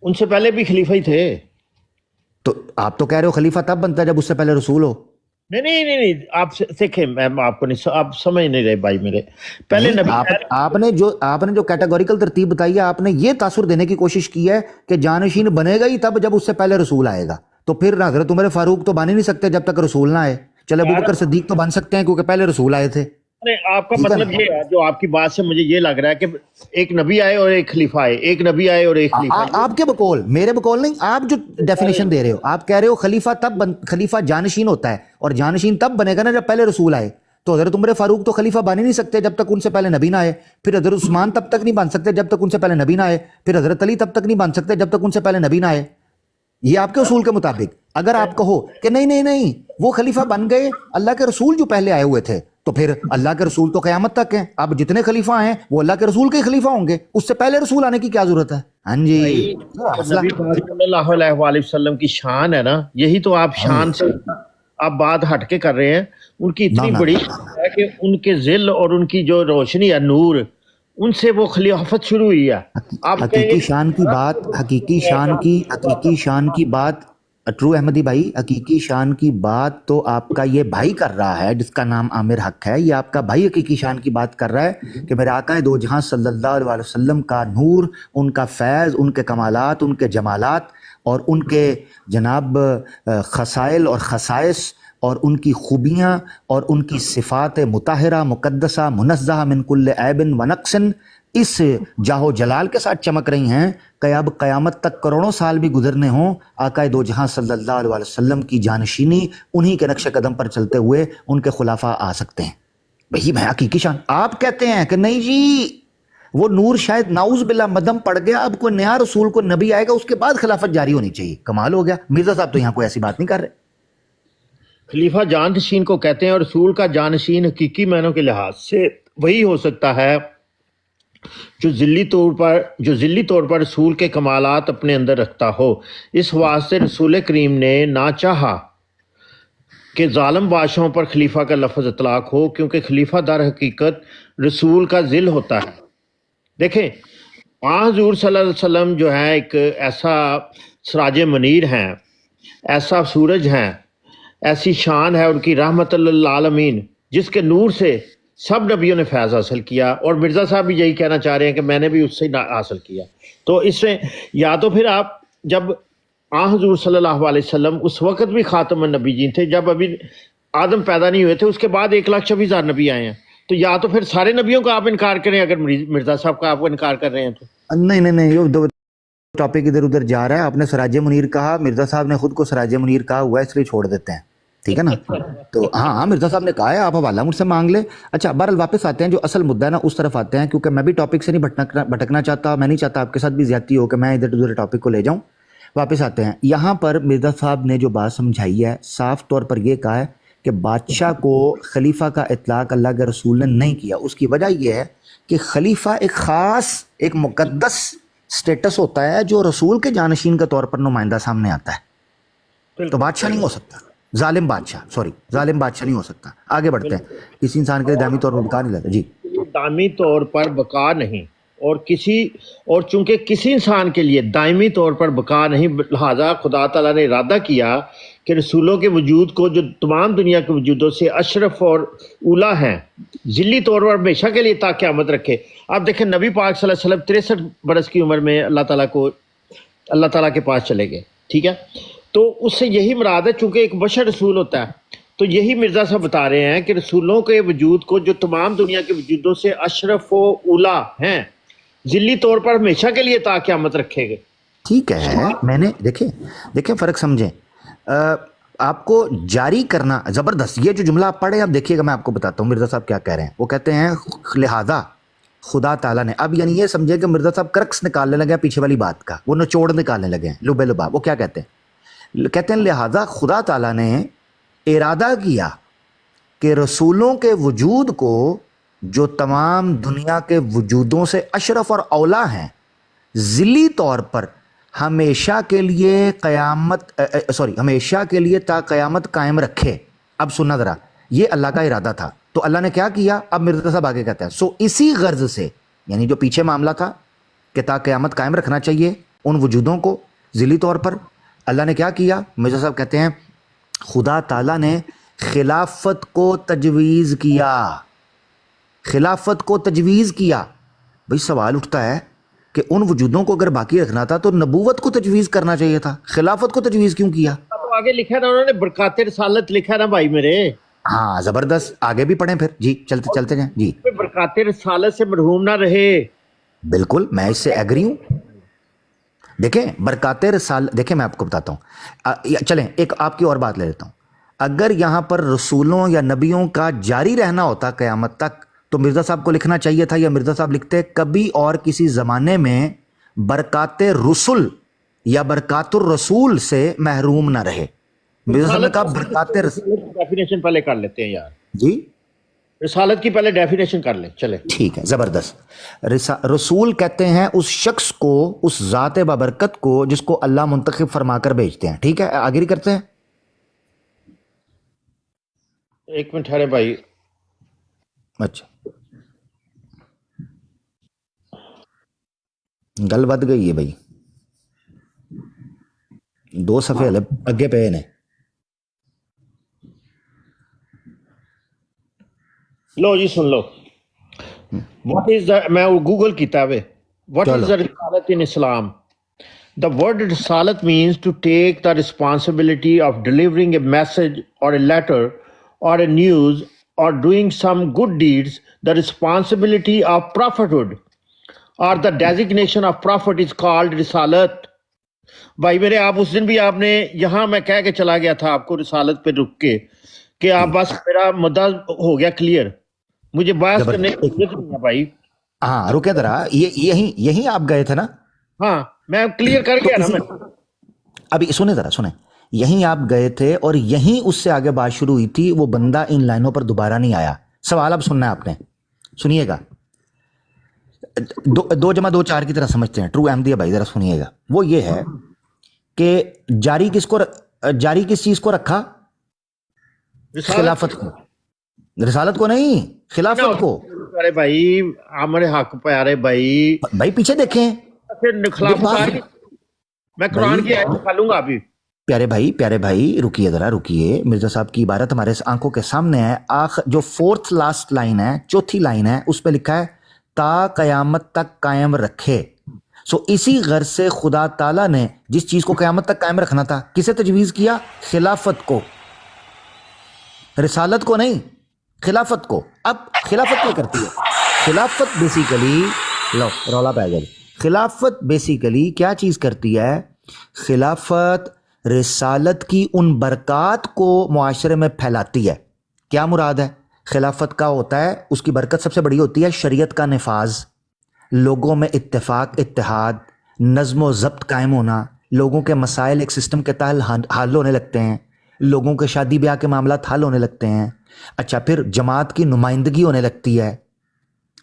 ان سے پہلے بھی خلیفہ ہی تھے. تو آپ تو کہہ رہے ہو خلیفہ تب بنتا ہے جب اس سے پہلے رسول ہو. نہیں نہیں نہیں نہیں، آپ دیکھیں، میں آپ کو نہیں، آپ سمجھ نہیں رہے بھائی میرے. پہلے نہیں، نبی آپ نے جو کیٹاگوریکل ترتیب بتائی ہے، آپ نے یہ تاثر دینے کی کوشش کی ہے کہ جانشین بنے گا ہی تب جب اس سے پہلے رسول آئے گا. تو پھر حضرت عمر فاروق تو بن ہی نہیں سکتے جب تک رسول نہ آئے. چلے ابو یار، بکر صدیق تو بن سکتے ہیں کیونکہ پہلے رسول آئے تھے. آپ کا ٹھیک ہے نا. مطلب یہ ہے، جو آپ کی بات سے مجھے یہ لگ رہا ہے کہ ایک نبی آئے اور ایک خلیفہ آئے، ایک نبی آئے اور ایک خلیفہ. آپ کے بقول، میرے بقول نہیں، آپ جو ڈیفینیشن دے رہے ہو، آپ کہہ رہے ہو خلیفہ جانشین ہوتا ہے، اور جانشین تب بنے گا نا جب پہلے رسول آئے. تو حضرت عمر فاروق تو خلیفہ بن ہی نہیں سکتے جب تک ان سے پہلے نبی نہ آئے. پھر حضرت عثمان تب تک نہیں بن سکتے جب تک ان سے پہلے نبی نہ آئے. پھر حضرت علی تب تک نہیں بن سکتے جب تک ان سے پہلے نبی نہ آئے. یہ آپ کے اصول کے مطابق. اگر آپ کہو کہ نہیں نہیں نہیں، وہ خلیفہ بن گئے اللہ کے رسول جو پہلے آئے ہوئے تھے، تو پھر اللہ کے رسول تو قیامت تک ہیں. اب جتنے خلیفہ ہیں وہ اللہ کے رسول کے خلیفہ ہوں گے، اس سے پہلے رسول آنے کی کیا ضرورت ہے؟ ہاں جی، بھائی، یہ جو مسئلہ. نبی پاک صلی اللہ علیہ وآلہ وسلم کی شان ہے نا، یہی تو آپ شان سے آپ بات ہٹ کے کر رہے ہیں. ان کی نہ اتنی نہ بڑی ہے کہ ان کے ذل اور ان کی جو روشنی ہے، نور، ان سے وہ خلافت شروع ہوئی ہے. آپ کہیں حقیقی شان کی بات، حقیقی شان کی بات، ٹرو احمدی بھائی، حقیقی شان کی بات تو آپ کا یہ بھائی کر رہا ہے جس کا نام عامر حق ہے. یہ آپ کا بھائی حقیقی شان کی بات کر رہا ہے کہ میرے آقا دو جہاں صلی اللہ علیہ وسلم کا نور، ان کا فیض، ان کے کمالات، ان کے جمالات، اور ان کے جناب خصائل اور خصائص، اور ان کی خوبیاں، اور ان کی صفات مطہرہ مقدسہ منزہ من کل عیب و نقص اس جاہ و جلال کے ساتھ چمک رہی ہیں کہ اب قیامت تک کروڑوں سال بھی گزرنے ہوں، آقا دو جہاں صلی اللہ علیہ وسلم کی جانشینی، انہی کے نقش قدم پر چلتے ہوئے ان کے خلافہ آ سکتے ہیں. وہی میں حقیقی شان. آپ کہتے ہیں کہ نہیں جی، وہ نور شاید ناؤز باللہ مدم پڑ گیا، اب کوئی نیا رسول کو نبی آئے گا اس کے بعد خلافت جاری ہونی چاہیے. کمال ہو گیا. مرزا صاحب تو یہاں کوئی ایسی بات نہیں کر رہے. خلیفہ جانشین کو کہتے ہیں، اور رسول کا جانشین حقیقی معنوں کے لحاظ سے وہی ہو سکتا ہے جو ذلی طور پر رسول کے کمالات اپنے اندر رکھتا ہو. اس واسطے رسول کریم نے نہ چاہا کہ ظالم بادشاہوں پر خلیفہ کا لفظ اطلاق ہو، کیونکہ خلیفہ در حقیقت رسول کا ذل ہوتا ہے. دیکھیں، حضور صلی اللہ علیہ وسلم جو ہے ایک ایسا سراج منیر ہیں، ایسا سورج ہیں، ایسی شان ہے ان کی، رحمت للعالمین، جس کے نور سے سب نبیوں نے فیض حاصل کیا. اور مرزا صاحب بھی یہی کہنا چاہ رہے ہیں کہ میں نے بھی اس سے حاصل کیا. تو اس میں یا تو پھر آپ جب حضور صلی اللہ علیہ وسلم اس وقت بھی خاتم النبیین تھے، جب ابھی آدم پیدا نہیں ہوئے تھے، اس کے بعد 1,26,000 نبی آئے ہیں. تو یا تو پھر سارے نبیوں کا آپ انکار کریں، اگر مرزا صاحب کا آپ کو انکار کر رہے ہیں تو. نہیں نہیں نہیں، یہ دو ٹاپک ادھر ادھر جا رہا ہے. آپ نے سراج منیر کہا، مرزا صاحب نے خود کو سراج منیر کہا ہوا ہے، اس لیے چھوڑ دیتے ہیں. ٹھیک ہے نا. تو ہاں، مرزا صاحب نے کہا ہے، آپ حوالہ مجھ سے مانگ لیں. اچھا، بہرحال واپس آتے ہیں، جو اصل مدعا ہے نا اس طرف آتے ہیں، کیونکہ میں بھی ٹاپک سے نہیں بھٹکنا چاہتا. میں نہیں چاہتا آپ کے ساتھ بھی زیادتی ہو کہ میں ادھر ادھر ٹاپک کو لے جاؤں. واپس آتے ہیں. یہاں پر مرزا صاحب نے جو بات سمجھائی ہے، صاف طور پر یہ کہا ہے کہ بادشاہ کو خلیفہ کا اطلاق اللہ کے رسول نے نہیں کیا. اس کی وجہ یہ ہے کہ خلیفہ ایک خاص، ایک مقدس سٹیٹس ہوتا ہے جو رسول کے جانشین کے طور پر نمائندہ سامنے آتا ہے. تو بادشاہ نہیں ہو سکتا، ظالم بادشاہ نہیں ہو سکتا. آگے بڑھتے ہیں. کسی انسان کے لیے دائمی طور پر بکا نہیں لیتا. جی. دائمی طور پر بقا نہیں، اور چونکہ کسی انسان کے لیے دائمی طور پر بقا نہیں، لہذا خدا تعالیٰ نے ارادہ کیا کہ رسولوں کے وجود کو، جو تمام دنیا کے وجودوں سے اشرف اور اولا ہیں، ذلی طور پر ہمیشہ کے لیے تا قیامت رکھے. آپ دیکھیں، نبی پاک صلی اللہ علیہ وسلم 63 برس کی عمر میں اللہ تعالیٰ کے پاس چلے گئے. ٹھیک ہے، تو اس سے یہی مراد ہے، چونکہ ایک بشر رسول ہوتا ہے. تو یہی مرزا صاحب بتا رہے ہیں کہ رسولوں کے وجود کو، جو تمام دنیا کے وجودوں سے اشرف و اولا ہیں، ذلی طور پر ہمیشہ کے لیے تا قیامت رکھے گئے. ٹھیک ہے. میں نے دیکھیں فرق سمجھیں. آپ کو جاری کرنا زبردست. یہ جو جملہ آپ پڑھیں، اب دیکھیے گا، میں آپ کو بتاتا ہوں مرزا صاحب کیا کہہ رہے ہیں. وہ کہتے ہیں لہذا خدا تعالیٰ نے، اب یعنی یہ سمجھے کہ مرزا صاحب کرکس نکالنے لگے ہیں پیچھے والی بات کا، وہ نچوڑ نکالنے لگے ہیں لبے لبا. وہ کیا کہتے ہیں لہذا خدا تعالیٰ نے ارادہ کیا کہ رسولوں کے وجود کو، جو تمام دنیا کے وجودوں سے اشرف اور اولا ہیں، ذلی طور پر ہمیشہ کے لیے ہمیشہ کے لیے تا قیامت قائم رکھے. اب سننا ذرا، یہ اللہ کا ارادہ تھا. تو اللہ نے کیا کیا؟ اب مرزا صاحب آگے کہتے ہیں، اسی غرض سے، یعنی جو پیچھے معاملہ تھا کہ تا قیامت قائم رکھنا چاہیے، ان وجودوں کو ذیلی طور پر اللہ نے کیا کیا؟ مرزا صاحب کہتے ہیں خدا تعالیٰ نے خلافت کو تجویز کیا، خلافت کو تجویز کیا۔ بھئی سوال اٹھتا ہے کہ ان وجودوں کو اگر باقی رکھنا تھا تو نبوت کو تجویز کرنا چاہیے تھا، خلافت کو تجویز کیوں کیا؟ تو آگے لکھا نا انہوں نے برکات رسالت لکھا نا بھائی میرے، ہاں زبردست، آگے بھی پڑھیں پھر جی، چلتے جائیں جی۔ برکات رسالت سے محروم نہ رہے۔ بالکل میں اس سے ایگری ہوں۔ دیکھیں برکات رسالت، دیکھیں میں آپ کو بتاتا ہوں، چلیں ایک آپ کی اور بات لے لیتا ہوں۔ اگر یہاں پر رسولوں یا نبیوں کا جاری رہنا ہوتا قیامت تک تو مرزا صاحب کو لکھنا چاہیے تھا، یا مرزا صاحب لکھتے کبھی اور کسی زمانے میں برکات رسول یا برکات الرسول سے محروم نہ رہے۔ مرزا صاحب نے کہا برکات ڈیفینیشن پہلے کر لیتے ہیں یار، جی رسالت کی پہلے ڈیفینیشن کر لیں، چلے ٹھیک ہے زبردست۔ رسول کہتے ہیں اس شخص کو، اس ذات بابرکت کو جس کو اللہ منتخب فرما کر بھیجتے ہیں۔ ٹھیک ہے آگے کرتے ہیں۔ ایک منٹ ٹھہرے بھائی، اچھا گل ود گئی ہے بھائی، 2 صفحے اگے پہ نے۔ لو جی سن لو، واٹ از میں گوگل کیتا ہے، واٹ از دا رسالت ان اسلام؟ The word risalat means to take the responsibility of delivering a message or a letter or a news or doing some good deeds. The responsibility of prophethood or the designation of prophet is called risalat. بھائی میرے آپ اس دن بھی آپ نے یہاں میں کہہ کے چلا گیا تھا آپ کو رسالت پہ رک کے کہ آپ بس میرا مدعا ہو گیا کلیئر، مجھے بحث کرنے کی ضرورت نہیں ہے بھائی۔ ہاں رکے ذرا، یہیں آپ گئے تھے نا؟ ہاں میں کلیئر کر گیا نا۔ میں ابھی سنیں ذرا سنیں، یہیں آپ گئے تھے اور یہیں اس سے آگے بات شروع ہوئی تھی، وہ بندہ ان لائنوں پر دوبارہ نہیں آیا۔ سوال اب سننا ہے آپ نے، سنیے گا، 2 جمع 2 4 کی طرح سمجھتے ہیں ٹرو احمدی بھائی، ذرا سنیے گا۔ وہ یہ ہے کہ جاری کس چیز کو رکھا؟ خلافت کو، رسالت کو نہیں، خلافت کو۔ ارے بھائی ہمارے حق پیارے بھائی پیچھے دیکھیں، میں قرآن کی آیت دکھا لوں گا ابھی۔ پیارے بھائی رکیے ذرا رکیے، مرزا صاحب کی عبارت ہمارے آنکھوں کے سامنے ہے۔ جو 4th لاسٹ لائن ہے، چوتھی لائن ہے، اس پہ لکھا ہے تا قیامت تک قائم رکھے۔ اسی غرض سے خدا تعالیٰ نے جس چیز کو قیامت تک قائم رکھنا تھا کسے تجویز کیا؟ خلافت کو، رسالت کو نہیں، خلافت کو۔ اب خلافت کیا کرتی ہے؟ خلافت بیسیکلی، لو رولا پہ گیا، خلافت بیسیکلی کیا چیز کرتی ہے؟ خلافت رسالت کی ان برکات کو معاشرے میں پھیلاتی ہے۔ کیا مراد ہے؟ خلافت کا ہوتا ہے، اس کی برکت سب سے بڑی ہوتی ہے شریعت کا نفاذ، لوگوں میں اتفاق، اتحاد، نظم و ضبط قائم ہونا، لوگوں کے مسائل ایک سسٹم کے تحت حل ہونے لگتے ہیں، لوگوں کے شادی بیاہ کے معاملات حل ہونے لگتے ہیں۔ اچھا پھر جماعت کی نمائندگی ہونے لگتی ہے،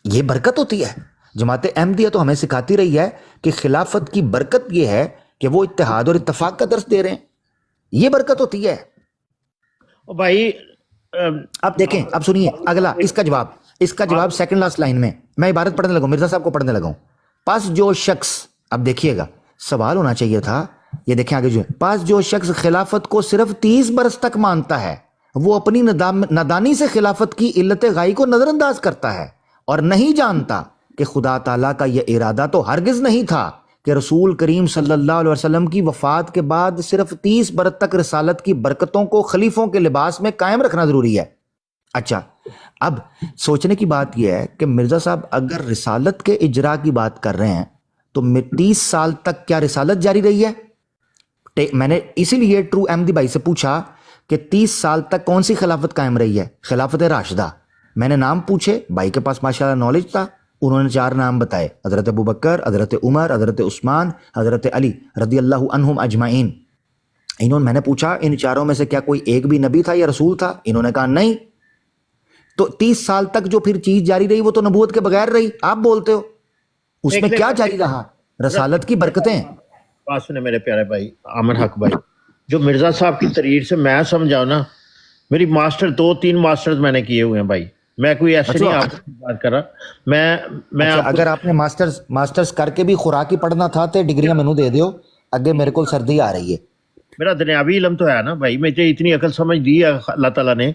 یہ برکت ہوتی ہے۔ جماعت احمدیہ تو ہمیں سکھاتی رہی ہے کہ خلافت کی برکت یہ ہے کہ وہ اتحاد اور اتفاق کا درس دے رہے ہیں، یہ برکت ہوتی ہے۔ بھائی اب دیکھیں، اب سنیے اگلا، اس کا جواب سیکنڈ لاسٹ لائن میں، میں عبارت پڑھنے لگا، مرزا صاحب کو پڑھنے لگا ہوں۔ پس جو شخص، اب دیکھیے گا سوال ہونا چاہیے تھا، یہ دیکھیں آگے جو ہے، پس جو شخص خلافت کو صرف 30 برس تک مانتا ہے وہ اپنی نادانی سے خلافت کی علت غائی کو نظر انداز کرتا ہے اور نہیں جانتا کہ خدا تعالیٰ کا یہ ارادہ تو ہرگز نہیں تھا کہ رسول کریم صلی اللہ علیہ وسلم کی وفات کے بعد صرف 30 برس تک رسالت کی برکتوں کو خلیفوں کے لباس میں قائم رکھنا ضروری ہے۔ اچھا اب سوچنے کی بات یہ ہے کہ مرزا صاحب اگر رسالت کے اجرا کی بات کر رہے ہیں تو 30 سال تک کیا رسالت جاری رہی ہے؟ میں نے اسی لیے ٹرو احمدی بھائی سے پوچھا کہ 30 سال تک کون سی خلافت قائم رہی ہے؟ خلافت راشدہ۔ میں نے نام پوچھے، بھائی کے پاس ماشاءاللہ نالج تھا، انہوں نے 4 نام بتائے، حضرت ابوبکر، حضرت عمر، حضرت عثمان، حضرت علی رضی اللہ عنہم اجمعین۔ میں نے پوچھا ان 4 میں سے کیا کوئی ایک بھی نبی تھا یا رسول تھا؟ انہوں نے کہا نہیں۔ تو 30 سال تک جو پھر چیز جاری رہی وہ تو نبوت کے بغیر رہی، آپ بولتے ہو اس میں کیا جاری رہا؟ رسالت کی برکتیں۔ بات سنے میرے پیارے بھائی عامر حق بھائی، جو مرزا صاحب کی تحریر سے میں سمجھاؤں نا، میری 2-3 ماسٹرز میں نے کیے ہوئے ہیں بھائی، میں کوئی ایسے اچھا نہیں آپ سے بات کر رہا. میں اچھا آپ کو اگر آپ نے ماسٹرز کر کے بھی خوراک ہی پڑھنا تھا تو ڈگریاں مینوں دے دیو اگے میرے کو سردی آ رہی ہے. میرا دنیاوی علم تو ہے نا بھائی, مجھے اتنی عقل سمجھ دی ہے اللہ تعالیٰ نے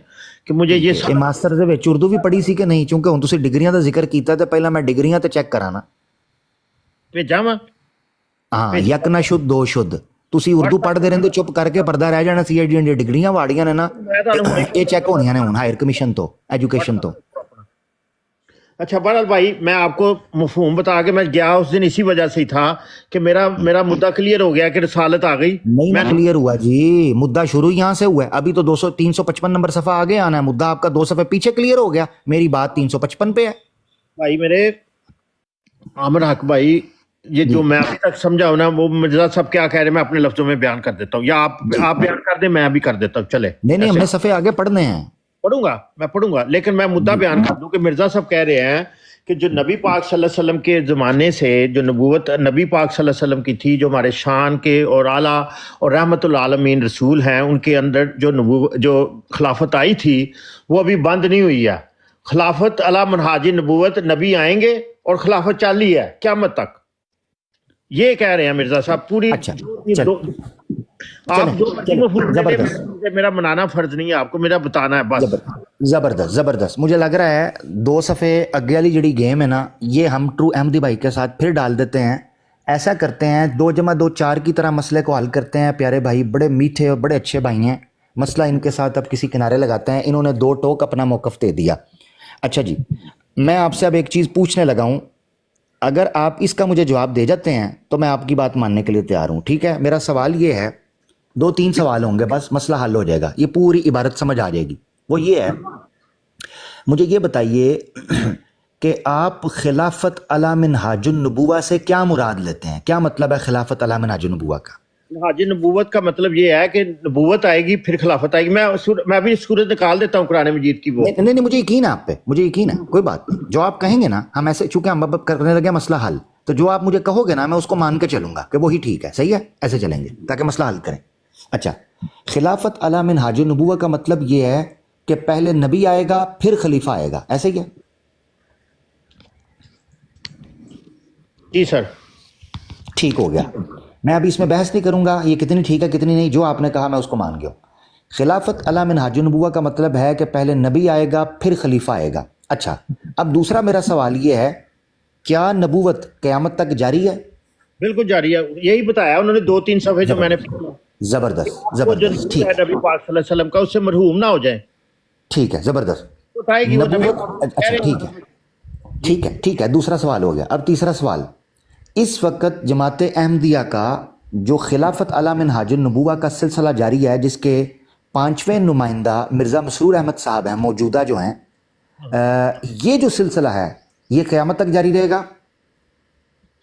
کہ مجھے یہ یہ ماسٹر دے وچ اردو بھی پڑھی سی کہ نہیں, چونکہ ہن تسی ڈگریاں دا ذکر کیتا تے پہلا میں ڈگریاں تے چیک کرانا. بھیجا وا ہاں یک نہ شد دو شد تسی اردو پڑھتے رہتے چپ کر کے پردہ رہ جانا سی. جی ڈگریاں واڑیاں نے نا میں تمہیں یہ چیک ہونیاں نے ہن ہائر کمیشن تو ایجوکیشن تو. اچھا بہرحال بھائی میں آپ کو مفہوم بتا کے میں گیا اس دن اسی وجہ سے ہی تھا کہ میرا مدعا کلیئر ہو گیا کہ رسالت آ گئی. نہیں نہ کلیئر ہوا جی, مدعا شروع یہاں سے ہوا ہے. ابھی تو 355 نمبر صفحہ آگے آنا ہے, مدعا آپ کا 2 صفحے پیچھے کلیئر ہو گیا. میری بات 355 پہ ہے بھائی میرے عامر حق بھائی, یہ جو میں ابھی تک سمجھا ہوں نا وہ مرزا صاحب کیا کہہ رہے ہیں میں اپنے لفظوں میں بیان کر دیتا ہوں, یا آپ بیان کر دیں میں بھی کر دیتا ہوں. چلے نہیں ہم نے صفحے آگے پڑھنے ہیں. پڑھوں گا لیکن میں مدعا بیان کر دوں کہ مرزا صاحب کہہ رہے ہیں کہ جو نبی پاک صلی اللہ علیہ وسلم کے زمانے سے جو نبوت نبی پاک صلی اللہ علیہ وسلم کی تھی, جو ہمارے شان کے اور اعلیٰ اور رحمت العالمین رسول ہیں, ان کے اندر جو خلافت آئی تھی وہ ابھی بند نہیں ہوئی ہے. خلافت علی منہاج نبوت, نبی آئیں گے اور خلافت چالی ہے قیامت تک, یہ کہہ رہے ہیں مرزا صاحب. پوری اچھا آپ جو زبردست میرا منانا فرض نہیں ہے آپ کو, میرا بتانا ہے بس. زبردست. مجھے لگ رہا ہے 2 صفحے اگے والی جڑی گیم ہے نا یہ ہم ٹرو احمدی بھائی کے ساتھ پھر ڈال دیتے ہیں. ایسا کرتے ہیں 2 جمع 2 4 کی طرح مسئلے کو حل کرتے ہیں. پیارے بھائی بڑے میٹھے اور بڑے اچھے بھائی ہیں, مسئلہ ان کے ساتھ اب کسی کنارے لگاتے ہیں. انہوں نے 2 ٹوک اپنا موقف دے دیا. اچھا جی, میں آپ سے اب ایک چیز پوچھنے لگا ہوں, اگر آپ اس کا مجھے جواب دے جاتے ہیں تو میں آپ کی بات ماننے کے لیے تیار ہوں. ٹھیک ہے, میرا سوال یہ ہے, 2-3 سوال ہوں گے بس, مسئلہ حل ہو جائے گا, یہ پوری عبارت سمجھ آ جائے گی. وہ یہ ہے, مجھے یہ بتائیے کہ آپ خلافت علی منہاج النبوہ سے کیا مراد لیتے ہیں؟ کیا مطلب ہے خلافت علی منہاج النبوہ کا؟ منہاج نبوت کا مطلب یہ ہے کہ نبوت آئے گی پھر خلافت آئے گی. میں بھی سورت نکال دیتا ہوں قرآن مجید کی. وہ نہیں مجھے یقین ہے آپ پہ, مجھے یقین ہے, کوئی بات نہیں. جو آپ کہیں گے نا, ہم ایسے چونکہ ہم اب کرنے لگے مسئلہ حل, تو جو آپ مجھے کہو گے نا میں اس کو مان کے چلوں گا کہ وہی ٹھیک ہے, صحیح ہے, ایسے چلیں گے تاکہ مسئلہ حل کریں. اچھا, خلافت علی منہاج النبوہ کا مطلب یہ ہے کہ پہلے نبی آئے گا پھر خلیفہ آئے گا, ایسے ہی ہے؟ جی سر. ٹھیک ہو گیا, میں ابھی اس میں بحث نہیں کروں گا یہ کتنی ٹھیک ہے کتنی نہیں, جو آپ نے کہا میں اس کو مان گیا ہوں. خلافت علی منہاج النبوہ کا مطلب ہے کہ پہلے نبی آئے گا پھر خلیفہ آئے گا. اچھا, اب دوسرا میرا سوال یہ ہے, کیا نبوت قیامت تک جاری ہے؟ بالکل جاری ہے, یہی بتایا انہوں نے 2-3 صفحے جو میں نے. زبردست ٹھیک ہے, نبی پاک صلی اللہ علیہ وسلم کا اس سے مرحوم نہ ہو جائیں. ٹھیک ہے, زبردست. بتائے گی وہ نبی. اچھا ٹھیک ہے, دوسرا سوال ہو گیا. اب تیسرا سوال, اس وقت جماعت احمدیہ کا جو خلافت علی منہاج النبوہ کا سلسلہ جاری ہے, جس کے 5ویں نمائندہ مرزا مسرور احمد صاحب ہیں موجودہ جو ہیں, یہ جو سلسلہ ہے یہ قیامت تک جاری رہے گا؟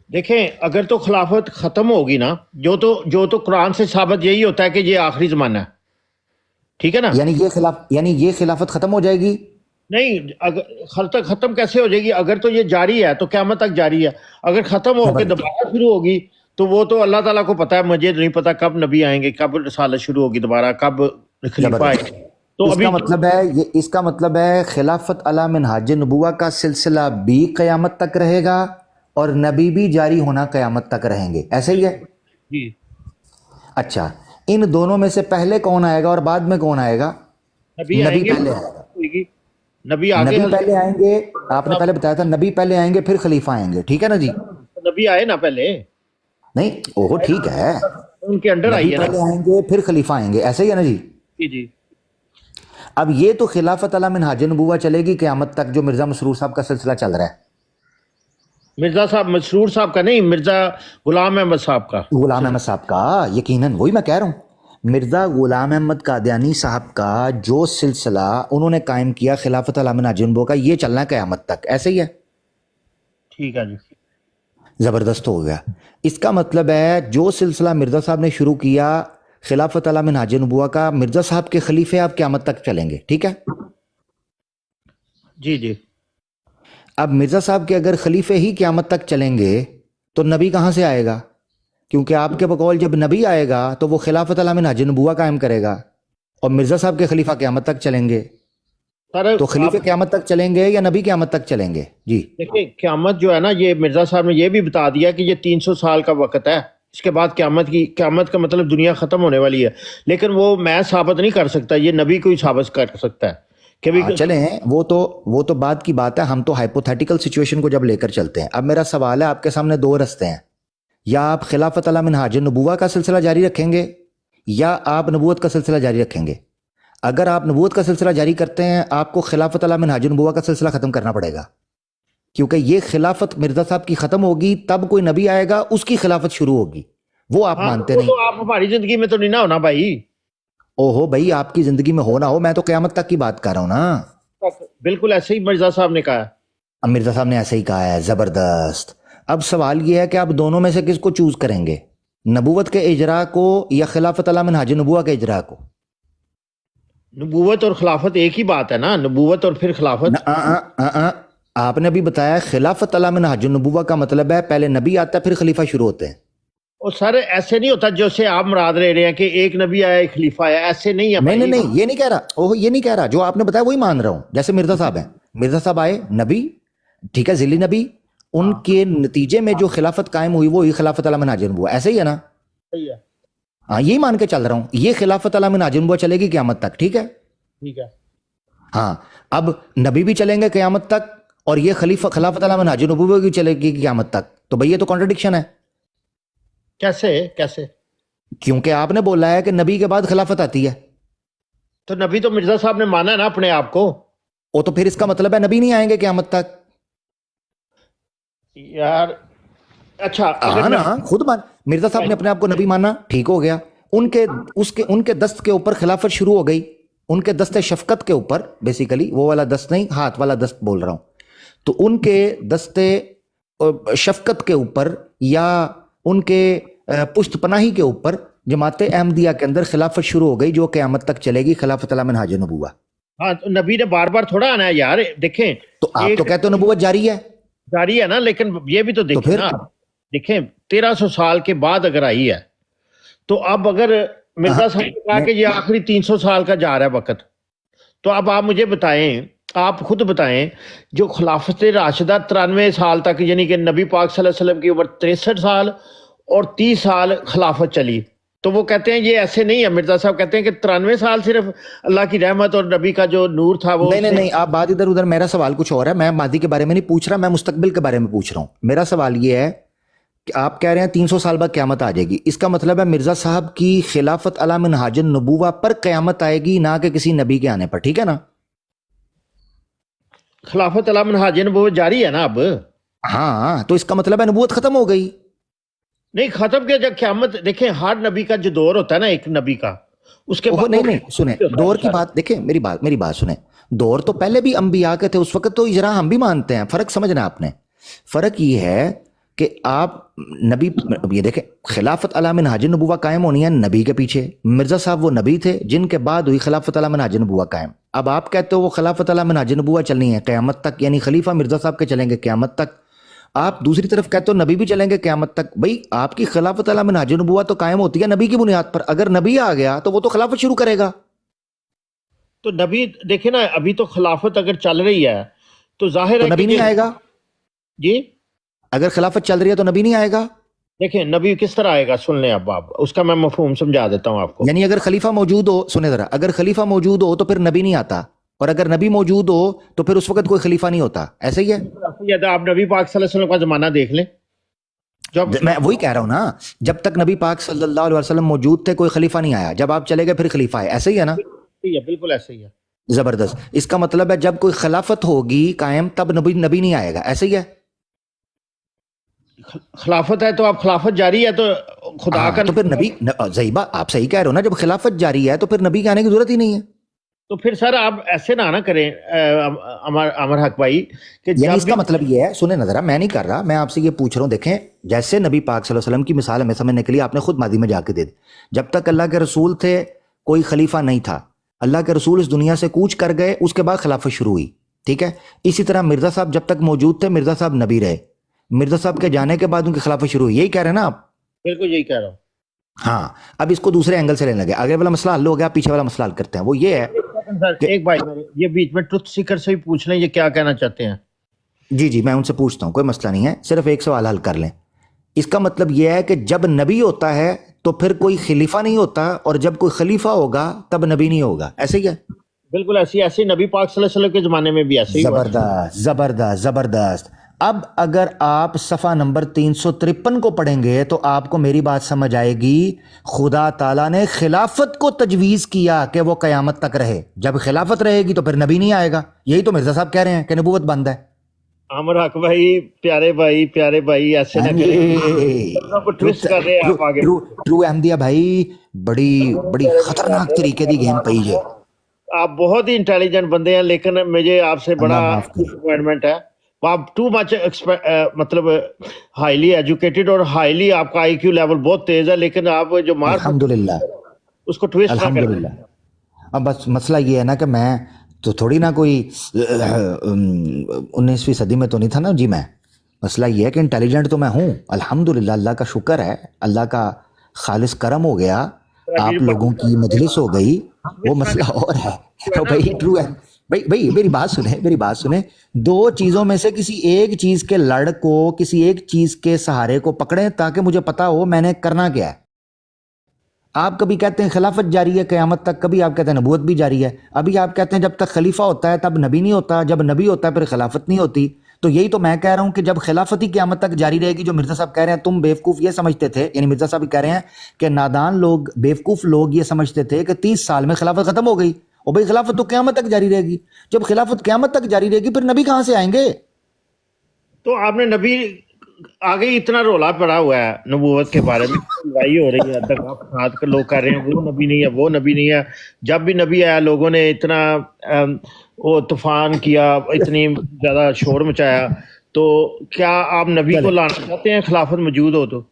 دیکھیں اگر تو خلافت ختم ہوگی نا, جو تو قرآن سے ثابت یہی ہوتا ہے کہ یہ آخری زمانہ ہے, ٹھیک ہے نا. یعنی یہ خلافت ختم ہو جائے گی؟ نہیں, اگر ختم کیسے ہو جائے گی؟ اگر تو یہ جاری ہے تو قیامت تک جاری ہے. اگر ختم ہو کے دوبارہ شروع ہوگی تو وہ تو اللہ تعالیٰ کو پتہ ہے, مجھے نہیں پتہ کب نبی آئیں گے, کب رسالت شروع ہوگی دوبارہ, کب خلیفہ آئے گا. تو اس کا مطلب ہے خلافت علی منہاج النبوہ کا سلسلہ بھی قیامت تک رہے گا اور نبی بھی جاری ہونا قیامت تک رہیں گے, ایسے ہی ہے؟ جی. اچھا, ان دونوں میں سے پہلے کون آئے گا اور بعد میں کون آئے گا؟ نبی پہلے آئیں گے. نبی پہلے آئیں گے, آپ نے پہلے بتایا تھا نبی پہلے آئیں گے پھر خلیفہ آئیں گے, ٹھیک ہے نا جی؟ نبی آئے نا پہلے. نہیں اوہ ٹھیک ہے, ان کے انڈر نبی آئیے نا. پہلے آئیں گے پھر خلیفہ آئیں گے, ایسے ہی ہے نا جی؟ جی. اب یہ تو خلافت علی منہاج النبوہ چلے گی قیامت تک, جو مرزا مسرور صاحب کا سلسلہ چل رہا ہے. مرزا صاحب مسرور صاحب کا نہیں, مرزا غلام احمد صاحب کا. غلام احمد صاحب کا, یقیناً وہی میں کہہ رہا ہوں. مرزا غلام احمد قادیانی صاحب کا جو سلسلہ انہوں نے قائم کیا خلافت علی منہاج النبوہ کا, یہ چلنا ہے قیامت تک, ایسے ہی ہے؟ ٹھیک ہے جی. زبردست ہو گیا. اس کا مطلب ہے جو سلسلہ مرزا صاحب نے شروع کیا خلافت علی منہاج النبوہ کا, مرزا صاحب کے خلیفے آپ قیامت تک چلیں گے, ٹھیک ہے؟ جی. اب مرزا صاحب کے اگر خلیفے ہی قیامت تک چلیں گے تو نبی کہاں سے آئے گا؟ کیونکہ آپ کے بقول جب نبی آئے گا تو وہ خلافت علی منہاج النبوہ قائم کرے گا اور مرزا صاحب کے خلیفہ قیامت تک چلیں گے. سر تو خلیفے قیامت تک چلیں گے یا نبی قیامت تک چلیں گے؟ جی دیکھیں قیامت جو ہے نا، یہ مرزا صاحب نے یہ بھی بتا دیا کہ یہ 300 سال کا وقت ہے، اس کے بعد قیامت کا مطلب دنیا ختم ہونے والی ہے، لیکن وہ میں ثابت نہیں کر سکتا، یہ نبی کو ہی ثابت کر سکتا ہے کہ چلیں، وہ تو بعد کی بات ہے، ہم تو ہائپوتھیٹیکل سچویشن کو جب لے کر چلتے ہیں. اب میرا سوال ہے، آپ کے سامنے دو رستے ہیں، یا آپ خلافت علی منہاج النبوہ کا سلسلہ جاری رکھیں گے یا آپ نبوت کا سلسلہ جاری رکھیں گے. اگر آپ نبوت کا سلسلہ جاری کرتے ہیں، آپ کو خلافت علی منہاج النبوہ کا سلسلہ ختم کرنا پڑے گا، کیونکہ یہ خلافت مرزا صاحب کی ختم ہوگی، تب کوئی نبی آئے گا، اس کی خلافت شروع ہوگی. وہ آپ مانتے نہیں. تو آپ ہماری زندگی میں تو نہیں نہ ہونا بھائی. اوہو بھائی، آپ کی زندگی میں ہو نہ ہو، میں تو قیامت تک کی بات کر رہا ہوں نا. بالکل ایسے ہی مرزا صاحب نے کہا. اب مرزا صاحب نے ایسے ہی کہا ہے، زبردست. اب سوال یہ ہے کہ آپ دونوں میں سے کس کو چوز کریں گے، نبوت کے اجراء کو یا خلافت علی منہاج النبوہ کے اجراء کو؟ نبوت اور خلافت ایک ہی بات ہے نا، نبوت اور پھر خلافت. آپ نے ابھی بتایا خلافت علی منہاج النبوہ کا مطلب ہے پہلے نبی آتا ہے پھر خلیفہ شروع ہوتے ہیں. اور سر ایسے نہیں ہوتا جیسے آپ مراد لے رہے ہیں کہ ایک نبی آیا ایک خلیفہ آیا، ایسے نہیں ہے. نہیں یہ نہیں کہہ رہا، یہ نہیں کہہ رہا، جو آپ نے بتایا وہی مان رہا ہوں. جیسے مرزا صاحب ہیں، مرزا صاحب آئے نبی، ٹھیک ہے، ذیلی نبی، ان کے نتیجے میں جو خلافت قائم ہوئی وہی خلافت علی منہاج النبوہ. ایسے ہی ہے نا؟ صحیح ہے. ہاں یہی مان کے چل رہا ہوں، یہ خلافت علی منہاج النبوہ چلے گی قیامت تک. ٹھیک ہے. ٹھیک ہے. ہاں اب نبی بھی چلیں گے قیامت تک اور یہ خلافت علی منہاج النبوہ بھی چلے گی قیامت تک. تو بھئی یہ تو کانٹرڈکشن ہے. کیسے؟ کیونکہ آپ نے بولا ہے کہ نبی کے بعد خلافت آتی ہے. تو نبی تو مرزا صاحب نے مانا نا اپنے آپ کو. وہ تو پھر اس کا مطلب ہے نبی نہیں آئیں گے قیامت تک. یار اچھا ہاں نا، خود مرزا صاحب نے اپنے آپ کو نبی مانا، ٹھیک ہو گیا. ان کے دست کے اوپر خلافت شروع ہو گئی، ان کے دست شفقت کے اوپر، بیسیکلی وہ والا دست نہیں، ہاتھ والا دست بول رہا ہوں. تو ان کے دست شفقت کے اوپر یا ان کے پشت پناہی کے اوپر جماعت احمدیہ کے اندر خلافت شروع ہو گئی جو قیامت تک چلے گی، خلافت علی منہاج النبوہ. ہاں نبی نے بار بار تھوڑا آنا ہے یار. دیکھیں تو آپ تو کہتے ہو نبوت جاری ہے. جاری ہے نا، لیکن یہ بھی تو دیکھیں نا، دیکھیں 1300 سال کے بعد اگر آئی ہے تو اب اگر مرزا صاحب نے کہا کہ یہ آخری 300 سال کا جا رہا ہے وقت، تو اب آپ مجھے بتائیں، آپ خود بتائیں، جو خلافت راشدہ 93 سال تک، یعنی کہ نبی پاک صلی اللہ علیہ وسلم کی عمر 63 سال اور 30 سال خلافت چلی، تو وہ کہتے ہیں یہ ایسے نہیں ہے. مرزا صاحب کہتے ہیں کہ 93 سال صرف اللہ کی رحمت اور نبی کا جو نور تھا وہ. نہیں آپ بات ادھر ادھر، میرا سوال کچھ اور ہے. میں ماضی کے بارے میں نہیں پوچھ رہا، میں مستقبل کے بارے میں پوچھ رہا ہوں. میرا سوال یہ ہے کہ آپ کہہ رہے ہیں 300 سال بعد قیامت آ جائے گی، اس کا مطلب ہے مرزا صاحب کی خلافت علی منہاج النبوہ پر قیامت آئے گی، نہ کہ کسی نبی کے آنے پر. ٹھیک ہے نا؟ خلافت علی منہاج النبوۃ جاری ہے نا اب. ہاں تو اس کا مطلب ہے نبوت ختم ہو گئی. نہیں ختم کیا، جب قیامت، دیکھیں ہر نبی کا جو دور ہوتا ہے نا، ایک نبی کا، اس کے بعد نہیں سنیں، دور کی بات دیکھیں، میری بات سنیں. دور تو پہلے بھی انبیاء کے تھے، اس وقت تو اجراء ہم بھی مانتے ہیں. فرق سمجھنا آپ نے. فرق یہ ہے کہ آپ نبی، یہ دیکھیں خلافت علی منہاج النبوہ قائم ہونی ہے نبی کے پیچھے. مرزا صاحب وہ نبی تھے جن کے بعد ہوئی خلافت علی منہاج النبوہ قائم. اب آپ کہتے ہو وہ خلافت علی منہاج النبوہ چلنی ہے قیامت تک، یعنی خلیفہ مرزا صاحب کے چلیں گے قیامت تک. آپ دوسری طرف کہتے ہو نبی بھی چلیں گے قیامت تک. بھئی آپ کی خلافت علی منہاج النبوہ تو قائم ہوتی ہے نبی کی بنیاد پر. اگر نبی آ گیا تو وہ تو خلافت شروع کرے گا. تو نبی دیکھیں نا، ابھی تو خلافت اگر چل رہی ہے تو ظاہر ہے نبی نہیں آئے گا. جی اگر خلافت چل رہی ہے تو نبی نہیں آئے گا. دیکھیں نبی کس طرح آئے گا، سن لیں اب آپ اس کا میں مفہوم سمجھا دیتا ہوں آپ کو. یعنی اگر خلیفہ موجود ہو، سنیں ذرا، اگر خلیفہ موجود ہو تو پھر نبی نہیں آتا، اور اگر نبی موجود ہو تو پھر اس وقت کوئی خلیفہ نہیں ہوتا. ایسے ہی ہے. آپ نبی پاک صلی اللہ علیہ وسلم کا زمانہ دیکھ لیں. میں وہی کہہ رہا ہوں نا، جب تک نبی پاک صلی اللہ علیہ وسلم موجود تھے کوئی خلیفہ نہیں آیا، جب آپ چلے گئے پھر خلیفہ آئے. ایسے ہی ہے نا؟ بالکل ایسے ہی ہے. زبردست. اس کا مطلب ہے جب کوئی خلافت ہوگی قائم تب نبی نہیں آئے گا. ایسے ہی ہے. خلافت ہے تو اب خلافت جاری ہے تو خدا کا، تو پھر نبی، زیبا آپ صحیح کہہ رہے ہو نا، جب خلافت جاری ہے تو پھر نبی کے آنے کی ضرورت ہی نہیں ہے. تو پھر سر آپ ایسے نہ کریں امر حق بھائی کہ یعنی اس کا مطلب یہ ہے، سنیں نظرہ، میں نہیں کر رہا، میں آپ سے یہ پوچھ رہا ہوں. دیکھیں جیسے نبی پاک صلی اللہ علیہ وسلم کی مثال ہمیں سمجھنے کے لیے آپ نے خود ماضی میں جا کے دے دی. جب تک اللہ کے رسول تھے کوئی خلیفہ نہیں تھا. اللہ کے رسول اس دنیا سے کوچ کر گئے، اس کے بعد خلافت شروع ہوئی. ٹھیک ہے. اسی طرح مرزا صاحب جب تک موجود تھے مرزا صاحب نبی رہے. مرزا صاحب کے جانے کے بعد ان کی خلافت شروع ہوئی. یہی کہہ رہے ہیں نا آپ؟ بالکل یہی کہہ رہا ہوں. ہاں اب اس کو دوسرے اینگل سے لینے لگے. آگے والا مسئلہ حل ہو گیا، پیچھے والا مسئلہ حل کرتے ہیں. وہ یہ ہے सर एक भाई ये बीच में ट्रुथ सीकर से भी पूछ लें, ये क्या कहना चाहते हैं? जी जी, मैं उनसे पूछता हूँ, कोई मसला नहीं है, सिर्फ एक सवाल हल कर लें। इसका मतलब यह है कि जब नबी होता है तो फिर कोई खलीफा नहीं होता, और जब कोई खलीफा होगा तब नबी नहीं होगा, ऐसे ही है? बिल्कुल ऐसे नबी पाक सल्लल्लाहु अलैहि वसल्लम के ज़माने में भी ऐसे ही हुआ। जबरदस्त जबरदस्त जबरदस्त। अब अगर आप सफ़ा नंबर 353 को पढ़ेंगे तो आपको मेरी बात समझ आएगी। खुदा ताला ने खिलाफत को तजवीज़ किया कि वो क़यामत तक रहे। जब खिलाफत रहेगी तो फिर नबी नहीं आएगा। यही तो मिर्ज़ा साहब कह रहे हैं कि नबूवत बंद है। आमर हक भाई, प्यारे भाई ऐसे ना करें, ट्विस्ट कर रहे हैं आप आगे। ट्रू अहमदिया भाई, बड़ी बड़ी खतरनाक तरीके की गेम पई है। आप बहुत ही इंटेलिजेंट बंदे हैं, लेकिन मुझे आपसे बड़ा डिसअपॉइंटमेंट है। आप टू मच मतलब हाईली एजुकेटेड और हाईली आपका आईक्यू लेवल बहुत तेज है, लेकिन आप जो मार अल्हम्दुलिल्लाह उसको ट्विस्ट ना करें। अल्हम्दुलिल्लाह। अब बस मसला ये है ना कि मैं तो थोड़ी ना कोई 19वीं सदी में तो नहीं था ना जी मैं। मसला ये है कि इंटेलिजेंट तो मैं हूँ अल्हम्दुलिल्लाह, अल्लाह का शुक्र है, अल्लाह का खालिस करम हो गया, आप लोगों की मजलिस हो गई, वो मसला और है। तो भाई ट्रू है भाई मेरी बात सुने। दो चीज़ों में से किसी एक चीज़ के लड़ को, किसी एक चीज़ के सहारे को पकड़ें ताकि मुझे पता हो मैंने करना क्या है। आप कभी कहते हैं खिलाफत जारी है क़यामत तक, कभी आप कहते हैं नबूवत भी जारी है। अभी आप कहते हैं जब तक खलीफा होता है तब नबी नहीं होता, जब नबी होता है फिर खिलाफत नहीं होती। तो यही तो मैं कह रहा हूं कि जब खिलाफत ही क़यामत तक जारी रहेगी, जो मिर्ज़ा साहब कह रहे हैं तुम बेवकूफ़ ये समझते थे, यानी मिर्ज़ा साहब कह रहे हैं कि नादान लोग, बेवकूफ़ लोग ये समझते थे कि 30 साल में खिलाफत ख़त्म हो गई। और भाई खिलाफत तो क़यामत तक जारी रहेगी। जब खिलाफत क़यामत तक जारी रहेगी फिर नबी कहाँ से आएंगे? तो आपने नबी आगे इतना रोला पड़ा हुआ है नबूवत के बारे में, लड़ाई हो रही है, दगा के लोग कह रहे हैं वो नबी नहीं है, वो नबी नहीं है। जब भी नबी आया लोगों ने इतना वो तूफान किया, इतनी ज्यादा शोर मचाया। तो क्या आप नबी को लाना चाहते हैं खिलाफत मौजूद हो? तो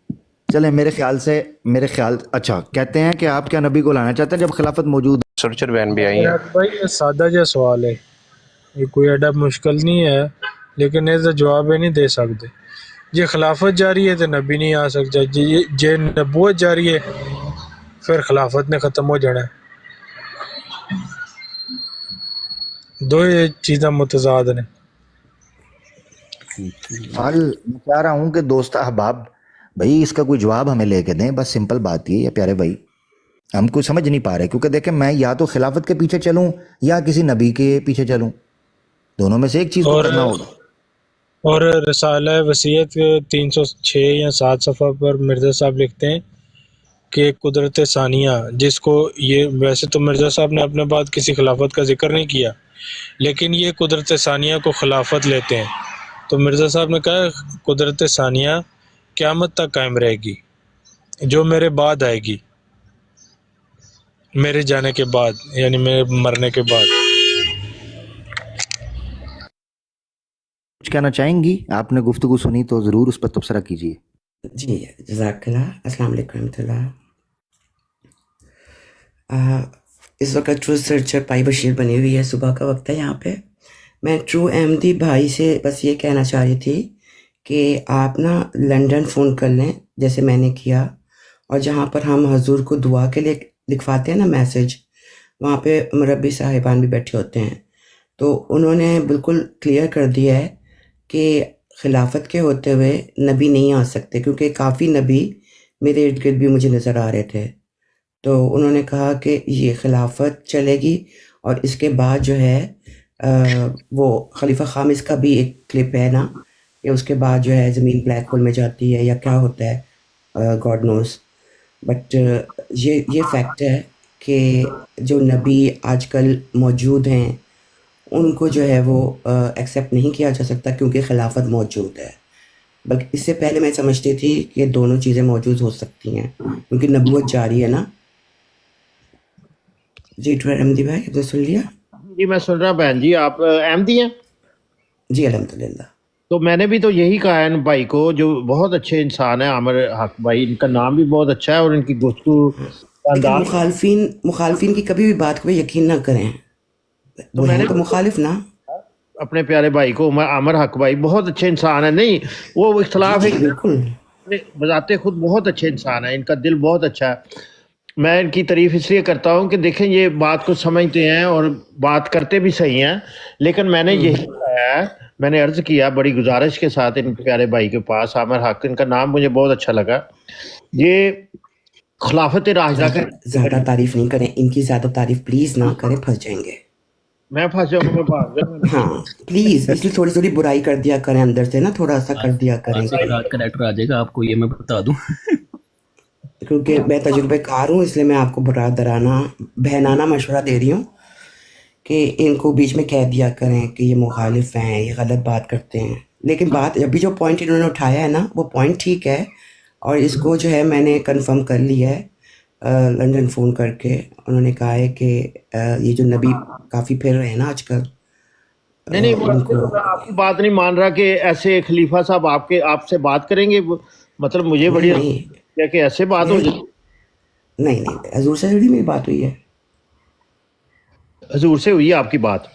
चले मेरे ख्याल अच्छा कहते हैं कि आप क्या नबी को लाना चाहते हैं जब खिलाफत मौजूद? सर्चर वैन भी आई है भाई ये सादा जा सवाल है, ये कोई एडा मुश्किल नहीं है, लेकिन इसका जवाब नहीं दे सकते। जे खिलाफत जारी है तो नबी नहीं आ सकता, जे नबूवत जारी है फिर खिलाफत ने ख़त्म हो जाना है। दो ये चीज़ें मुतज़ाद ने। हाल मैं चाह रहा हूँ कि दोस्त अहबाब भाई इसका कोई जवाब हमें लेके दें, बस सिंपल बात ये है प्यारे भाई, हम कुछ समझ नहीं पा रहे। क्योंकि देखें मैं या तो खिलाफत के पीछे चलूँ या किसी नबी के पीछे चलूँ, दोनों में से एक चीज़ तो करना होगा। और रसाला वसीयत 306 या 7 सफ़ा पर मिर्ज़ा साहब लिखते हैं कि कुदरत सानिया, जिसको ये वैसे तो मिर्ज़ा साहब ने अपने बाद किसी खिलाफत का जिक्र नहीं किया, लेकिन ये कुदरत सानिया को खिलाफत लेते हैं। तो मिर्ज़ा साहब ने कहा कुदरत सानिया क़यामत तक कायम रहेगी, जो मेरे बाद आएगी, मेरे जाने के बाद, यानी मेरे मरने के बाद। कुछ कहना चाहेंगी? आपने गुफ्तगू सुनी तो ज़रूर उस पर तबसरा कीजिए। जी जज़ाकल्लाह, अस्सलाम वालेकुम रहमतुल्लाह। इस वक्त ट्रू सर्चर पाई बशीर बनी हुई है, सुबह का वक्त है यहाँ पे। मैं ट्रू अहमदी भाई से बस ये कहना चाह रही थी कि आप ना लंदन फ़ोन कर लें जैसे मैंने किया, और जहाँ पर हम हजूर को दुआ के लिए लिखवाते हैं ना मैसेज, वहाँ पे मुरब्बी साहिबान भी बैठे होते हैं। तो उन्होंने बिल्कुल क्लियर कर दिया है कि खिलाफत के होते हुए नबी नहीं आ सकते, क्योंकि काफ़ी नबी मेरे इर्द गिर्द भी मुझे नज़र आ रहे थे। तो उन्होंने कहा कि ये खिलाफत चलेगी और इसके बाद जो है वो खलीफा खामिस का भी एक क्लिप है ना, कि उसके बाद जो है ज़मीन ब्लैक होल में जाती है या क्या होता है, गॉड नोज़। बट ये फैक्ट है कि जो नबी आजकल मौजूद हैं उनको जो है वो एक्सेप्ट नहीं किया जा सकता क्योंकि खिलाफत मौजूद है। बल्कि इससे पहले मैं समझती थी कि दोनों चीज़ें मौजूद हो सकती हैं क्योंकि नबूवत जारी है ना। जी अहमदी भाई, आपने सुन लिया? जी मैं सुन रहा बहन जी। आप अहमदी हैं? जी अल्हम्दुलिल्लाह। तो मैंने भी तो यही कहा है इन भाई को, जो बहुत अच्छे इंसान है, आमिर हक भाई, इनका नाम भी बहुत अच्छा है और इनकी गुफ्तगू लेकिन मुखालफिन की कभी भी बात पे यकीन ना करें, तो मैंने तो मुखालिफ ना। अपने प्यारे भाई को, आमिर हक भाई बहुत अच्छे इंसान है, नहीं वो इख्तलाफ है, बिल्कुल बजाते खुद बहुत अच्छे इंसान है, इनका दिल बहुत अच्छा है। मैं इनकी तारीफ इसलिए करता हूँ कि देखें ये बात को समझते हैं और बात करते भी सही हैं, लेकिन मैंने यही बताया है, मैंने अर्ज किया बड़ी गुजारिश के साथ इन प्यारे भाई के पास, आमिर हक, इनका नाम मुझे बहुत अच्छा लगा। ये खिलाफत राशिदा का ज्यादा तारीफ नहीं करें, इनकी ज्यादा तारीफ प्लीज ना करें, फंस जाएंगे। मैं फंस जाऊंगा, मैं भाग जाऊंगा। हाँ प्लीज, इसलिए थोड़ी थोड़ी बुराई कर दिया करें, अंदर से ना थोड़ा सा कर दिया करें, रात का लेटर आ जाएगा आपको, ये मैं बता दूं। क्योंकि मैं तजुर्बेकार हूँ, इसलिए मैं आपको डराना बहनाना मशवरा दे रही हूँ कि इनको बीच में कह दिया करें कि ये मुखालिफ हैं, ये गलत बात करते हैं। लेकिन बात अभी जो पॉइंट इन्होंने उठाया है ना, वो पॉइंट ठीक है, और इसको जो है मैंने कंफर्म कर लिया है लंदन फ़ोन करके। उन्होंने कहा है कि ये जो नबी काफ़ी फिर रहे हैं ना आजकल, नहीं वो ऐसे तो मैं आपकी बात नहीं मान रहा कि ऐसे खलीफा साहब आपसे बात करेंगे, मतलब मुझे बड़ी नहीं क्या कि ऐसे बात हो जाए। नहीं हजूर से थोड़ी मेरी बात हुई है, हजूर से हुई है आपकी बात?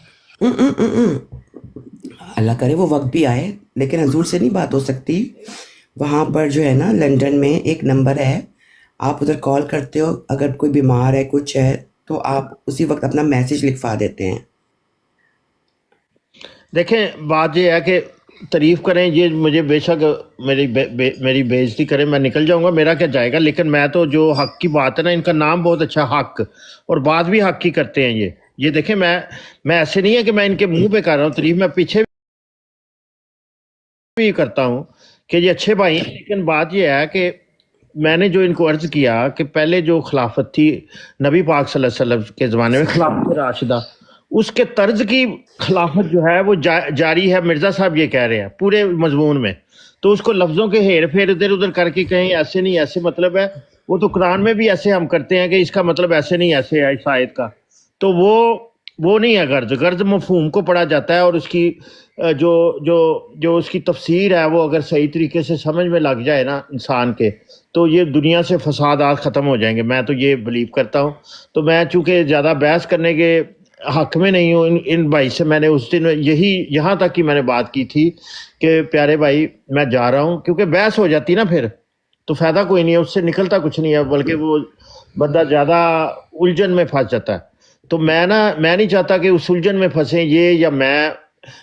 अल्लाह करे वो वक्त भी आए, लेकिन हजूर से नहीं बात हो सकती। वहाँ पर जो है ना लंदन में एक नंबर है, आप उधर कॉल करते हो, अगर कोई बीमार है कुछ है तो आप उसी वक्त अपना मैसेज लिखवा देते हैं। देखें बात ये है कि तारीफ करें, ये मुझे बेशक मेरी बेइज्जती करें, मैं निकल जाऊंगा, मेरा क्या जाएगा, लेकिन मैं तो जो हक की बात है ना, इनका नाम बहुत अच्छा हक, और बात भी हक की करते हैं ये देखें, मैं ऐसे नहीं है कि मैं इनके मुंह पे कर रहा हूँ तारीफ, मैं पीछे भी करता हूँ कि ये अच्छे भाई हैं। लेकिन बात ये है कि मैंने जो इनको अर्ज किया कि पहले जो खिलाफत थी नबी पाक सल्लल्लाहु अलैहि वसल्लम के ज़माने में, खिलाफत राशिदा, उसके तर्ज की खिलाफत जो है वो जारी है, मिर्ज़ा साहब ये कह रहे हैं पूरे मजमून में। तो उसको लफ्ज़ों के हेर फेर इधर उधर करके कहीं ऐसे नहीं ऐसे मतलब है, वो तो कुरान में भी ऐसे हम करते हैं कि इसका मतलब ऐसे नहीं ऐसे है इस आयत का, तो वो नहीं है। गर्ज मफहूम को पढ़ा जाता है, और उसकी जो उसकी तफसीर है वो अगर सही तरीके से समझ में लग जाए ना इंसान के, तो ये दुनिया से फसादात ख़त्म हो जाएंगे, मैं तो ये बिलीव करता हूँ। तो मैं चूँकि ज़्यादा बहस करने के हक में नहीं हूँ, इन भाई से मैंने उस दिन यहाँ तक की मैंने बात की थी कि प्यारे भाई मैं जा रहा हूँ, क्योंकि बहस हो जाती ना फिर तो फ़ायदा कोई नहीं है, उससे निकलता कुछ नहीं है, बल्कि वो बंदा ज़्यादा उलझन में फंस जाता है। तो मैं नहीं चाहता कि उस उलझन में फंसे ये या मैं।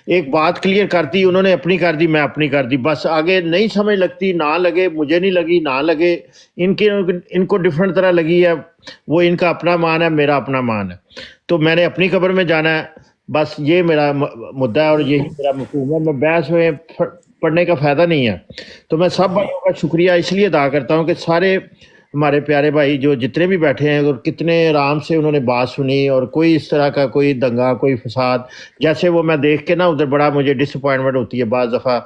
एक बात क्लियर करती, उन्होंने अपनी कर दी, मैं अपनी कर दी, बस आगे नहीं समझ लगती, ना लगे मुझे नहीं लगी, ना लगे इनको डिफरेंट तरह लगी है, वो इनका अपना मान है, मेरा अपना मान है, तो मैंने अपनी कब्र में जाना है, बस ये मेरा मुद्दा है और यही मेरा मफहूम है। मैं बहस में पढ़ने का फ़ायदा नहीं है। तो मैं सब भाइयों का शुक्रिया इसलिए अदा करता हूँ कि सारे हमारे प्यारे भाई जो जितने भी बैठे हैं, और कितने आराम से उन्होंने बात सुनी, और कोई इस तरह का कोई दंगा कोई फसाद, जैसे वो मैं देख के ना उधर बड़ा मुझे डिसअपॉइंटमेंट होती है बाज़ दफ़ा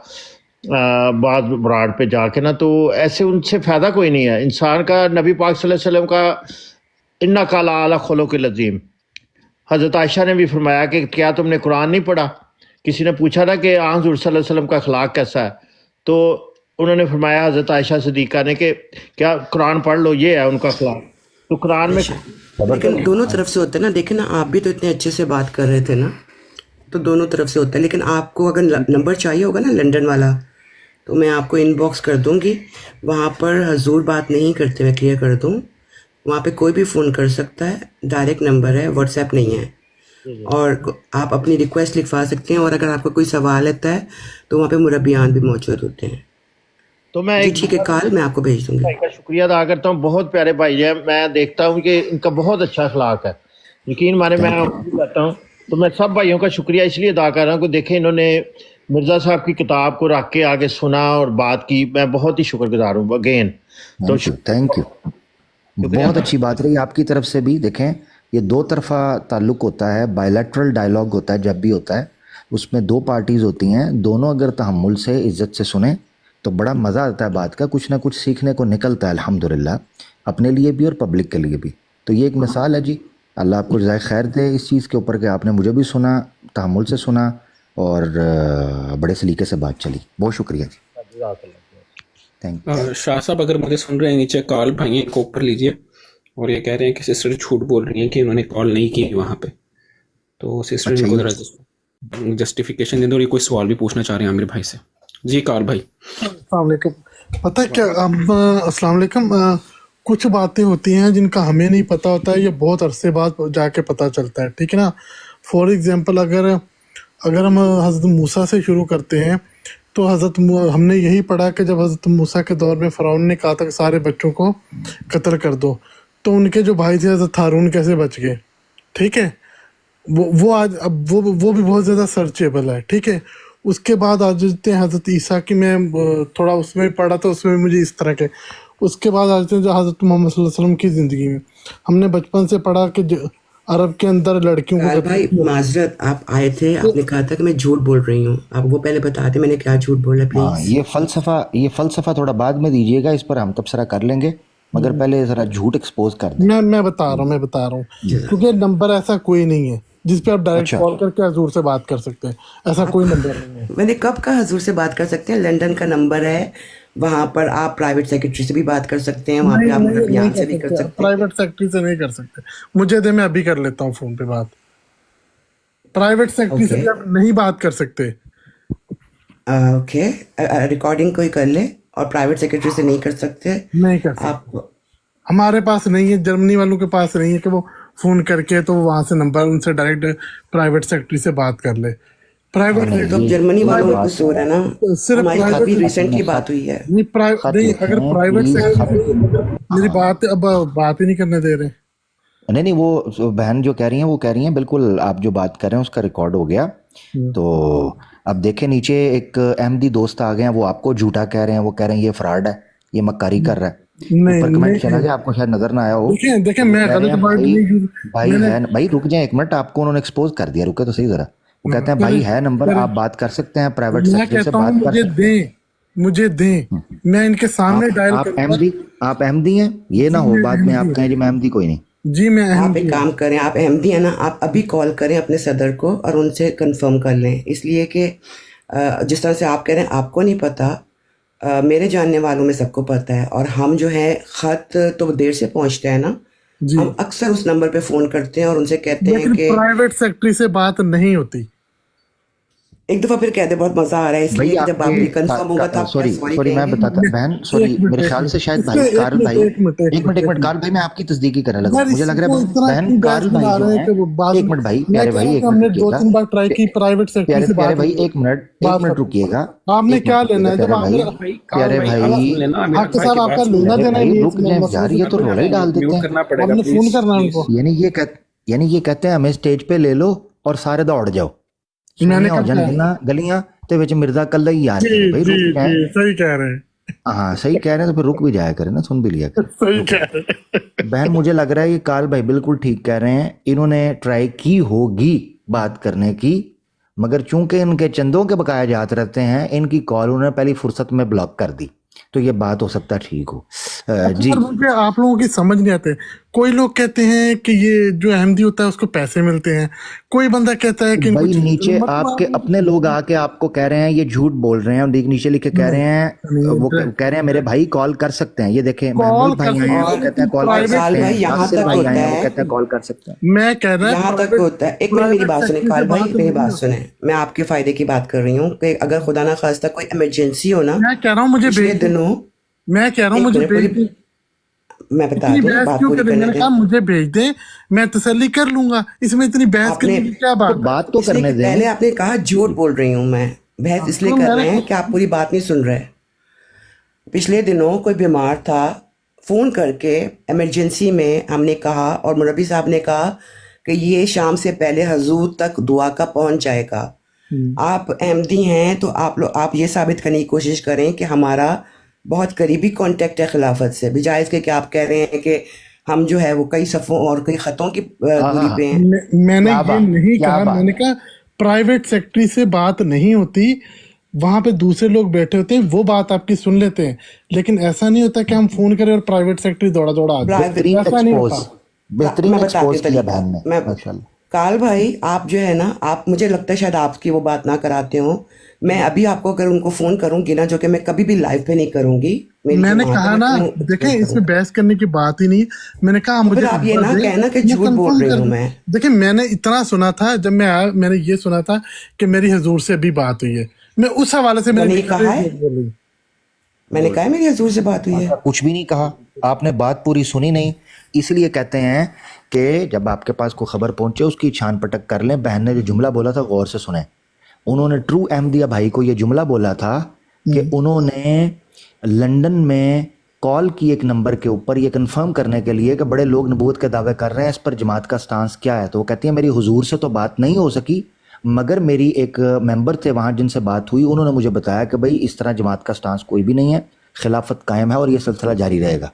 बाद ब्राड पे जाके ना, तो ऐसे उनसे फ़ायदा कोई नहीं है। इंसान का नबी पाक सल्लल्लाहु अलैहि वसल्लम का इन्ना काला आला खुलुक़िल अज़ीम, हज़रत आयशा ने भी फरमाया कि क्या तुमने कुरान नहीं पढ़ा? किसी ने पूछा था कि हुज़ूर सल्लल्लाहु अलैहि वसल्लम का अखलाक कैसा है, तो उन्होंने फरमाया हज़रत आयशा सिद्दीक़ा ने कि क्या कुरान पढ़ लो, ये है उनका अखलाक। तो कुरान में लेकिन दोनों तरफ से होता है ना, देखे ना आप भी तो इतने अच्छे से बात कर रहे थे ना, तो दोनों तरफ से होता है। लेकिन आपको अगर नंबर चाहिए होगा ना लंदन वाला, तो मैं आपको इनबॉक्स कर दूंगी, वहाँ पर हजूर बात नहीं करते, मैं क्लियर कर दूँ, वहाँ पे कोई भी फ़ोन कर सकता है, डायरेक्ट नंबर है, व्हाट्सएप नहीं है, और आप अपनी रिक्वेस्ट लिखवा सकते हैं, और अगर आपका कोई सवाल आता है तो वहाँ पे मुरब्बियान भी मौजूद होते हैं। तो मैं जी ठीक है, कॉल मैं आपको भेज दूंगी। भाई का शुक्रिया अदा करता हूँ, बहुत प्यारे भाई हैं, मैं देखता हूँ कि इनका बहुत अच्छा अखलाक है, यकीन माने मैं कहता हूँ। तो मैं सब भाइयों का शुक्रिया इसलिए अदा कर रहा हूँ कि देखें इन्होंने मिर्ज़ा साहब की किताब को रख के आगे सुना और बात की, मैं बहुत ही शुक्रगुजार हूँ अगेन। तो थैंक यू, बहुत अच्छी बात रही आपकी तरफ से भी। देखें ये दो तरफा ताल्लुक़ होता है, बायलैटरल डायलॉग होता है, जब भी होता है उसमें दो पार्टीज़ होती हैं, दोनों अगर तहम्मुल से इज़्ज़त से सुने तो बड़ा मज़ा आता है बात का, कुछ ना कुछ सीखने को निकलता है अल्हम्दुलिल्लाह, अपने लिए भी और पब्लिक के लिए भी। तो ये एक मिसाल है जी, अल्लाह आपको जज़ाए खैर दे इस चीज़ के ऊपर कि आपने मुझे भी सुना, तहम्मुल से सुना, और बड़े सलीके से बात चली। बहुत शुक्रिया जी, थैंक यू। शाह साहब अगर मुझे सुन रहे हैं, नीचे कॉल भाई को ऊपर लीजिए, और ये कह रहे हैं कि सिस्टर झूठ बोल रही हैं कि उन्होंने कॉल नहीं की वहाँ पे, तो सिस्टर अच्छा, इनको जरा जस्टिफिकेशन दे दो, और ये कोई सवाल भी पूछना चाह रहे हैं आमिर भाई से। जी कॉल भाई। अस्सलाम वालेकुम। पता है क्या, अस्सलाम वालेकुम, कुछ बातें होती हैं जिनका हमें नहीं पता होता है, ये बहुत अरसे बाद जाके पता चलता है, ठीक है ना। फॉर एग्जांपल अगर हम हज़रत मूसा से शुरू करते हैं तो हमने यही पढ़ा कि जब हज़रत मूसा के दौर में फ़िरौन ने कहा था कि सारे बच्चों को कत्ल कर दो, तो उनके जो भाई थे हज़रत हारून कैसे बच गए, ठीक है। वो आज अब वो भी बहुत ज़्यादा सर्चेबल है, ठीक है। उसके बाद आ जाते हैं हज़रत ईसा की, मैं थोड़ा उसमें पढ़ा था, उसमें मुझे इस तरह के। उसके बाद आ जाते हैं जो हज़रत मोहम्मद सल्लल्लाहु अलैहि वसल्लम की ज़िंदगी में हमने बचपन से पढ़ा कि अरब के अंदर लड़कियों काल को भाई माजरत, आप आए थे, आपने कहा था कि मैं झूठ बोल रही हूँ, आप वो पहले बता दें मैंने क्या झूठ बोला हाँ, प्लीज। ये फलसफा थोड़ा बाद में दीजिएगा, इस पर हम तबसरा कर लेंगे, मगर पहले जरा झूठ एक्सपोज कर दें। मैं बता रहा हूँ क्योंकि नंबर ऐसा कोई नहीं है जिस पे आप डायरेक्ट अच्छा। कॉल करके हजूर से बात कर सकते हैं, ऐसा कोई नंबर नहीं है। मैंने कब कहा हजूर से बात कर सकते हैं, लंदन का नंबर है, वहां पर आप प्राइवेट सेक्रेटरी से भी बात कर सकते हैं, वहां पे आप नहीं बयान से भी कर सकते हैं। प्राइवेट सेक्रेटरी से नहीं कर सकते, मुझे दे, मैं अभी कर लेता हूँ फोन पे बात। प्राइवेट सेक्रेटरी से भी आप नहीं बात कर सकते। ओके, रिकॉर्डिंग कोई कर ले, और प्राइवेट सेक्रेटरी से नहीं कर सकते नहीं कर सकते, आप। हमारे पास नहीं है, जर्मनी वालों के पास नहीं है कि वो फोन करके तो वहां से नंबर उनसे डायरेक्ट प्राइवेट सेक्रेटरी से बात कर ले। प्राइवेट तो जर्मनी वालों में कुछ हो रहा है ना, सिर्फ हमारी private- काफी रिसेंटली बात हुई है। नहीं, अगर प्राइवेट सेक्रेटरी, मेरी बात अब बात ही नहीं करने दे रहे। नहीं, वो बहन जो कह रही हैं वो कह रही हैं बिल्कुल, आप जो बात कर रहे हैं उसका रिकॉर्ड हो गया। तो अब देखें नीचे एक अहमदी दोस्त आ गए हैं, वो आपको झूठा कह रहे हैं, वो कह रहे हैं ये फ्रॉड है, ये मक्कारी कर रहा है। ऊपर कमेंट चला गया, आपको शायद नजर ना आया हो। देखें मैं गलत वर्ड नहीं यूज, भाई रुक जाए एक मिनट, आपको उन्होंने एक्सपोज कर दिया, रुके तो सही जरा। वो कहते हैं भाई है नंबर, आप बात कर सकते हैं, प्राइवेट मैं सेक्रेटरी से कहता हूँ बात कर सकते हैं। मुझे दें, मैं इनके सामने डायल आप अहमदी हैं, ये ना हो बाद में आप कहें जी मैं अहमदी कोई नहीं। जी मैं आप एक काम करें, आप अहमदी है ना, आप अभी कॉल करें अपने सदर को और उनसे कंफर्म कर लें, इसलिए कि जिस तरह से आप कह रहे हैं आपको नहीं पता, मेरे जानने वालों में सबको पता है। और हम जो है खत तो देर से पहुंचते हैं ना, हम अक्सर उस नंबर पे फोन करते हैं और उनसे कहते हैं कि प्राइवेट सेक्रेटरी से बात नहीं होती। एक दफा फिर कहते बहुत मजा आ रहा है, इसलिए कि जब आपकी कंफर्म होगा तो आप सॉरी मैं बताता बहन, सॉरी मेरे ख्याल से शायद भाई कार्ल भाई, एक मिनट कार्ल भाई, मैं आपकी तस्दीकी करने लगा, मुझे लग रहा है बहन कार्ल भाई जो है, एक मिनट भाई, प्यारे भाई एक मिनट दो तीन बार ट्राई की प्राइवेट सेक्रेटरी से प्यारे बात। भाई एक मिनट रुकिएगा। आपने क्या लेना है? जब प्यारे भाई डॉक्टर साहब आपका लेना देना नहीं रुक जाए यार, ये तो रोला ही डाल देते हैं। आपने फोन करना है उनको। यानी ये कहते हैं हमें स्टेज पे ले लो और सारे दौड़ जाओ, मैंने हो जान गलियां ते विच मिर्जा कल्ला ही यार भाई, रुक जाए। सही कह रहे हैं, हाँ सही कह रहे हैं, तो फिर रुक भी जाया करे ना, सुन भी लिया करे। सही कह रहे हैं। बहन मुझे लग रहा है ये कार्ल भाई बिल्कुल ठीक कह रहे हैं, इन्होंने ट्राई की होगी बात करने की, मगर चूंकि इनके चंदों के बकाया जाते रहते हैं, इनकी कॉल उन्होंने पहली फुर्सत में ब्लॉक कर दी, तो ये बात हो सकता है ठीक हो। जी मुझे आप लोगों की समझ नहीं आते। कोई लोग कहते हैं कि ये जो अहमदी होता है उसको पैसे मिलते हैं, कोई बंदा कहता है कि भाई नीचे आपके अपने लोग आके आपको कह रहे हैं ये झूठ बोल रहे हैं, और नीचे लिख के कह रहे हैं, वो कह रहे हैं मेरे भाई कॉल कर सकते हैं, ये देखें महमूद भाई आए हैं वो कहते हैं कॉल कर सकते हैं, नासिर भाई आए हैं वो कहते हैं कॉल कर सकते हैं। मैं कह रहा यहाँ तक होता है। एक मिनट मेरी बात सुने काल भाई, मेरी बात सुने, मैं आपके फायदे की बात कर रही हूँ कि अगर खुदा ना खास्ता कोई इमरजेंसी हो ना, मैं कह रहा हूँ मुझे पिछले भेज दिनों मैं कह रहा हूँ मुझे भेज दें। मैं बता इतनी दूं बहस बात क्यों पूरी कर रहे हैं? करने मैंने कहा दें। मुझे भेज दें, मैं तसल्ली कर लूंगा, इसमें इतनी बहस करने की क्या बात? तो इसलिए करने कि दें। पहले आपने कहा झूठ बोल रही हूँ मैं, बहस इसलिए कर रहे हैं कि आप पूरी बात नहीं सुन रहे। पिछले दिनों कोई बीमार था, फोन करके इमरजेंसी में हमने कहा और मुरब्बी साहब ने कहा कि ये शाम से पहले हजूर तक दुआ का पहुंच जाएगा। आप अहमदी हैं तो आप ये साबित करने की कोशिश करें कि हमारा बहुत करीबी कांटेक्ट है खिलाफत से, बजाय के आप कह रहे हैं कि हम जो है वो कई सफ़ों और कई खतों की दूरी पे हैं। मैंने ये नहीं कहा, मैंने कहा प्राइवेट सेक्रेटरी से बात नहीं होती, वहां पे दूसरे लोग बैठे होते हैं, वो बात आपकी सुन लेते हैं, लेकिन ऐसा नहीं होता कि हम फोन करें और प्राइवेट सेक्रेटरी दौड़ा आ जाए, ऐसा नहीं होता। बेहतरीन मैं बताती एक्सपोज किया हूँ बहन ने, मैं माशाल्लाह। काल भाई आप जो है ना, आप मुझे लगता है शायद आपकी वो बात ना कराते हो। मैं अभी आपको अगर उनको फोन करूंगी ना, जो कि मैं कभी भी लाइव पे नहीं करूंगी, मैंने कहा ना, देखें इसमें बहस करने की बात ही नहीं। मैंने कहा मुझे आप ये ना कहना कि झूठ बोल रही हूँ मैं। देखिए मैंने इतना सुना था, जब मैं आया मैंने ये सुना था कि मेरी हजूर से अभी बात हुई है, मैं उस हवाले से मैंने कहा है, میں نے کہا ہے میری حضور سے بات ہوئی ہے. کچھ بھی نہیں کہا آپ نے, بات پوری سنی نہیں. اس لیے کہتے ہیں کہ جب آپ کے پاس کوئی خبر پہنچے اس کی چھان پٹک کر لیں. بہن نے جو جملہ بولا تھا غور سے سنیں. انہوں نے ٹرو احمدیہ بھائی کو یہ جملہ بولا تھا کہ انہوں نے لنڈن میں کال کی ایک نمبر کے اوپر یہ کنفرم کرنے کے لیے کہ بڑے لوگ نبوت کے دعوے کر رہے ہیں, اس پر جماعت کا سٹانس کیا ہے. تو وہ کہتی ہیں میری حضور سے تو بات نہیں ہو سکی, مگر میری ایک ممبر تھے وہاں جن سے بات ہوئی, انہوں نے مجھے بتایا کہ بھائی اس طرح جماعت کا سٹانس کوئی بھی نہیں ہے, خلافت قائم ہے اور یہ سلسلہ جاری رہے گا.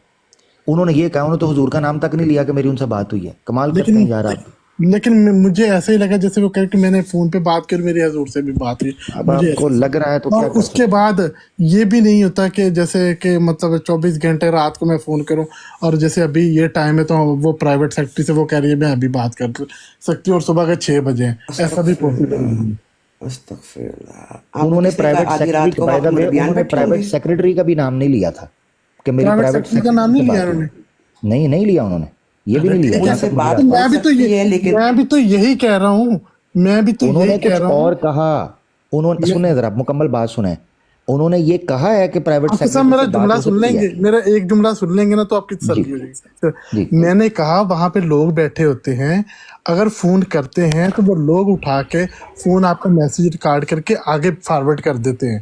انہوں نے یہ کہا, انہوں نے تو حضور کا نام تک نہیں لیا کہ میری ان سے بات ہوئی ہے. کمال کرتے ہیں یار آپ. لیکن مجھے ایسا ہی لگا جیسے وہ کہہ کہ میں نے فون پہ بات کی, میری حضور سے بھی بات ہوئی. اب آپ کو لگ رہا ہے تو اور اس کے بعد یہ بھی نہیں ہوتا کہ جیسے کہ مطلب 24 گھنٹے رات کو میں فون کروں, اور جیسے ابھی یہ ٹائم ہے تو وہ پرائیویٹ سیکٹری سے وہ کہہ رہی ہے میں ابھی بات کر سکتی ہوں اور صبح کے 6 بجے ہیں, ایسا بھی پاسبل نہیں ہے. انہوں نے پرائیویٹ سیکرٹری کا بھی نام نہیں لیا تھا کہ میری پرائیویٹ سیکٹری کا نام نہیں لیا انہوں نے. نہیں لیا انہوں نے, یہ بھی نہیں لیا. میں بھی تو یہی کہہ رہا ہوں, انہوں نے کچھ اور کہا. انہوں نے سنیں ذرا مکمل بات سنیں. انہوں نے یہ کہا ہے کہ پرائیویٹ سیکٹری میرا جملہ سن لیں گے, میرا ایک جملہ سن لیں گے نا تو آپ کی تسلی ہو جائے گی. میں نے کہا وہاں پہ لوگ بیٹھے ہوتے ہیں, اگر فون کرتے ہیں تو وہ لوگ اٹھا کے فون آپ کا میسج ریکارڈ کر کے آگے فارورڈ کر دیتے ہیں.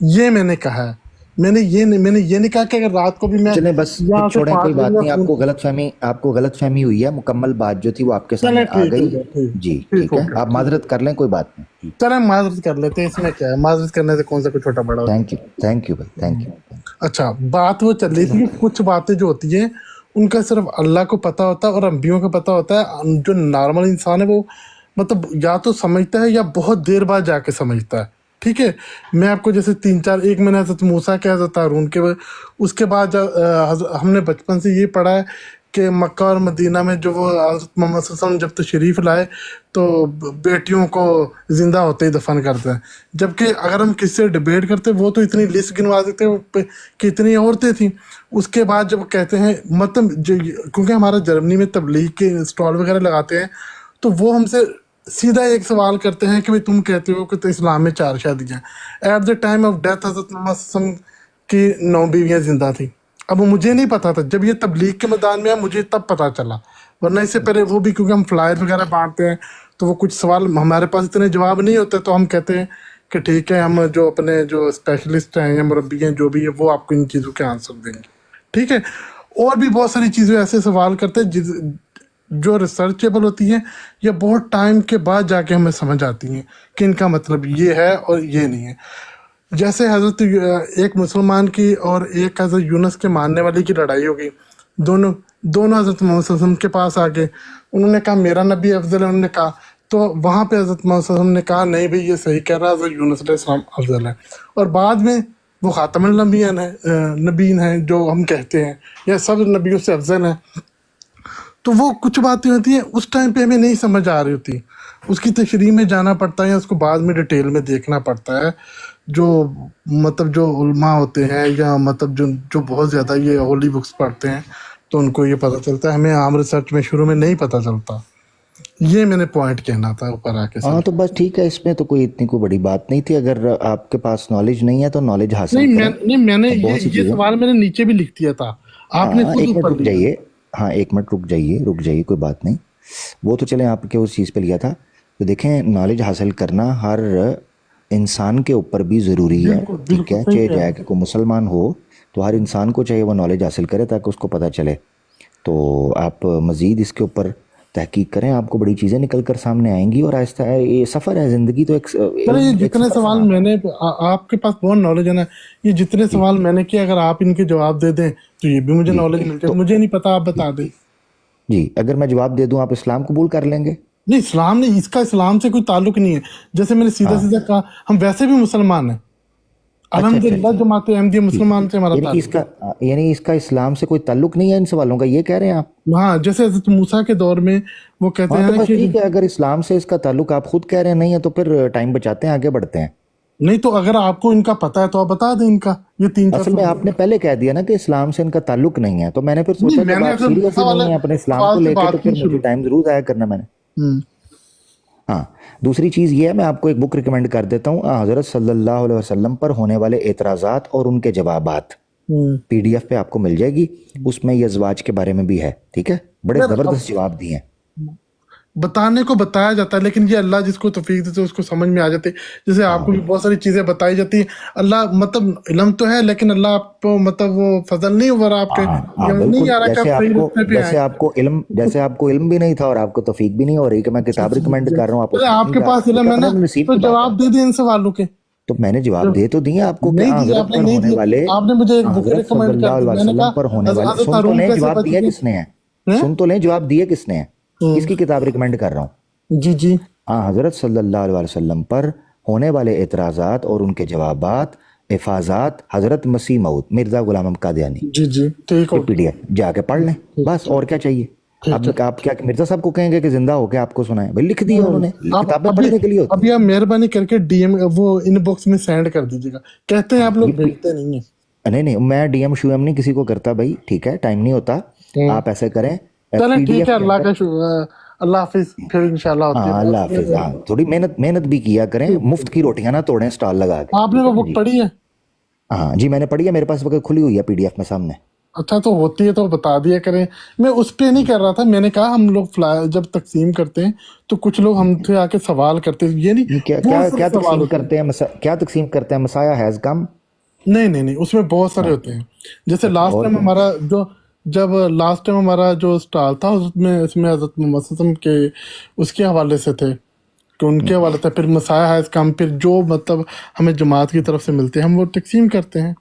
یہ میں نے کہا ہے. میں نے یہ نہیں کہا کہ اگر رات کو بھی میں چلیں بس چھوڑیں, کوئی بات نہیں. آپ کو غلط فہمی ہوئی ہے. مکمل بات جو تھی وہ آپ کے سامنے آ گئی. جی ٹھیک ہے, آپ معذرت کر لیں, کوئی بات نہیں. چلیں معذرت کر لیتے ہیں, اس میں کیا ہے, معذرت کرنے سے کون سا کوئی چھوٹا بڑا. تھینک یو بھائی, تھینک یو. اچھا, بات وہ چل رہی تھی کہ کچھ باتیں جو ہوتی ہیں ان کا صرف اللہ کو پتہ ہوتا ہے اور انبیوں کو پتہ ہوتا ہے. جو نارمل انسان ہے وہ مطلب یا تو سمجھتا ہے یا بہت دیر بعد جا کے سمجھتا ہے. ٹھیک ہے, میں آپ کو جیسے 3-4 ایک میں نے حضرت موسیٰ کے, حضرت ہارون کے, اس کے بعد ہم نے بچپن سے یہ پڑھا ہے کہ مکہ اور مدینہ میں جو وہ حضرت محمد صلی اللہ علیہ وسلم جب تشریف لائے تو بیٹیوں کو زندہ ہوتے ہی دفن کرتے ہیں. جبکہ اگر ہم کس سے ڈیبیٹ کرتے وہ تو اتنی لسٹ گنوا دیتے کہ اتنی عورتیں تھیں. اس کے بعد جب کہتے ہیں مطلب کیونکہ ہمارا جرمنی میں تبلیغ کے اسٹال وغیرہ لگاتے ہیں تو وہ ہم سے سیدھا ایک سوال کرتے ہیں کہ تم کہتے ہو کہ تو اسلام میں 4 شادیاں. At the time of death حضرت محمد صلی اللہ علیہ وسلم کی 9 بیویاں زندہ تھیں. اب مجھے نہیں پتا تھا, جب یہ تبلیغ کے میدان میں ہے مجھے تب پتا چلا, ورنہ اس سے پہلے وہ بھی کیونکہ ہم فلائر وغیرہ بانٹتے ہیں تو وہ کچھ سوال ہمارے پاس اتنے جواب نہیں ہوتے تو ہم کہتے ہیں کہ ٹھیک ہے ہم جو اپنے جو اسپیشلسٹ ہیں یا مربی ہیں جو بھی ہے وہ آپ کو ان چیزوں کے آنسر دیں گے. ٹھیک ہے, اور بھی بہت ساری چیزیں ایسے سوال کرتے ہیں جو ریسرچیبل ہوتی ہیں یا بہت ٹائم کے بعد جا کے ہمیں سمجھ آتی ہیں کہ ان کا مطلب یہ ہے اور یہ نہیں ہے. جیسے حضرت ایک مسلمان کی اور ایک حضرت یونس کے ماننے والے کی لڑائی ہو گئی. دونوں حضرت محمد صلی اللہ علیہ وسلم کے پاس آ گئے. انہوں نے کہا میرا نبی افضل ہے, انہوں نے کہا تو وہاں پہ حضرت محمد صلی اللہ علیہ وسلم نے کہا نہیں بھائی یہ صحیح کہہ رہا ہے, حضرت یونس علیہ السلام افضل ہے. اور بعد میں وہ خاتم النبیین نبیین ہیں جو ہم کہتے ہیں یا سب نبیوں سے افضل ہیں. تو وہ کچھ باتیں ہوتی ہیں اس ٹائم پہ ہمیں نہیں سمجھ آ رہی ہوتی, اس کی تشریح میں جانا پڑتا ہے یا اس کو بعد میں ڈیٹیل میں دیکھنا پڑتا ہے. جو مطلب جو علماء ہوتے ہیں یا مطلب جو بہت زیادہ یہ ہولی بکس پڑھتے ہیں تو ان کو یہ پتہ چلتا ہے, ہمیں عام ریسرچ میں شروع میں نہیں پتہ چلتا. یہ میں نے پوائنٹ کہنا تھا اوپر آ کے. ہاں تو بس ٹھیک ہے, اس میں تو کوئی اتنی کوئی بڑی بات نہیں تھی. اگر آپ کے پاس نالج نہیں ہے تو نالج حاصل کریں. نہیں میں نے یہ سوال میں نے نیچے بھی لکھ دیا تھا, آپ نے خود اوپر جائیے. ہاں 1 منٹ رک جائیے, کوئی بات نہیں. وہ تو چلیں آپ کے اس چیز پہ لیا تھا. تو دیکھیں نالج حاصل کرنا ہر انسان کے اوپر بھی ضروری ہے. ٹھیک ہے, چاہے جائے کہ کوئی مسلمان ہو تو ہر انسان کو چاہیے وہ نالج حاصل کرے تاکہ اس کو پتہ چلے. تو آپ مزید اس کے اوپر تحقیق کریں, آپ کو بڑی چیزیں نکل کر سامنے آئیں گی. اور آہستہ یہ سفر ہے زندگی. تو یہ جتنے سوال میں نے, آپ کے پاس بہت نالج ہے نا, یہ جتنے سوال میں نے کیا اگر آپ ان کے جواب دے دیں تو یہ بھی مجھے نالج مل جائے. مجھے نہیں پتا, آپ بتا دیں. جی اگر میں جواب دے دوں آپ اسلام قبول کر لیں گے؟ نہیں اسلام نہیں, اس کا اسلام سے کوئی تعلق نہیں ہے. جیسے میں نے سیدھا کہا ہم ویسے بھی مسلمان ہیں الحمدللہ, جماعت احمدیہ مسلمان سے ہمارا تعلق. یعنی اس کا اسلام سے کوئی تعلق نہیں ہے ان سوالوں کا, یہ کہہ رہے ہیں آپ؟ ہاں, جیسے حضرت موسیٰ کے دور میں وہ کہتے ہیں کہ اگر اسلام سے اس کا تعلق آپ خود کہہ رہے ہیں نہیں ہے تو پھر ٹائم بچاتے ہیں, آگے بڑھتے ہیں. نہیں تو اگر آپ کو ان کا پتہ ہے تو آپ بتا دیں ان کا. یہ 3 اصل میں آپ نے پہلے کہہ دیا نا کہ اسلام سے ان کا تعلق نہیں ہے, تو میں نے پھر سوچا کہ آپ سیریس نہیں ہیں اپنے اسلام کو لے کے تو پھر مجھے ٹائم ضرور ضائع کرنا. میں نے हाँ, दूसरी चीज़ ये है, मैं आपको एक बुक रिकमेंड कर देता हूँ, हज़रत सल्लल्लाहु अलैहि वसल्लम पर होने वाले एतराज़ात और उनके जवाबात, PDF पे आपको मिल जाएगी। उसमें ये ज़वाज के बारे में भी है, ठीक है, बड़े यार, ज़बरदस्त जवाब दिए हैं। बताने को बताया जाता है, लेकिन ये अल्लाह जिसको तौफीक देते हैं उसको समझ में आ जाती है। जैसे आपको भी बहुत सारी चीजें बताई जाती हैं, अल्लाह मतलब इल्म तो है, लेकिन अल्लाह आपको मतलब वो फजल नहीं हुआ आपके, हाँ ये नहीं बिल्कुल, आ रहा कि आप सही रास्ते पे आए। जैसे आपको इल्म भी नहीं था और आपको तौफीक भी नहीं हो रही कि मैं किताब रिकमेंड कर रहा हूँ, आप अरे उसमें नहीं आपके जा पास रहे, इल्म है ना, नसीब तो की बात जवाब है। दे दिए इन सवालों के। तो मैंने जवाब दे तो दिए आपको कि नहीं दिए हजरत आपने, पर नहीं होने दिए। वाले, आपने मुझे एक बुक हजरत रिकमेंड कर सल्लल्लाहु दी, अलैहि मैंने वसल्लम कहा पर होने वाले, हज़रत सुन तो हारून लें कैसे जवाब बच दिए गए? किसने है, हैं? सुन तो लें जवाब दिए किसने है, किसकी किताब रिकमेंड कर रहा हूँ। जी जी हजरत सल्लल्लाहु अलैहि वसल्लम पर होने वाले एतराज़ात और उनके जवाबात, इफाजात, हजरत मसीह मऊद मिर्ज़ा गुलाम अहमद कादियानी, जी जी, ठीक ये हो PDF जाके पढ़ लें, बस और क्या चाहिए। अब आप क्या मिर्ज़ा साहब को कहेंगे कि जिंदा होके आपको सुनाए, भाई लिख दिया उन्होंने, आप किताबें अभी पढ़ने के लिए होती अभी आप मेहरबानी करके DM वो इनबॉक्स में सेंड कर दीजिएगा। कहते हैं हैं। आप हाँ, लोग भेजते नहीं है। नहीं नहीं, मैं DM शुएम नहीं किसी को करता भाई, ठीक है, टाइम नहीं होता। आप ऐसे करें, चलें ठीक PDF है, के अल्लाह अंदर, का अल्लाह हाफिज, फिर इंशाल्लाह होती है हाँ अल्लाह हाफिज, हाँ बात। थोड़ी मेहनत मेहनत भी किया करें, मुफ्त की रोटियां ना तोड़ें स्टॉल लगा के, आपने ठीक वो है ना बुक जी। पढ़ी है? हाँ जी, मैंने पढ़ी है, मेरे पास वक्त खुली हुई है PDF में सामने। अच्छा, तो होती है तो बता दिया करें। मैं उस पे नहीं कर रहा था, मैंने कहा हम लोग फ्लायर जब तकसीम करते हैं तो कुछ लोग हमसे आके सवाल करते हैं, ये नहीं नहीं, क्या क्या बहुत सारे क्या सवाल तकसीम होते हैं। करते हैं, क्या तकसीम करते हैं, मसाया हैज कम। नहीं नहीं नहीं, उसमें बहुत सारे हाँ, होते हैं। जैसे अच्छा लास्ट और टाइम क्या। हमारा जो जब लास्ट टाइम हमारा जो स्टाल था उसमें इसमें हजरत मोहम्मद सल्लल्लाहु अलैहि वसल्लम के उसके हवाले से थे कि उनके हवाले से, फिर मसाया है इसका, हम फिर जो मतलब हमें जमात की तरफ से मिलते हैं हम वो तकसीम करते हैं।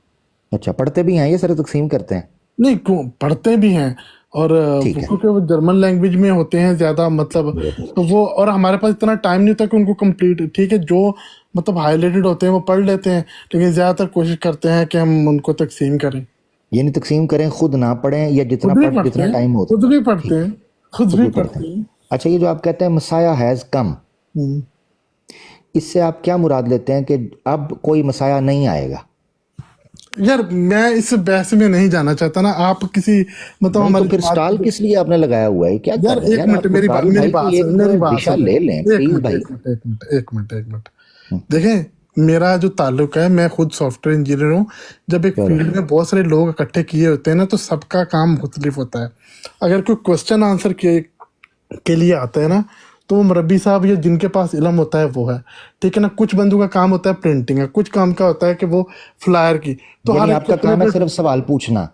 अच्छा, पढ़ते भी हैं ये सारे तकसीम करते हैं, नहीं क्यों, पढ़ते भी हैं। और ठीक है। क्योंकि वो जर्मन लैंग्वेज में होते हैं ज्यादा मतलब, तो वो और हमारे पास इतना टाइम नहीं होता कि उनको कंप्लीट, ठीक है, जो मतलब हाईलाइटेड होते हैं वो पढ़ लेते हैं, लेकिन ज्यादातर कोशिश करते हैं कि हम उनको तकसीम करें। ये नहीं तकसीम करें, खुद ना पढ़ें, या जितना खुद भी पढ़ पढ़ते जितना हैं, टाइम होता खुद भी पढ़ते ठीक है, हैं, खुद खुद भी भी पढ़ते पढ़ते हैं। हैं। अच्छा, ये जो आप कहते हैं मसाया हैज कम, हम्म। इससे आप क्या मुराद लेते हैं कि अब कोई मसाया नहीं आएगा। यार मैं इस बहस में नहीं जाना चाहता ना, आप किसी मतलब नहीं तो हमारी फिर जमात स्टॉल की, किस लिए आपने लगाया हुआ है, क्या यार कर रहे हैं एक यार, मिनट, आप मेरी बात कारी मेरी भाई बात की सुन, एक मेरी बात दिशा सुन, ले लें एक प्लीज मिनट भाई। एक मिनट एक मिनट एक मिनट एक मिनट देखें, मेरा जो ताल्लुक है, मैं खुद सॉफ्टवेयर इंजीनियर हूँ। जब एक चलो, फील्ड में बहुत सारे लोग इकट्ठे किए होते हैं ना, तो सबका काम मुख्तलिफ होता है। अगर कोई क्वेश्चन आंसर के लिए आता है ना, तो वो मुरब्बी साहब या जिनके पास इल्म होता है वो है, ठीक है ना। कुछ बंदों का काम होता है प्रिंटिंग है, कुछ काम का होता है कि वो फ्लायर की, तो यानी हर एक आपका अपने काम है अपने। सिर्फ सवाल पूछना।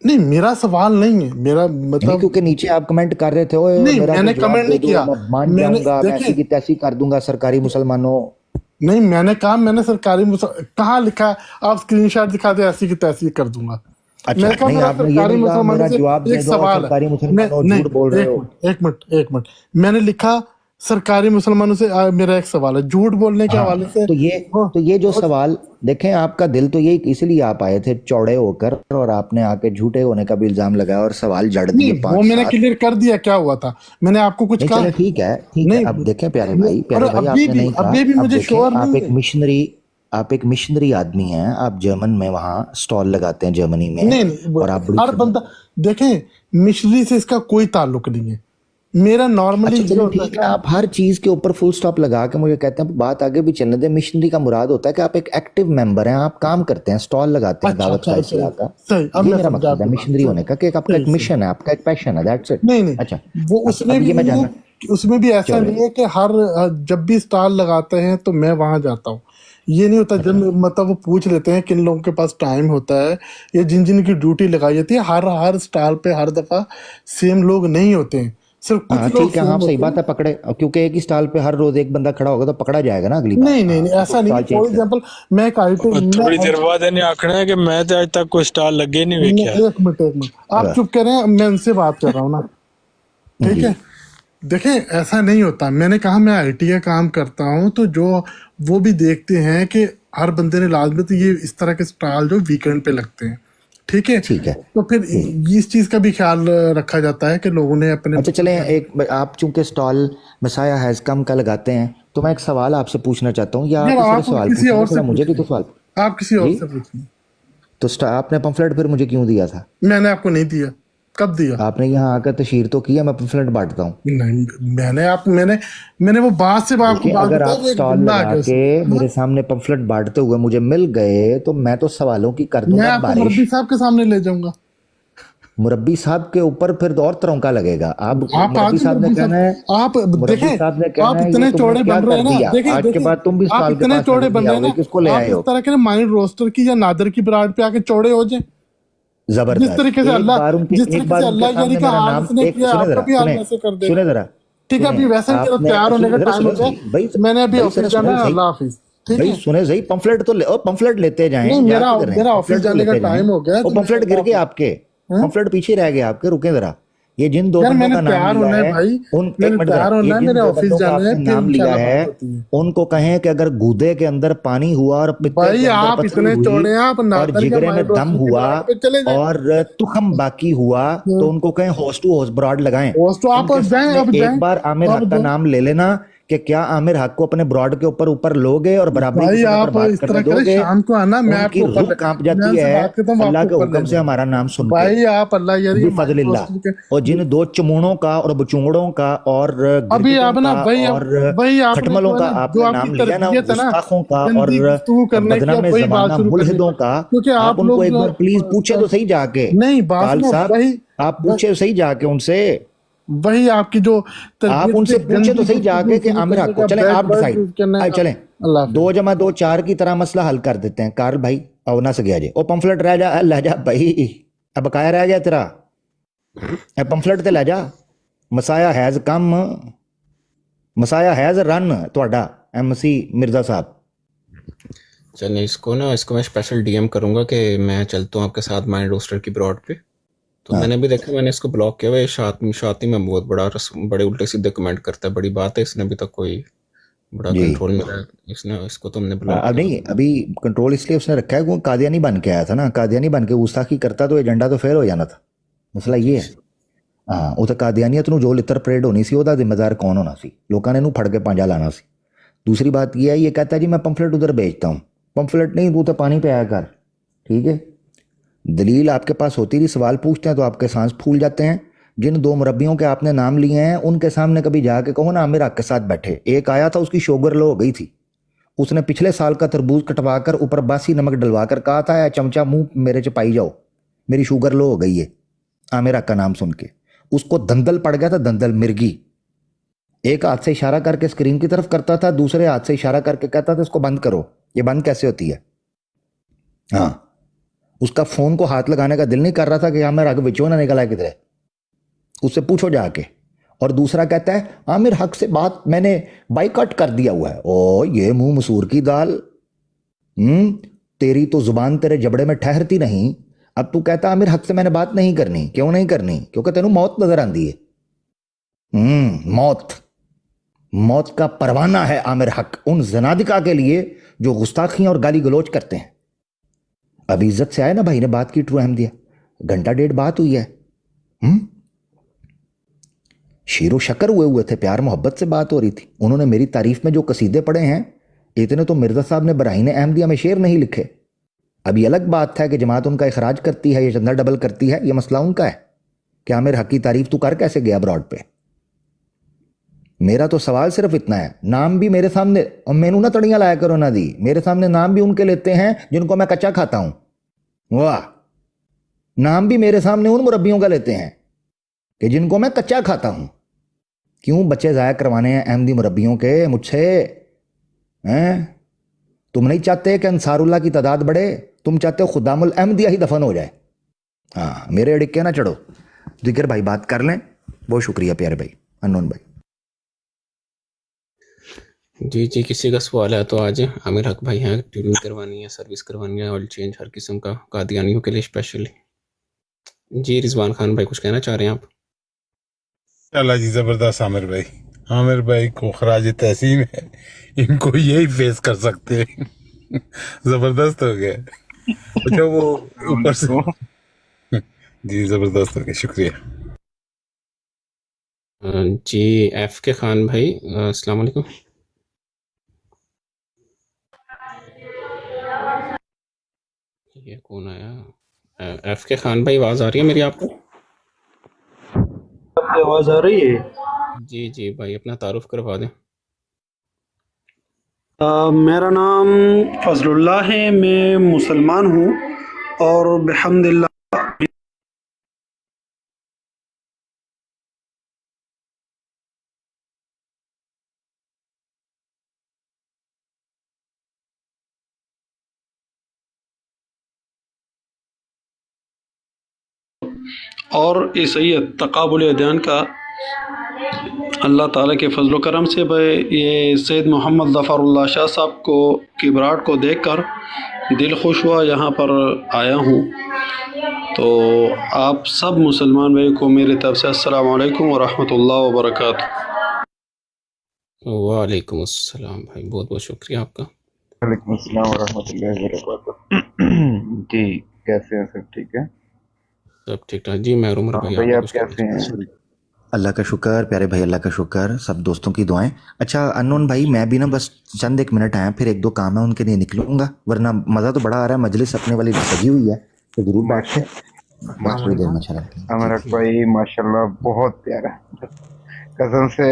नहीं मेरा सवाल नहीं है, मेरा नहीं, मतलब क्योंकि नीचे आप कमेंट कर रहे थे, ओए नहीं, मेरा कोई मैंने जवाब कमेंट दे नहीं दो, किया। मैं मान मैंने जाऊंगा, मैं ऐसी देखें, की तैसी कर दूंगा सरकारी मुसलमानों। नहीं मैंने कहा, मैंने सरकारी कहाँ लिखा है? आप स्क्रीनशॉट दिखा दे, ऐसी की तैसी कर दूंगा। अच्छा, मैंने कहा नहीं मेरा आपने ये सरकारी नहीं कहा मुसलमानों मेरा से जवाब एक दे दो, सवाल है। सरकारी मैं मुसलमानों नहीं, झूठ बोल रहे हो। एक मिनट मैंने लिखा सरकारी मुसलमानों से मेरा एक सवाल है, झूठ बोलने के हाँ, हवाले से। वो तो ये जो सवाल, देखें आपका दिल तो ये इसलिए आप आए थे चौड़े होकर, और आपने आके झूठे होने का भी इल्जाम लगाया और सवाल जड़ नहीं, दिए वो पांच मैंने सात क्लियर कर दिया क्या हुआ था, मैंने आपको कुछ नहीं कहा चले, है? ठीक है ठीक है। नहीं अब देखें और प्यारे भाई आपने नहीं कहा। अभी भी अब मुझे देखें, श्योर नहीं है। आप एक मिशनरी आदमी हैं, आप जर्मन में वहाँ स्टॉल लगाते हैं जर्मनी में, नहीं नहीं और आप बड़ी हर बंदा, देखें, मिशनरी से इसका कोई ताल्लुक नहीं है। मेरा नॉर्मली अच्छा ये चलें होता ठीक है, आप हर चीज के ऊपर फुल स्टॉप लगा के मुझे कहते हैं बात आगे भी चलने दें। मिशनरी का मुराद होता है कि आप एक एक्टिव मेंबर हैं, आप काम करते हैं, स्टॉल लगाते हैं अच्छा दावत अच्छा का अच्छा, इस्लाह का। सही, अब ये मैं मेरा समझा मकसद है आपकी बात, मिशनरी होने सही का, कि आपका एक सही सही। मिशन है, आपका एक पैशन है, दैट्स इट। नहीं नहीं, अच्छा, वो अब ये मैं जानना, उसमें भी ऐसा चलो नहीं है कि हर जब भी स्टॉल लगाते हैं तो मैं वहां जाता हूँ। ये नहीं होता, जब अच्छा, मतलब वो पूछ लेते हैं किन लोगों के पास टाइम होता है, या जिन जिन की ड्यूटी लगाई जाती है, हर हर स्टॉल पे हर दफा सेम लोग नहीं होते हैं, सिर्फ कुछ हाँ लोग ठीक है, हाँ सेम सही होते हैं। बात है, पकड़े, क्योंकि एक ही स्टॉल पे हर रोज एक बंदा खड़ा होगा तो पकड़ा जाएगा ना अगली बार। नहीं नहीं हाँ नहीं, तो ऐसा नहीं है। स्टॉल फॉर चेंज कर। एग्जाम्पल मैं एक आईटी, थोड़ी देर बाद इन्हें आखना है कि मैं तो आज तक कोई स्टाल लगे नहीं वेख्या। एक मिनट आप चुप करें, मैं उनसे बात कर रहा हूँ ना, ठीक जी, है। देखें, ऐसा नहीं होता, मैंने कहा मैं आईटी का काम करता हूँ, तो जो वो भी देखते हैं कि हर बंदे ने लाजमी तो ये इस तरह के स्टॉल जो वीकेंड पे लगते हैं, ठीक है, ठीक है। तो फिर इस चीज का भी ख्याल रखा जाता है कि लोगों ने अपने अच्छा चलें, आप चूंकि स्टॉल मसाया हैज कम का लगाते हैं, तो मैं एक सवाल आपसे पूछना चाहता हूँ, या आप यार इस तरह आप सवाल किसी पूछेंगे, और से थोड़ा मुझे भी तो पूछिए, सवाल। आप किसी और जी, से पूछिए। तो आपने पंफलेट फिर मुझे क्यों दिया था? मैंने आपको नहीं दिया। कब दिया? आपने यहाँ आकर तशहीर तो किया मैं पम्फलेट बांटता हूँ। नहीं, मैंने वो बात से आपको देखिए, बात अगर बताया आप वो एक स्टॉल बंदा आ लगा गया के उसमें। मेरे सामने पम्फलेट बांटते हुए मुझे मिल गए तो मैं तो सवालों की कर मैं दूंगा आपको बारिश। मुरब्बी साहब के सामने ले जाऊंगा। मुरब्बी साहब के ऊपर फिर और तरौंका लगेगा। आप आप मुरब्बी आगे साहब ने मुरब्बी कहना है, साहब, आप मुरब्बी देखें, साहब ने कहना आप है ये इतने तुमने चौड़े क्या बन रहे कर हैं ना, दिया, देखिए आज के देखिए, बाद तुम भी आप स्टॉल के इतने पास चौड़े नजर बन नहीं रहे हैं आओगे, ना, किसको ले आप आए इस हो। तरह के ना माइंड रोस्टर की या नादर की ब्रांड पे आके चौड़े हो जाए। जिस जबरदस्त। तरीके से एक अल्लाह, बार उनके जिस एक तरीके बार से उनके अल्लाह यानी सामने का मेरा हाल नाम, उसने एक किया, सुने आपका जरा, भी हाल सुने वैसे कर देगा। सुने जरा, ठीक है, सुने अभी वैसे ही मेरा आपने तैयार होने का जरा टाइम सुने हो गया, सही भाई, मैंने अभी भाई ऑफिस जरा जाना सुने है। सही, अल्लाह हाफिज। ठीक भाई है, सुने सही, पंफलेट तो ले, ओ पंफलेट लेते जाएं, नहीं, क्या मेरा किधर हैं, मेरा ऑफिस पंफलेट तो जाने का लेते जाएं। टाइम हो गया, वो तो मैं पंफलेट गिर अल्लाह गए हाफिज। आपके, हैं? पंफलेट पीछे रह गए आपके, रुके जरा। ये जिन दो यार बंदों मैंने का नाम तैयार लिया होना है है, भाई, उन एक मैंने मिनट जरा, तैयार ये होना है, जिन मेरे दो ऑफिस बंदों का जाना है, आपने फिर नाम लिया इंशाल्लाह है, बात होती है। उनको कहें कि अगर गूदे के अंदर पानी हुआ और पित्ते भाई के अंदर आप पथरी इतने हुई चौड़े हैं, आप और नादर या जिगरे में माइंड दम रोस्टर की हुआ ब्रांड पे चले जाएं। और तुखम बाकी हुआ तो उनको कहें होस्ट टू होस्ट ब्रॉड लगाएं। होस्ट तो आप इनके जाएं, सामने अब एक जाएं, बार आमिर अब हक का जाएं। नाम ले लेना कि क्या आमिर हक को अपने ब्रॉड के ऊपर ऊपर लोगे और बराबरी की भाई सतह पर आप बात इस करने तरह करें, दोगे। शाम को आना, मैं उनकी आपको ऊपर रूह कांप मैं जाती उनसे है बात करता हूँ, अल्लाह आपको के ऊपर ले हुक्म से जाऊंगा। हमारा नाम सुन के। भाई आप अल्लाह यार ये माइंड बिफजलिल्लाह। रोस्टर के और जिन दो चमूणों का और बचूंगड़ों का और अभी गिरगिटों आप ना का भाई, और वही आपने खटमलों जो है का ना, जो आपने आपकी नाम लिया ना, उन तरबियत है ना, गुस्ताखों का और गंदी गुफ्तगू करने की, बदनाम अब वही बात जमाना शुरू करनी मुल्हिदों का, क्योंकि आप आप उनको लोग एक जो बार प्लीज पूछे तो सही जाके, नहीं बात काल सुनो, साहब वही आप पूछे तो सही जाके उनसे, वही आपकी जो आप तरबियत उनसे से पूछे तो गंदी सही गुफ्तगू जाके कि शुरू आमिर करने हक को, का, चलें बैड आप वर्ड डिसाइड, यूज करने आए का। चलें, अल्लाह हाफिज। 2 × 2 = 4 की तरह मसला हल कर देते हैं। कारल भाई आओ ना सके आजे, ओ पंफलेट रह जा, ले जा भाई, अब बकाया रह गया तेरा, ए पंफलेट ते ले जा। Messiah has come, messiah has run ਤੁਹਾਡਾ MC मिर्जा साहब। चलिए इसको मैं स्पेशल डीएम करूंगा कि मैं चलता हूँ आपके साथ माइंड रोस्टर की ब्रॉड पे। तो हाँ मैंने भी देखा, मैंने इसको ब्लॉक किया हुआ है। शाती में बहुत बड़े उल्टे सीधे कमेंट करता है, बड़ी बात है, इसने अभी तक कोई बड़ा जी। कंट्रोल में रहा, इसने इसको तो हमने ब्लॉक अब किया नहीं, हुआ अभी कंट्रोल इसलिए उसने रखा है कि वो कादियानी बन के आया था ना, कादियानी बन के गुस्ताखी करता तो एजेंडा तो फेल हो जाना था। मसला है। ये है। हाँ ਉਹ ਤਾਂ ਕਾਦੀਆਨੀਅਤ ਨੂੰ ਜੋ ਲਿੱਤਰ ਪਰੇਡ ਹੋਣੀ ਸੀ ਉਹਦਾ ਜ਼ਿੰਮੇਦਾਰ ਕੌਣ ਹੋਣਾ ਸੀ, ਲੋਕਾਂ ਨੇ ਇਹਨੂੰ ਫੜ ਕੇ ਪਾਂਜਾ ਲਾਣਾ ਸੀ। दूसरी बात ये है, ये कहता है जी मैं पंफलेट उधर बेचता हूँ, पंफलेट नहीं तू तो पानी पे आया कर, ठीक है। दलील आपके पास होती थी, सवाल पूछते हैं तो आपके सांस फूल जाते हैं। जिन 2 मुरब्बियों के आपने नाम लिए हैं उनके सामने कभी जाके कहो ना आमिर हक के साथ बैठे। एक आया था उसकी शुगर लो हो गई थी, उसने पिछले साल का तरबूज कटवा कर ऊपर बासी नमक डलवा कर कहा था या चमचा मुंह मेरे च पाई जाओ, मेरी शुगर लो हो गई है। आमिर हक का नाम सुन के उसको दंदल पड़ गया था, दंदल मिर्गी। एक हाथ से इशारा करके स्क्रीन की तरफ करता था, दूसरे हाथ से इशारा करके कहता था इसको बंद करो, ये बंद कैसे होती है। हाँ, उसका फोन को हाथ लगाने का दिल नहीं कर रहा था कि आमिर हक विचो ना निकला किधर, उससे पूछो जाके। और दूसरा कहता है आमिर हक से बात मैंने बाइकआउट कर दिया हुआ है। ओ ये मुंह मसूर की दाल, तेरी तो जुबान तेरे जबड़े में ठहरती नहीं। अब तू कहता आमिर हक से मैंने बात नहीं करनी, क्यों नहीं करनी, क्योंकि तेनू मौत नजर आती है। मौत का परवाना है आमिर हक उन जनादिका के लिए जो गुस्ताखियां और गाली गलोच करते हैं। अब इज्जत से आए ना भाई ने बात की, ट्रू अहमदिया, घंटा डेढ़ बात हुई है। शेरो शक्कर हुए थे, प्यार मोहब्बत से बात हो रही थी। उन्होंने मेरी तारीफ में जो कसीदे पढ़े हैं, इतने तो मिर्जा साहब ने बराहीन अहमदिया में शेर नहीं लिखे। अब ये अलग बात है कि जमात उनका इखराज करती है या चंदा डबल करती है, ये मसला उनका है कि आमिर हक की तारीफ तू कर कैसे गया ब्रॉड पे। मेरा तो सवाल सिर्फ इतना है, नाम भी मेरे सामने, और मैनू ना तड़ियां लाया करो ना दी, मेरे सामने नाम भी उनके लेते हैं जिनको मैं कच्चा खाता हूं। वाह, नाम भी मेरे सामने उन मुरब्बियों का लेते हैं कि जिनको मैं कच्चा खाता हूं। क्यों बच्चे ज़ाया करवाने हैं अहमदी मुरब्बियों के मुझसे, हैं? तुम नहीं चाहते कि अंसारुल्लाह की तादाद बढ़े, तुम चाहते हो खुदामुल अहमदिया ही दफन हो जाए। हाँ, मेरे अड़िक्के ना चढ़ो। जिक्र भाई बात कर लें, बहुत शुक्रिया प्यारे भाई, अननोन भाई। जी, किसी का सवाल है तो आज आमिर हक भाई हैं, ट्यूनिंग करवानी है, सर्विस करवानी है, ऑयल चेंज हर किस्म का, कादियानियों के लिए स्पेशली। जी रिजवान खान भाई कुछ कहना चाह रहे हैं आप? चला जी, जबरदस्त आमिर भाई को खराज तहसीन है, इनको यही फेस कर सकते हैं। जबरदस्त हो गया। अच्छा वो ऊपर से जी जबरदस्त हो गया, शुक्रिया। जी एफ के खान भाई अस्सलाम वालेकुम। ये कौन आया? एफ के खान भाई आवाज आ रही है मेरी आपको? की आवाज़ आ रही है? जी जी भाई, अपना तारुफ करवा दें। मेरा नाम फजलुल्लाह है, मैं मुसलमान हूँ और बिहम्दिल्लाह और ईसाईयत तकाबुल अदयान का अल्लाह ताला के फजल करम से ये सैयद मोहम्मद ज़फ़रुल्लाह शाह साहब को की बरात को देखकर दिल खुश हुआ, यहाँ पर आया हूँ। तो आप सब मुसलमान भाई को मेरी तरफ से अस्सलाम वालेकुम व रहमतुल्लाह व बरकातुहू। वालेकुम अस्सलाम भाई, बहुत बहुत शुक्रिया आपका। वालेकुम अस्सलाम वरहमतुल्लाहि वबरकातुहू। जी, कैसे हैं? सब ठीक है? सब ठीक ठाक जी। मैं उमर भाई, भाई आपका आप कुछ कहना कैसे चाहते हैं? अल्लाह का शुक्र प्यारे भाई, अल्लाह का शुक्र, सब दोस्तों की दुआएं। अच्छा अननोन भाई, मैं भी ना बस चंद एक मिनट आया, फिर एक दो काम है उनके लिए निकलूंगा, वरना मज़ा तो बड़ा आ रहा है, मजलिस अपने वाली सजी हुई है, तो जरूर बैठते बस थोड़ी देर में चला। अमरक भाई माशाल्लाह बहुत प्यारा, कसम से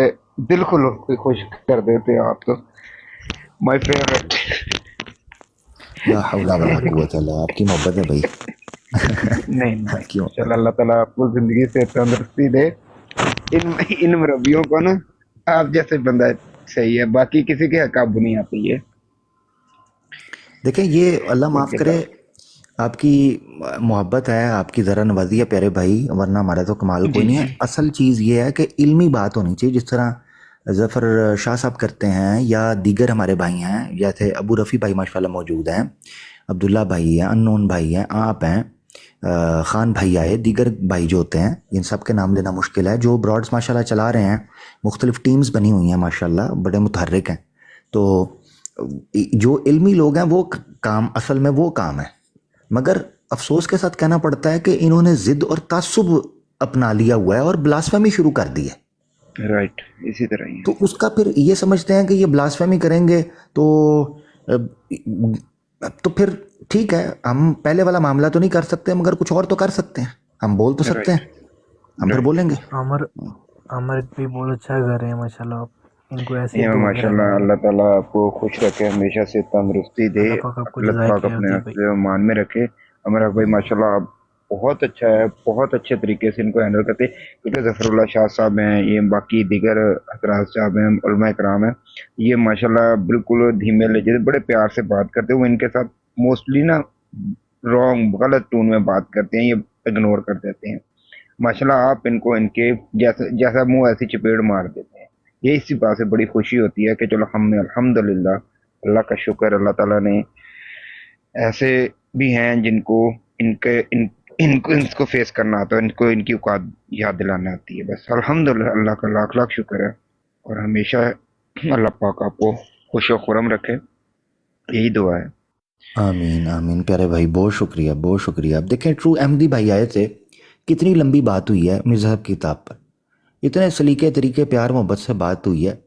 दिल को खुश कर देते हैं आप तो, माय फेवरेट। ला हौला वला कुव्वत इल्ला, आपकी मोहब्बत है भाई। नहीं क्यों? चलो, अल्लाह ताला आपको जिंदगी से तंदुरुस्ती दे। इन मुरब्बियों को ना, आप जैसे बंदा सही है, बाकी किसी के काबू नहीं आती है। देखें, ये अल्लाह माफ़ करे, आपकी मोहब्बत है, आपकी ज़रा नवाजी है प्यारे भाई, वरना हमारा तो कमाल कोई नहीं है। असल चीज़ ये है कि इल्मी बात होनी चाहिए, जिस तरह ज़फ़र शाह साहब करते हैं या दीगर हमारे भाई हैं, जैसे अबू रफ़ी भाई माशाल्लाह मौजूद हैं, अब्दुल्ला भाई हैं, अननोन भाई हैं, आप हैं, ख़ान भाई आए, दीगर भाई जो होते हैं, इन सब के नाम लेना मुश्किल है, जो ब्रॉड्स माशाल्लाह चला रहे हैं, मुख्तलिफ़ टीम्स बनी हुई हैं माशाल्लाह, बड़े मुतहर्रिक हैं। तो जो इल्मी लोग हैं वो काम, असल में वो काम है, मगर अफसोस के साथ कहना पड़ता है कि इन्होंने ज़िद और तासुब अपना लिया हुआ है और ब्लास्फेमी शुरू कर दी है। राइट, इसी तरह ही है। तो उसका फिर ये समझते हैं कि ये ब्लास्फेमी करेंगे तो फिर ठीक है, हम पहले वाला मामला तो नहीं कर सकते, मगर कुछ और तो कर सकते हैं, हम बोल तो सकते हैं, हम फिर बोलेंगे। अमर भी बहुत अच्छा कर रहे हैं माशाल्लाह, आप इनको ऐसे ये माशाल्लाह अल्लाह ताला आपको खुश रखे, हमेशा से तंदुरुस्ती दे, अल्लाह पाक अपने मान में रखे। अमर भाई माशाल्लाह आप बहुत अच्छा है, बहुत अच्छे तरीके से इनको हैंडल करते, क्योंकि ज़फ़रुल्लाह शाह साहब हैं, ये बाकी दिगर हज़रात साहब हैं, उलमा इकराम हैं, ये माशाल्लाह बिल्कुल धीमे लहजे बड़े प्यार से बात करते हैं। वो इनके साथ मोस्टली ना रॉन्ग गलत टोन में बात करते हैं, ये इग्नोर कर देते हैं। माशाल्लाह आप इनको इनके जैसा मुंह ऐसी चपेट मार देते हैं। ये इसी बात से बड़ी खुशी होती है कि चलो हमने अल्हम्दुलिल्लाह, अल्लाह का शुक्र, अल्लाह ताला ने ऐसे भी हैं जिनको इनको फेस करना आता है, इनको इनकी औकात याद दिलाना आती है। बस अल्हम्दुलिल्लाह, अल्लाह का लाख लाख शुक्र है, और हमेशा अल्लाह पाक आपको खुश व खुरम रखे, यही दुआ है। आमीन आमीन प्यारे भाई, बहुत शुक्रिया बहुत शुक्रिया। अब देखें, ट्रू अहमदी भाई आए थे, कितनी लंबी बात हुई है मज़हब की किताब पर, इतने सलीके तरीके प्यार मोहब्बत से बात हुई है,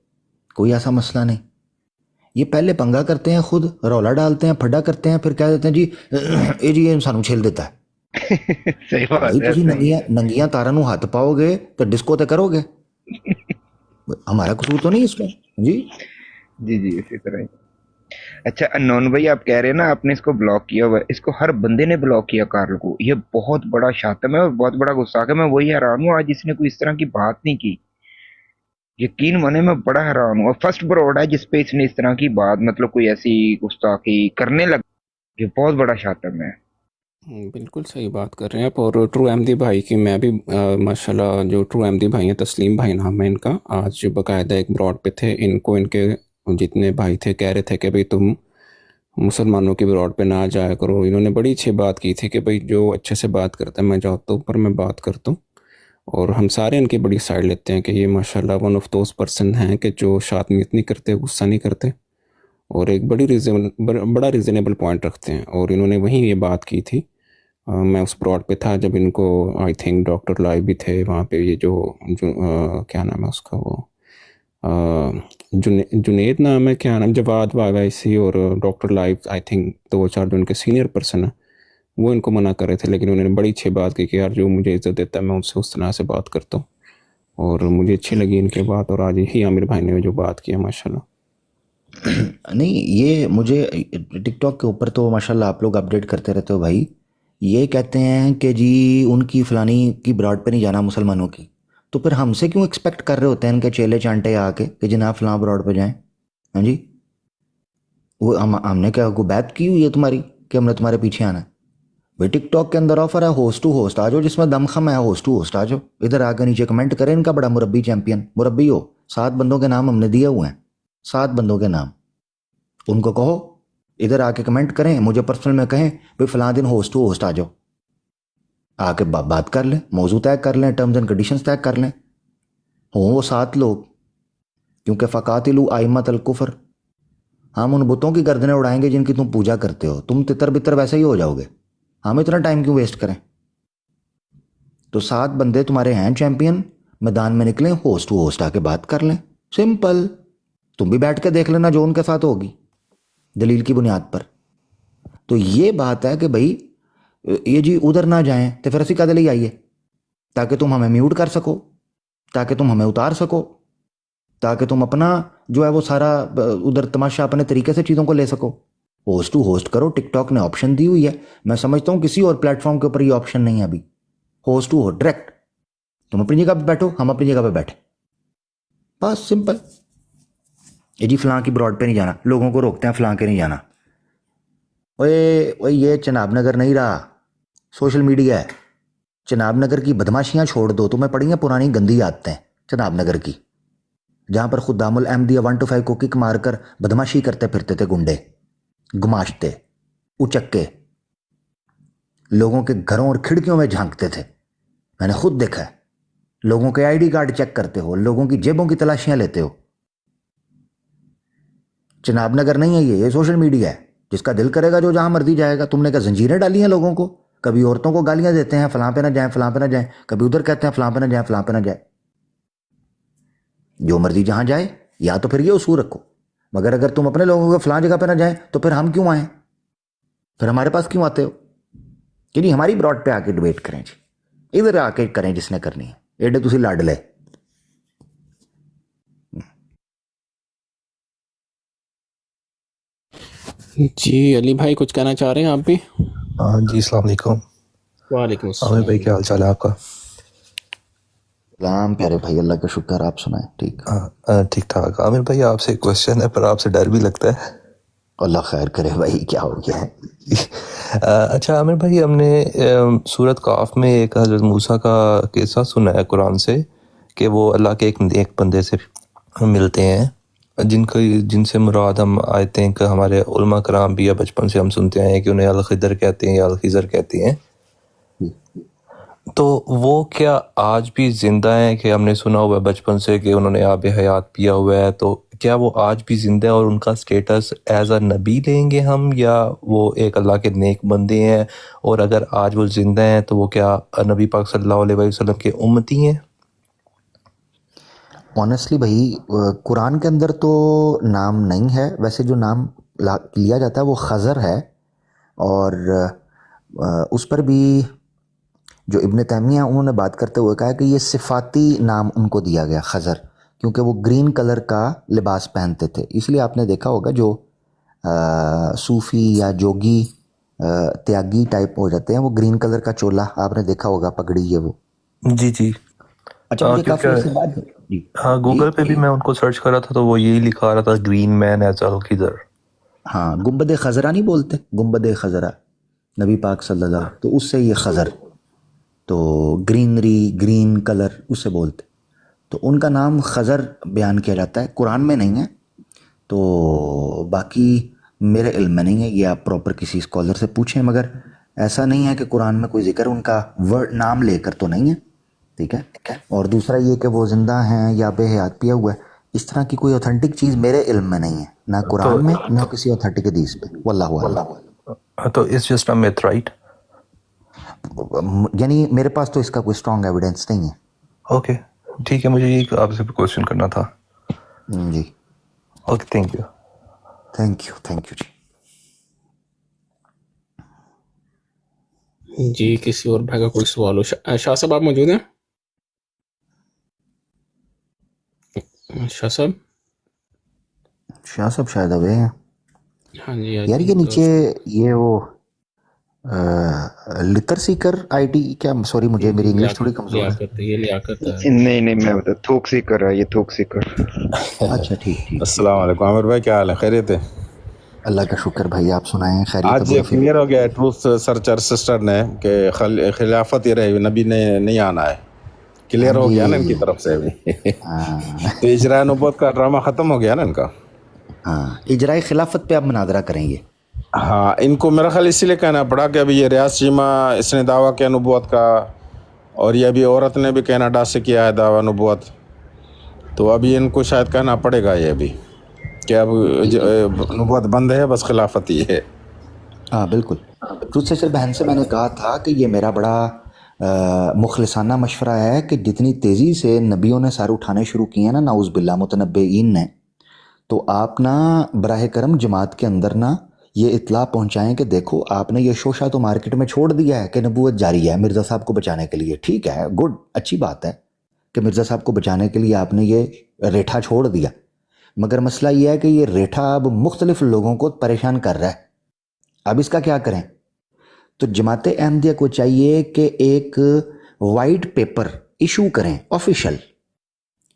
कोई ऐसा मसला नहीं। ये पहले पंगा करते हैं, खुद रौला डालते हैं, फड्डा करते हैं, फिर कह देते हैं जी ये इंसानों छेल देता है। सही बात है। तुसी नंगिया तारा नू हाथ पाओगे तो डिस्को तो करोगे, हमारा कसूर तो नहीं इसमें जी। जी जी, इसी तरह ही। अच्छा अननोन भाई, आप कह रहे हैं ना आपने इसको ब्लॉक किया हुआ है, इसको हर बंदे ने ब्लॉक किया कार्ल को, ये बहुत बड़ा शातम है और बहुत बड़ा गुस्सा है। मैं वही हैरान हूँ, आज इसने कोई इस तरह की बात नहीं की, यकीन माने मैं बड़ा हैरान हूँ। फर्स्ट ब्रॉड है जिसपे इसने इस तरह की बात, मतलब कोई ऐसी गुस्ताखी करने लगा, ये बहुत बड़ा शातम है। बिल्कुल सही बात कर रहे हैं आप। और ट्रू अहमदी भाई की मैं भी माशाल्लाह, जो ट्रू अहमदी भाई हैं, तस्लीम भाई नाम है इनका, आज बाकायदा एक ब्रॉड पे थे, इनको इनके जितने भाई थे कह रहे थे कि भाई तुम मुसलमानों की ब्रॉड पे ना जाया करो। इन्होंने बड़ी अच्छी बात की थी कि भाई जो अच्छे से बात करता है मैं जाता हूँ, पर मैं बात करता हूँ, और हम सारे इनकी बड़ी साइड लेते हैं कि ये माशाल्लाह वन ऑफ दोज पर्सन हैं कि जो शातमियत नहीं करते, गुस्सा नहीं करते, और एक बड़ा रीज़नेबल पॉइंट रखते हैं। और इन्होंने वहीं ये बात की थी, मैं उस ब्रॉड पे था जब इनको आई थिंक डॉक्टर लाइव भी थे वहाँ पे, ये जो क्या नाम है उसका, वो जुनेद नाम है, क्या नाम, जवाद वाइसी, और डॉक्टर लाइव आई थिंक 2-4 जो उनके सीनियर पर्सन है वो इनको मना कर रहे थे, लेकिन उन्होंने बड़ी अच्छी बात की कि यार जो मुझे इज़्ज़त देता है मैं उनसे उस तरह से बात करता हूँ। اور مجھے اچھی لگی ان کے بات، اور آج ہی عامر بھائی نے جو بات کیا ماشاءاللہ. نہیں یہ مجھے ٹک ٹاک کے اوپر تو ماشاءاللہ آپ لوگ اپڈیٹ کرتے رہتے ہو بھائی. یہ کہتے ہیں کہ جی ان کی فلانی کی براڈ پہ نہیں جانا مسلمانوں کی، تو پھر ہم سے کیوں ایکسپیکٹ کر رہے ہوتے ہیں ان کے چیلے چانٹے آ کے کہ جناب فلاں براڈ پہ جائیں؟ ہاں جی، وہ ہم نے کیا کوئی بات کی ہوئی ہے تمہاری کہ ہم نے تمہارے پیچھے آنا ہے؟ بھائی ٹک ٹاک کے اندر آفر ہے ہوسٹ ٹو ہوسٹ، آ جاؤ جس میں دم خم ہے ہوسٹ ٹو ہوسٹ، آ جاؤ ادھر آ کے نیچے کمنٹ کریں ان کا بڑا مربی چیمپئن مربی ہو. 7 بندوں کے نام ہم نے دیے ہوئے ہیں، 7 بندوں کے نام. ان کو کہو ادھر آ کے کمنٹ کریں، مجھے پرسنل میں کہیں بھائی فلاں دن ہوسٹ ٹو ہوسٹ آ جاؤ، آ کے بات کر لیں، موضوع طے کر لیں، ٹرمز اینڈ کنڈیشنز طے کر لیں. ہوں وہ 7 لوگ، کیونکہ فقاتلوا ائمۃ الکفر، ہم ان بتوں کی گردنیں اڑائیں گے جن کی تم پوجا کرتے ہو. تم تتر بتر ویسے ہی ہو جاؤ گے، ہم اتنا ٹائم کیوں ویسٹ کریں؟ تو 7 بندے تمہارے ہیں چیمپئن، میدان میں نکلیں، ہوسٹ ٹو ہوسٹ آ کے بات کر لیں، سمپل. تم بھی بیٹھ کے دیکھ لینا جو ان کے ساتھ ہوگی دلیل کی بنیاد پر. تو یہ بات ہے کہ بھائی یہ جی ادھر نہ جائیں تو پھر اسی کا دل ہی آئیے تاکہ تم ہمیں میوٹ کر سکو، تاکہ تم ہمیں اتار سکو، تاکہ تم اپنا جو ہے وہ سارا ادھر تماشا اپنے طریقے سے چیزوں کو لے سکو. ہوسٹ ٹو ہوسٹ کرو، ٹک ٹاک نے آپشن دی ہوئی ہے. میں سمجھتا ہوں کسی اور پلیٹ فارم کے اوپر یہ آپشن نہیں ہے ابھی. ہوسٹ ٹو ہوسٹ ڈائریکٹ، تم اپنی جگہ پہ بیٹھو، ہم اپنی جگہ پہ بیٹھے، بس سمپل. یہ جی فلاں کی براڈ پہ نہیں جانا، لوگوں کو روکتے ہیں فلاں کے نہیں جانا. اوے یہ چناب نگر نہیں رہا، سوشل میڈیا ہے. چناب نگر کی بدماشیاں چھوڑ دو، تمہیں پڑی ہیں پرانی گندی عادتیں چناب نگر کی، جہاں پر خدام الاحمدیہ 1 to 5 کو کک مار کر بدماشی کرتے پھرتے تھے گنڈے، گماشتے، اچکے، لوگوں کے گھروں اور کھڑکیوں میں جھانکتے تھے. میں نے خود دیکھا ہے. لوگوں کے آئی ڈی کارڈ چیک کرتے ہو، لوگوں کی جیبوں کی تلاشیاں لیتے ہو. چناب نگر نہیں ہے یہ سوشل میڈیا ہے. جس کا دل کرے گا جو جہاں مرضی جائے گا. تم نے کیا زنجیریں ڈالی ہیں لوگوں کو؟ کبھی عورتوں کو گالیاں دیتے ہیں فلاں پہ نہ جائیں فلاں پہ نہ جائیں، کبھی ادھر کہتے ہیں فلاں پہ نہ جائیں فلاں پہ نہ جائیں. جو مرضی جہاں جائے، یا تو پھر یہ اصول رکھو. مگر اگر تم اپنے لوگوں کو فلاں جگہ پہ نہ جائیں تو پھر ہم کیوں آئیں؟ پھر ہمارے پاس کیوں آتے ہو کہ جی ہماری براڈ پہ آ کے ڈبیٹ کریں؟ جی ادھر آ کے کریں جس نے کرنی ہے. ایڈے تسی لاڈ لے. جی علی بھائی کچھ کہنا چاہ رہے ہیں آپ بھی؟ ہاں جی السلام علیکم. وعلیکم عامر بھائی السلام. کیا حال چال ہے آپ کا؟ سلام پیارے بھائی، اللہ کا شکر، آپ سنائیں. ٹھیک ٹھیک ٹھاک. عامر بھائی آپ سے ایک کوشچن ہے پر آپ سے ڈر بھی لگتا ہے. اللہ خیر کرے بھائی، کیا ہو گیا ہے؟ اچھا عامر بھائی، ہم نے سورۃ کاف میں ایک حضرت موسیٰ کا قصہ سنا ہے قرآن سے کہ وہ اللہ کے ایک نیک بندے سے ملتے ہیں جن سے مراد ہم آیتے ہیں کہ ہمارے علماء کرام بھی یا بچپن سے ہم سنتے ہیں کہ انہیں الخضر کہتے ہیں یا الخضر کہتے ہیں. تو وہ کیا آج بھی زندہ ہیں؟ کہ ہم نے سنا ہوا ہے بچپن سے کہ انہوں نے آب حیات پیا ہوا ہے، تو کیا وہ آج بھی زندہ ہے اور ان کا سٹیٹس ایز اے نبی لیں گے ہم، یا وہ ایک اللہ کے نیک بندے ہیں؟ اور اگر آج وہ زندہ ہیں تو وہ کیا نبی پاک صلی اللہ علیہ وسلم کے امتی ہیں؟ آنیسٹلی بھائی قرآن کے اندر تو نام نہیں ہے، ویسے جو نام لیا جاتا ہے وہ خضر ہے. اور اس پر بھی جو ابن تیمیہ انہوں نے بات کرتے ہوئے کہا کہ یہ صفاتی نام ان کو دیا گیا خضر، کیونکہ وہ گرین کلر کا لباس پہنتے تھے. اس لیے آپ نے دیکھا ہوگا جو صوفی یا جوگی تیاگی ٹائپ ہو جاتے ہیں، وہ گرین کلر کا چولا آپ نے دیکھا ہوگا، پگڑی یہ وہ. جی جی. اچھا مجھے کافی عرصے کیونکہ بعد جی ہاں جی گوگل پہ بھی میں ان کو سرچ کر رہا تھا تو وہ یہی لکھا رہا تھا گرین مین ایز الخضر. ہاں گنبد خضرا نہیں بولتے، گنبد خضرا نبی پاک صلی اللہ علیہ وسلم، تو اس سے یہ خضر، تو گرینری گرین کلر اس سے بولتے. تو ان کا نام خضر بیان کیا جاتا ہے، قرآن میں نہیں ہے. تو باقی میرے علم میں نہیں ہے، یہ آپ پراپر کسی اسکالر سے پوچھیں، مگر ایسا نہیں ہے کہ قرآن میں کوئی ذکر ان کا ورڈ نام لے کر تو نہیں ہے. ٹھیک ہے. اور دوسرا یہ کہ وہ زندہ ہیں یا بے حیات پیا ہوا ہے، اس طرح کی کوئی اوتھینٹک چیز میرے علم میں نہیں ہے، نہ تو قرآن میں نہ کسی اوتھینٹک حدیث پہ. واللہ اعلم. تو it's just a math right? یعنی میرے پاس تو اس کا کوئی اسٹرانگ ایویڈنس نہیں ہے. اوکے ٹھیک ہے، مجھے یہ آپ سے کوشچن کرنا تھا. جی okay thank you. Thank you جی. جی کسی اور بھائی کا کوئی سوال ہو؟ شاہ صاحب آپ موجود ہیں؟ शाह साहब। शाह साहब शायद अवे हैं हाँ जी, आई यार। ये थिंक नीचे ये वो लिटर सीकर आईडी क्या, सॉरी मुझे मेरी इंग्लिश थोड़ी कमजोर है। लियाकत, ये लियाकत है। नहीं मैं बता, थूक सीकर है ये, थूक सीकर। अच्छा ठीक ठीक। अस्सलाम वालेकुम आमिर भाई, क्या हाल है? खैरियत है? अल्लाह का शुक्र भाई, आप सुनाएं खैरियत? आज ये क्लियर हो गया ट्रूथ सर्चर सिस्टर ने कि खिलाफत ये रही, नबी ने नहीं आना है। क्लियर हो गया ना इनकी तरफ से भी। तो इजरा नबूवत का ड्रामा खत्म हो गया ना इनका। हाँ, इजराई खिलाफत पे आप मुनाजरा करेंगे। हाँ, इनको मेरा ख्याल इसीलिए कहना पड़ा कि अभी ये रियाज शीमा इसने दावा किया नबूवत का, और ये अभी औरत ने भी कनाडा से किया है दावा नबूवत, तो अभी इनको शायद कहना पड़ेगा ये भी कि अब नबूवत बंद है, बस खिलाफत ही है। हाँ बिल्कुल। ट्रूथ सर्चर बहन से मैंने कहा था कि ये मेरा बड़ा मुखलिसाना मशवरा है कि जितनी तेज़ी से नबियों ने सर उठाने शुरू किए हैं ना, नाउज़ बिल्ला मुतनब्बीन ने, तो आप ना बराह करम जमात के अंदर ना ये इत्तला पहुंचाएं कि देखो आपने ये शोशा तो मार्केट में छोड़ दिया है कि नबूवत जारी है मिर्ज़ा साहब को बचाने के लिए। ठीक है, गुड, अच्छी बात है कि मिर्ज़ा साहब को बचाने के लिए आपने ये रेठा छोड़ दिया, मगर मसला ये है कि ये रेठा अब मुख्तलिफ लोगों को परेशान कर रहा है। अब इसका क्या करें? तो जमात अहमदिया को चाहिए कि एक वाइट पेपर इशू करें, ऑफिशियल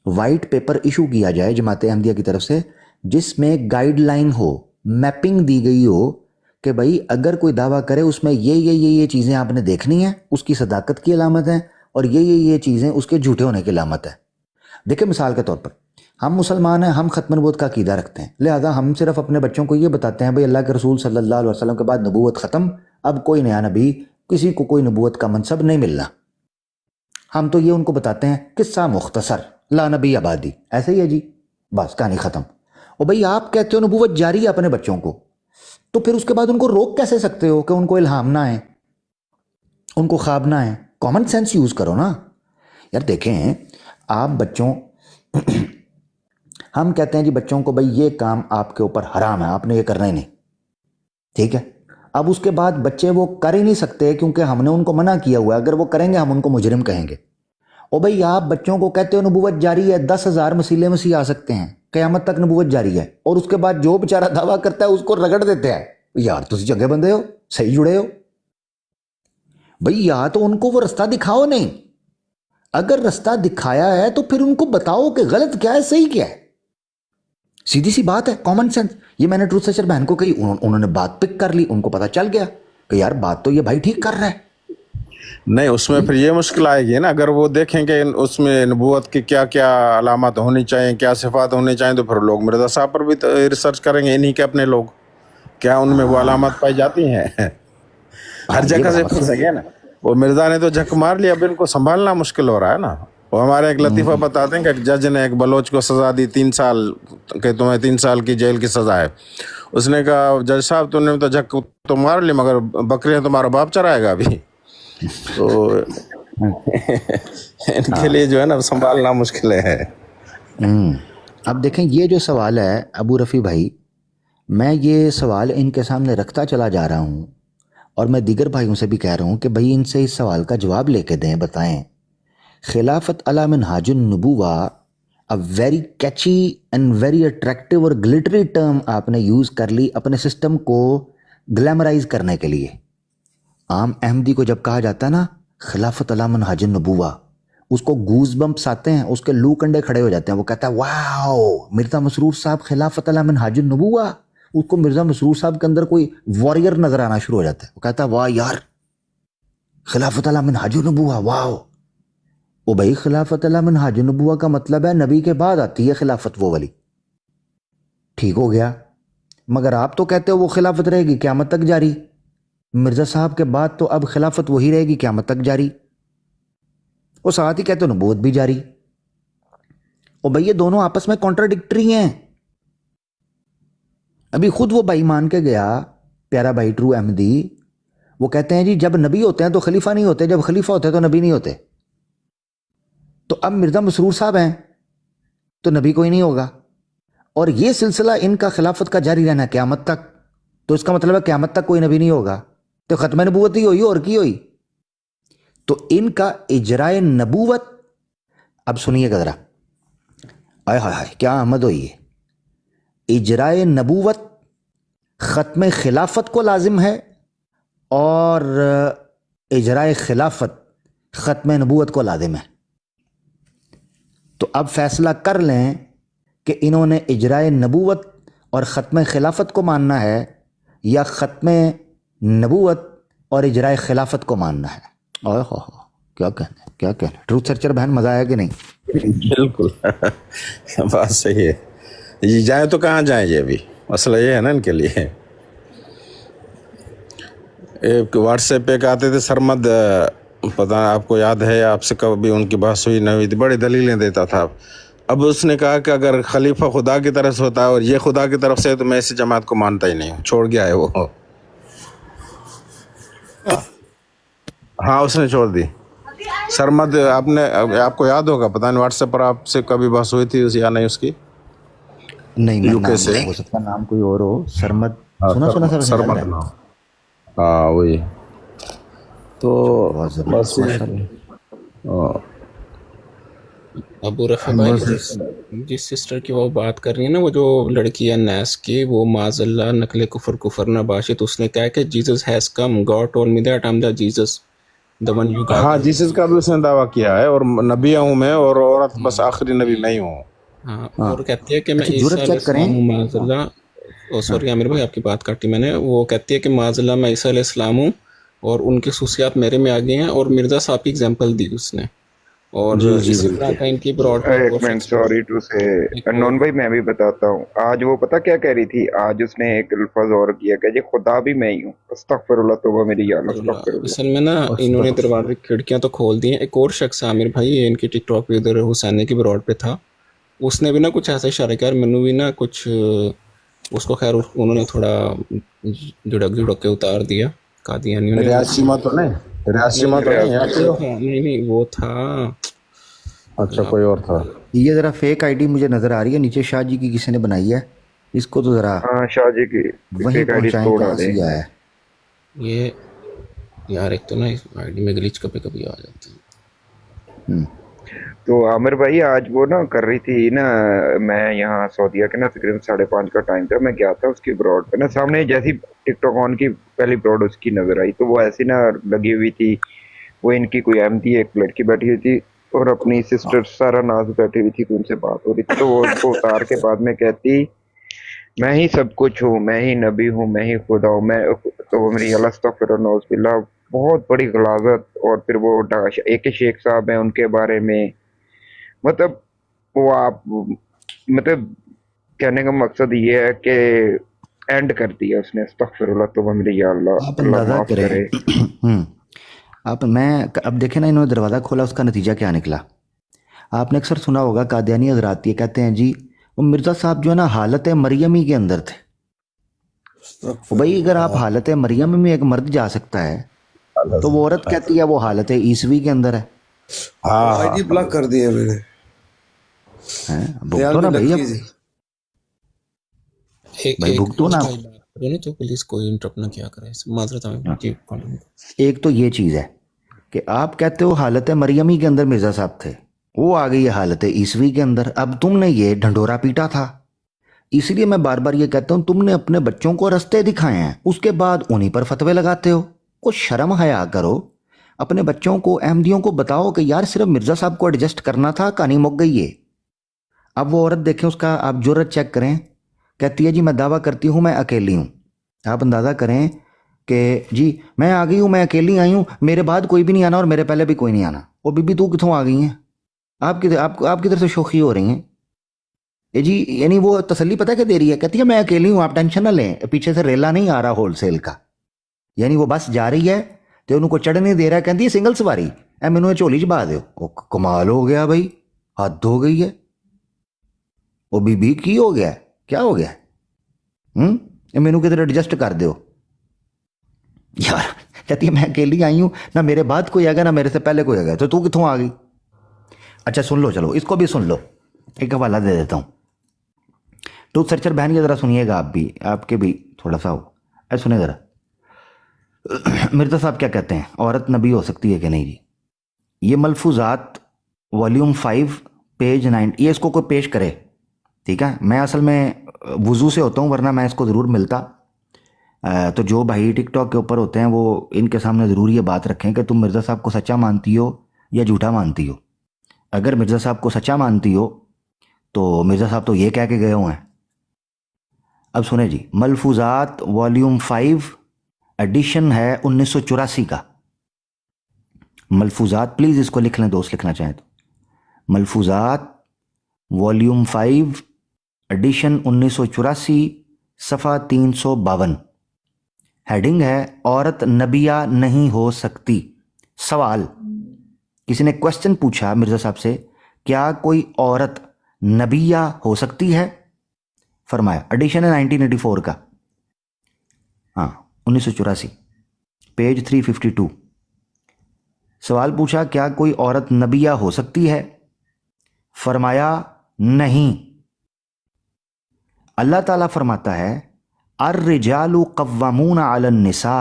वाइट पेपर इशू किया जाए जमात अहमदिया की तरफ से, जिसमें गाइडलाइन हो, मैपिंग दी गई हो कि भाई अगर कोई दावा करे उसमें ये चीज़ें आपने देखनी है, उसकी सदाकत की अलामत है, और ये चीज़ें उसके झूठे होने की अलामत है। देखिए मिसाल के तौर पर हम मुसलमान हैं, हम ख़त्म नबूवत का अकीदा रखते हैं, लिहाजा हम सिर्फ अपने बच्चों को ये बताते हैं भाई अल्लाह के रसूल सल्लल्लाहु अलैहि वसल्लम के बाद नबूवत ख़त्म, अब कोई नया नबी, किसी को कोई नबूवत का मनसब नहीं मिलना। हम तो ये उनको बताते हैं किस्सा मुख्तसर ला नबी आबादी, ऐसे ही है जी, बस कहानी ख़त्म। और भाई आप कहते हो नबूवत जारी है अपने बच्चों को, तो फिर उसके बाद उनको रोक कैसे सकते हो कि उनको इल्हाम ना है, उनको ख्वाब ना है? कॉमन सेंस यूज़ करो ना यार। देखें आप बच्चों हम कहते हैं जी बच्चों को भाई ये काम आपके ऊपर हराम है, आपने ये करना ही नहीं, ठीक है। अब उसके बाद बच्चे वो कर ही नहीं सकते क्योंकि हमने उनको मना किया हुआ है, अगर वो करेंगे हम उनको मुजरिम कहेंगे। और भाई आप बच्चों को कहते हो नबूवत जारी है, 10,000 मसीले मसीह आ सकते हैं, क़यामत तक नबूवत जारी है, और उसके बाद जो बेचारा दावा करता है उसको रगड़ देते हैं। यार तुम चंगे बंदे हो, सही जुड़े हो भाई, या तो उनको वो रास्ता दिखाओ, नहीं अगर रास्ता दिखाया है तो फिर उनको बताओ कि गलत क्या है सही क्या है, सीधी सी बात है, कॉमन सेंस। ये मैंने ट्रूथ सर्चर बहन को कही, उन्होंने बात पिक कर ली, उनको पता चल गया कि यार बात तो ये भाई ठीक कर रहा है। नहीं, उसमें फिर ये मुश्किल आएगी ना, अगर वो देखेंगे उसमें नबूवत की क्या क्या अलामत होनी चाहिए, क्या सिफात होनी चाहिए, तो फिर लोग मिर्ज़ा साहब पर भी रिसर्च करेंगे, इन्हीं के अपने लोग, क्या उनमें वो अलामत पाई जाती हैं। हर जगह से फंस गए ना, वो मिर्ज़ा ने तो झक मार लिया, अब इनको संभालना मुश्किल हो रहा है ना। वो हमारे एक लतीफ़ा बताते हैं कि एक जज ने एक बलोच को सज़ा दी 3 साल, कि तुम्हें 3 साल की जेल की सज़ा है। उसने कहा जज साहब तुमने तो झक तो मार ली, मगर बकरियाँ तुम्हारा बाप चराएगा अभी। तो इनके लिए जो है ना संभालना मुश्किल है। अब देखें ये जो सवाल है अबू रफ़ी भाई, मैं ये सवाल इनके सामने रखता चला जा रहा हूँ, और मैं दीगर भाइयों से भी कह रहा हूँ कि भाई इनसे इस सवाल का जवाब लेके दें, बताएं खिलाफत अला मिनहाजुन नबुवा, a very catchy and very attractive और ग्लिटरी टर्म आपने यूज़ कर ली अपने सिस्टम को ग्लैमराइज करने के लिए। आम अहमदी को जब कहा जाता है ना खिलाफत अला मिनहाजुन नबुवा, उसको गूज बम्प्स आते हैं, उसके लू कंडे खड़े हो जाते हैं, वो कहता है वाओ मिर्ज़ा मसरूर साहब खिलाफत अला मिनहाजुन नबुवा। उसको मिर्ज़ा मसरूर साहब के अंदर कोई वॉरियर नजर आना शुरू हो जाता है, वो कहता है वाह यार खिलाफत अला मिनहाजुन नबुवा, वाओ। ओ भाई खिलाफत अला मिनहाजुन नबुवा का मतलब है नबी के बाद आती है खिलाफत वो वाली, ठीक हो गया। मगर आप तो कहते हो वो खिलाफत रहेगी क़यामत तक जारी, मिर्ज़ा साहब के बाद तो अब खिलाफत वही रहेगी क़यामत तक जारी, और साथ ही कहते हो नबूवत भी जारी। और भाई ये दोनों आपस में कॉन्ट्राडिक्टरी हैं। अभी खुद वो भाई मान के गया, प्यारा भाई ट्रू अहमदी, वो कहते हैं जी जब नबी होते हैं तो खलीफा नहीं होते, जब खलीफा होते हैं तो नबी नहीं होते। तो अब मिर्ज़ा मसरूर साहब हैं तो नबी कोई नहीं होगा, और ये सिलसिला इनका खिलाफत का जारी रहना क़यामत तक, तो इसका मतलब है क़यामत तक कोई नबी नहीं होगा, तो ख़त्म नबूवत ही हुई और की हुई। तो इनका इजराए नबूवत, अब सुनिएगा ज़रा, آئے ہائے ہائے کیا آمد ہوئی ہے. اجرائے نبوت ختم خلافت کو لازم ہے اور اجرائے خلافت ختم نبوت کو لازم ہے. تو اب فیصلہ کر لیں کہ انہوں نے اجرائے نبوت اور ختم خلافت کو ماننا ہے یا ختم نبوت اور اجرائے خلافت کو ماننا ہے. اوہ ہو کیا کہنا ٹروتھ سرچر بہن مزہ آیا کہ نہیں؟ بالکل بات صحیح ہے. یہ جائیں تو کہاں جائیں؟ یہ بھی مسئلہ یہ ہے نا ان کے لیے. ایک واٹس ایپ پہ ایک آتے تھے سرمد، پتہ آپ کو یاد ہے آپ سے کبھی ان کی بحث ہوئی نہ ہوئی تھی، بڑی دلیلیں دیتا تھا. اب اس نے کہا کہ اگر خلیفہ خدا کی طرف سے ہوتا ہے اور یہ خدا کی طرف سے ہے تو میں اس جماعت کو مانتا ہی نہیں ہوں، چھوڑ گیا ہے وہ. ہاں اس نے چھوڑ دی. سرمد آپ کو یاد ہوگا، پتہ نہیں واٹس ایپ پر آپ سے کبھی بحث ہوئی تھی یا نہیں اس کی؟ نہیں میں یو کے نام سے ہو سکتا نام کوئی اور ہو. سرمد سنا سر سرمد ہے. نام. ہاں وہی تو بہت بس زبردست ماشاء اللہ. ابو رفع بھائی جس سسٹر کی وہ بات کر رہی ہے نا، وہ جو لڑکی ہے نیس کی، وہ معاذ اللہ نقل کفر نہ باشی، تو اس نے کہا کہ Jesus has come, God told me that I am the Jesus the one you ہاں guys. جیسس کا بھی اس نے دعویٰ کیا ہے، اور نبی ہوں میں، اور عورت بس آخری نبی میں ہی ہوں. ہاں اور کہتی ہے کہ میں اچھا عیسیٰ جرت علیہ چیک کریں. السلام ہوں معاذ اللہ. سوری عامر بھائی آپ کی بات کاٹی میں نے. وہ کہتی ہے کہ معاذ اللہ میں عیسیٰ علیہ السلام ہوں اور ان کی خصوصیات میرے میں آ گئی ہیں، اور مرزا صاحب کی اگزامپل دی اس نے. اور جی جی اس طرح بالکل. کا ان کی براڈ میں ایک منٹ سوری ٹو سے نون بھائی میں بھی بتاتا ہوں. آج وہ پتہ کیا کہہ رہی تھی؟ آج اس نے ایک الفاظ اور کیا کہ یہ خدا بھی میں ہی ہوں. استغفر اللہ توبہ میری یا اللہ استغفر اللہ. اصل میں نا انہوں نے دروازے کھڑکیاں تو کھول دی ہیں. ایک اور شخص عامر بھائی ان کی ٹک ٹاک پہ ادھر حسینی کی براڈ پہ تھا، اس نے بھی نا کچھ ایسا اشارہ کیا، مینو بھی نا کچھ اس کو خیر انہوں نے تھوڑا جھڑک کے اتار دیا قادیانیوں نے. ریاسیما تو نہیں، ریاسیما تو نہیں وہ تھا. اچھا کوئی اور تھا. یہ ذرا فیک آئی ڈی مجھے نظر آ رہی ہے نیچے، شاہ جی کی کسی نے بنائی ہے، اس کو تو ذرا ہاں شاہ جی کی وہیں پہنچائیں کہاں سے آیا ہے. یہ یار ایک تو نا آئی ڈی میں گلیچ کبھی کبھی آ جاتا ہے. تو عامر بھائی آج وہ نا کر رہی تھی نا، میں یہاں سعودیہ کے نا تقریباً 5:30 کا ٹائم تھا، میں گیا تھا اس کی براڈ پہ نا. سامنے جیسی ٹک ٹاک آن کی پہلی براڈ اس کی نظر آئی تو وہ ایسی نا لگی ہوئی تھی. وہ ان کی کوئی احمدی ایک لڑکی بیٹھی ہوئی تھی اور اپنی سسٹر سارا ناز بیٹھی ہوئی تھی، تو ان سے بات ہو رہی تھی. تو وہ اس کو اتار کے بعد میں کہتی میں ہی سب کچھ ہوں، میں ہی نبی ہوں، میں ہی خدا ہوں. میں تو میری اللہ استغفر اللہ نعوذ باللہ، بہت بڑی غلاظت. اور پھر وہ ایک شیخ صاحب ہیں ان کے بارے میں، مطلب وہ آپ مطلب کہنے کا مقصد یہ ہے کہ اینڈ کر دیا اس نے. استغفر اللہ توبہ میری یا اللہ، آپ اللہ اندازہ معاف کریں کرے. اب دیکھیں نا انہوں نے دروازہ کھولا، اس کا نتیجہ کیا نکلا. آپ نے اکثر سنا ہوگا قادیانی حضرات یہ کہتے ہیں جی وہ مرزا صاحب جو ہے نا حالت مریمی کے اندر تھے. بھائی اگر آپ حالت مریم میں ایک مرد جا سکتا ہے تو وہ عورت کہتی ہے وہ حالت عیسوی کے اندر ہے. آئی ڈی بلاک کر دی ہے میں نے. بھگتو نا بھائی، اب بھائی بھگتو نا. تو پلیز کوئی انٹرپٹ نہ کیا کرے، معذرت. ایک تو یہ چیز ہے کہ آپ کہتے ہو حالت مریمی کے اندر مرزا صاحب تھے، وہ آ گئی حالت عیسوی کے اندر. اب تم نے یہ ڈھنڈورا پیٹا تھا، اس لیے میں بار بار یہ کہتا ہوں تم نے اپنے بچوں کو رستے دکھائے ہیں، اس کے بعد انہی پر فتوے لگاتے ہو. کچھ شرم حیا کرو. اپنے بچوں کو احمدیوں کو بتاؤ کہ یار صرف مرزا صاحب کو ایڈجسٹ کرنا تھا، کہانی مک گئی ہے. اب وہ عورت دیکھیں اس کا آپ جرت چیک کریں، کہتی ہے جی میں دعویٰ کرتی ہوں میں اکیلی ہوں. آپ اندازہ کریں کہ جی میں آ گئی ہوں، میں اکیلی آئی ہوں، میرے بعد کوئی بھی نہیں آنا اور میرے پہلے بھی کوئی نہیں آنا. وہ بی بی تو کتوں آ گئی ہیں؟ آپ کی طرف سے شوخی ہو رہی ہیں جی. یعنی وہ تسلی پتہ کہ دے رہی ہے، کہتی ہے میں اکیلی ہوں آپ ٹینشن نہ لیں، پیچھے سے ریلا نہیں آ رہا ہول سیل کا. یعنی وہ بس جا رہی ہے تو انہوں کو چڑھنے دے رہا ہے، کہتی ہے سنگل سواری اے مینوں جھولی چ پا دیو. کمال ہو گیا بھائی، حد ہو گئی ہے. وہ بی بی کی ہو گیا، کیا ہو گیا؟ مینوں کدھر ایڈجسٹ کر دیو یار. کہتی ہے میں اکیلی آئی ہوں، نہ میرے بعد کوئی آئے گا نہ میرے سے پہلے کوئی آئے گا، تو کتوں آ گئی؟ اچھا سن لو، چلو اس کو بھی سن لو، ایک حوالہ دے دیتا ہوں. ٹروتھ سرچر بہن یہ ذرا سنیے گا، آپ بھی، آپ کے بھی تھوڑا سا ہو سنیں ذرا. مرزا صاحب کیا کہتے ہیں عورت نبی ہو سکتی ہے کہ نہیں جی. یہ ملفوظات والیوم 5 पेज 9, ये इसको कोई पेश करे, ठीक है। मैं असल में वज़ू से होता हूँ, वरना मैं इसको ज़रूर मिलता। तो जो भाई टिकटॉक के ऊपर होते हैं वो इनके सामने ज़रूर ये बात रखें कि तुम मिर्ज़ा साहब को सच्चा मानती हो या झूठा मानती हो। अगर मिर्ज़ा साहब को सच्चा मानती हो तो मिर्ज़ा साहब तो ये कह के गए हुए हैं। अब सुने जी, मलफूज़ात वॉल्यूम 5 एडिशन है 1984 का। मलफूज़ात, प्लीज़ इसको लिख लें दोस्त, लिखना चाहें तो। मलफूज़ात वॉल्यूम 5 एडिशन 1984, सफ़ा 352। हेडिंग है औरत नबिया नहीं हो सकती। सवाल, किसी ने क्वेश्चन पूछा मिर्ज़ा साहब से, क्या कोई औरत नबिया हो सकती है? फरमाया, एडिशन है 1984 का, हाँ 1984, पेज 352। सवाल पूछा, क्या कोई औरत नबिया हो सकती है? फरमाया नहीं। अल्लाह ताला फरमाता है अर्रिजालु कव्वामूना अलन निसा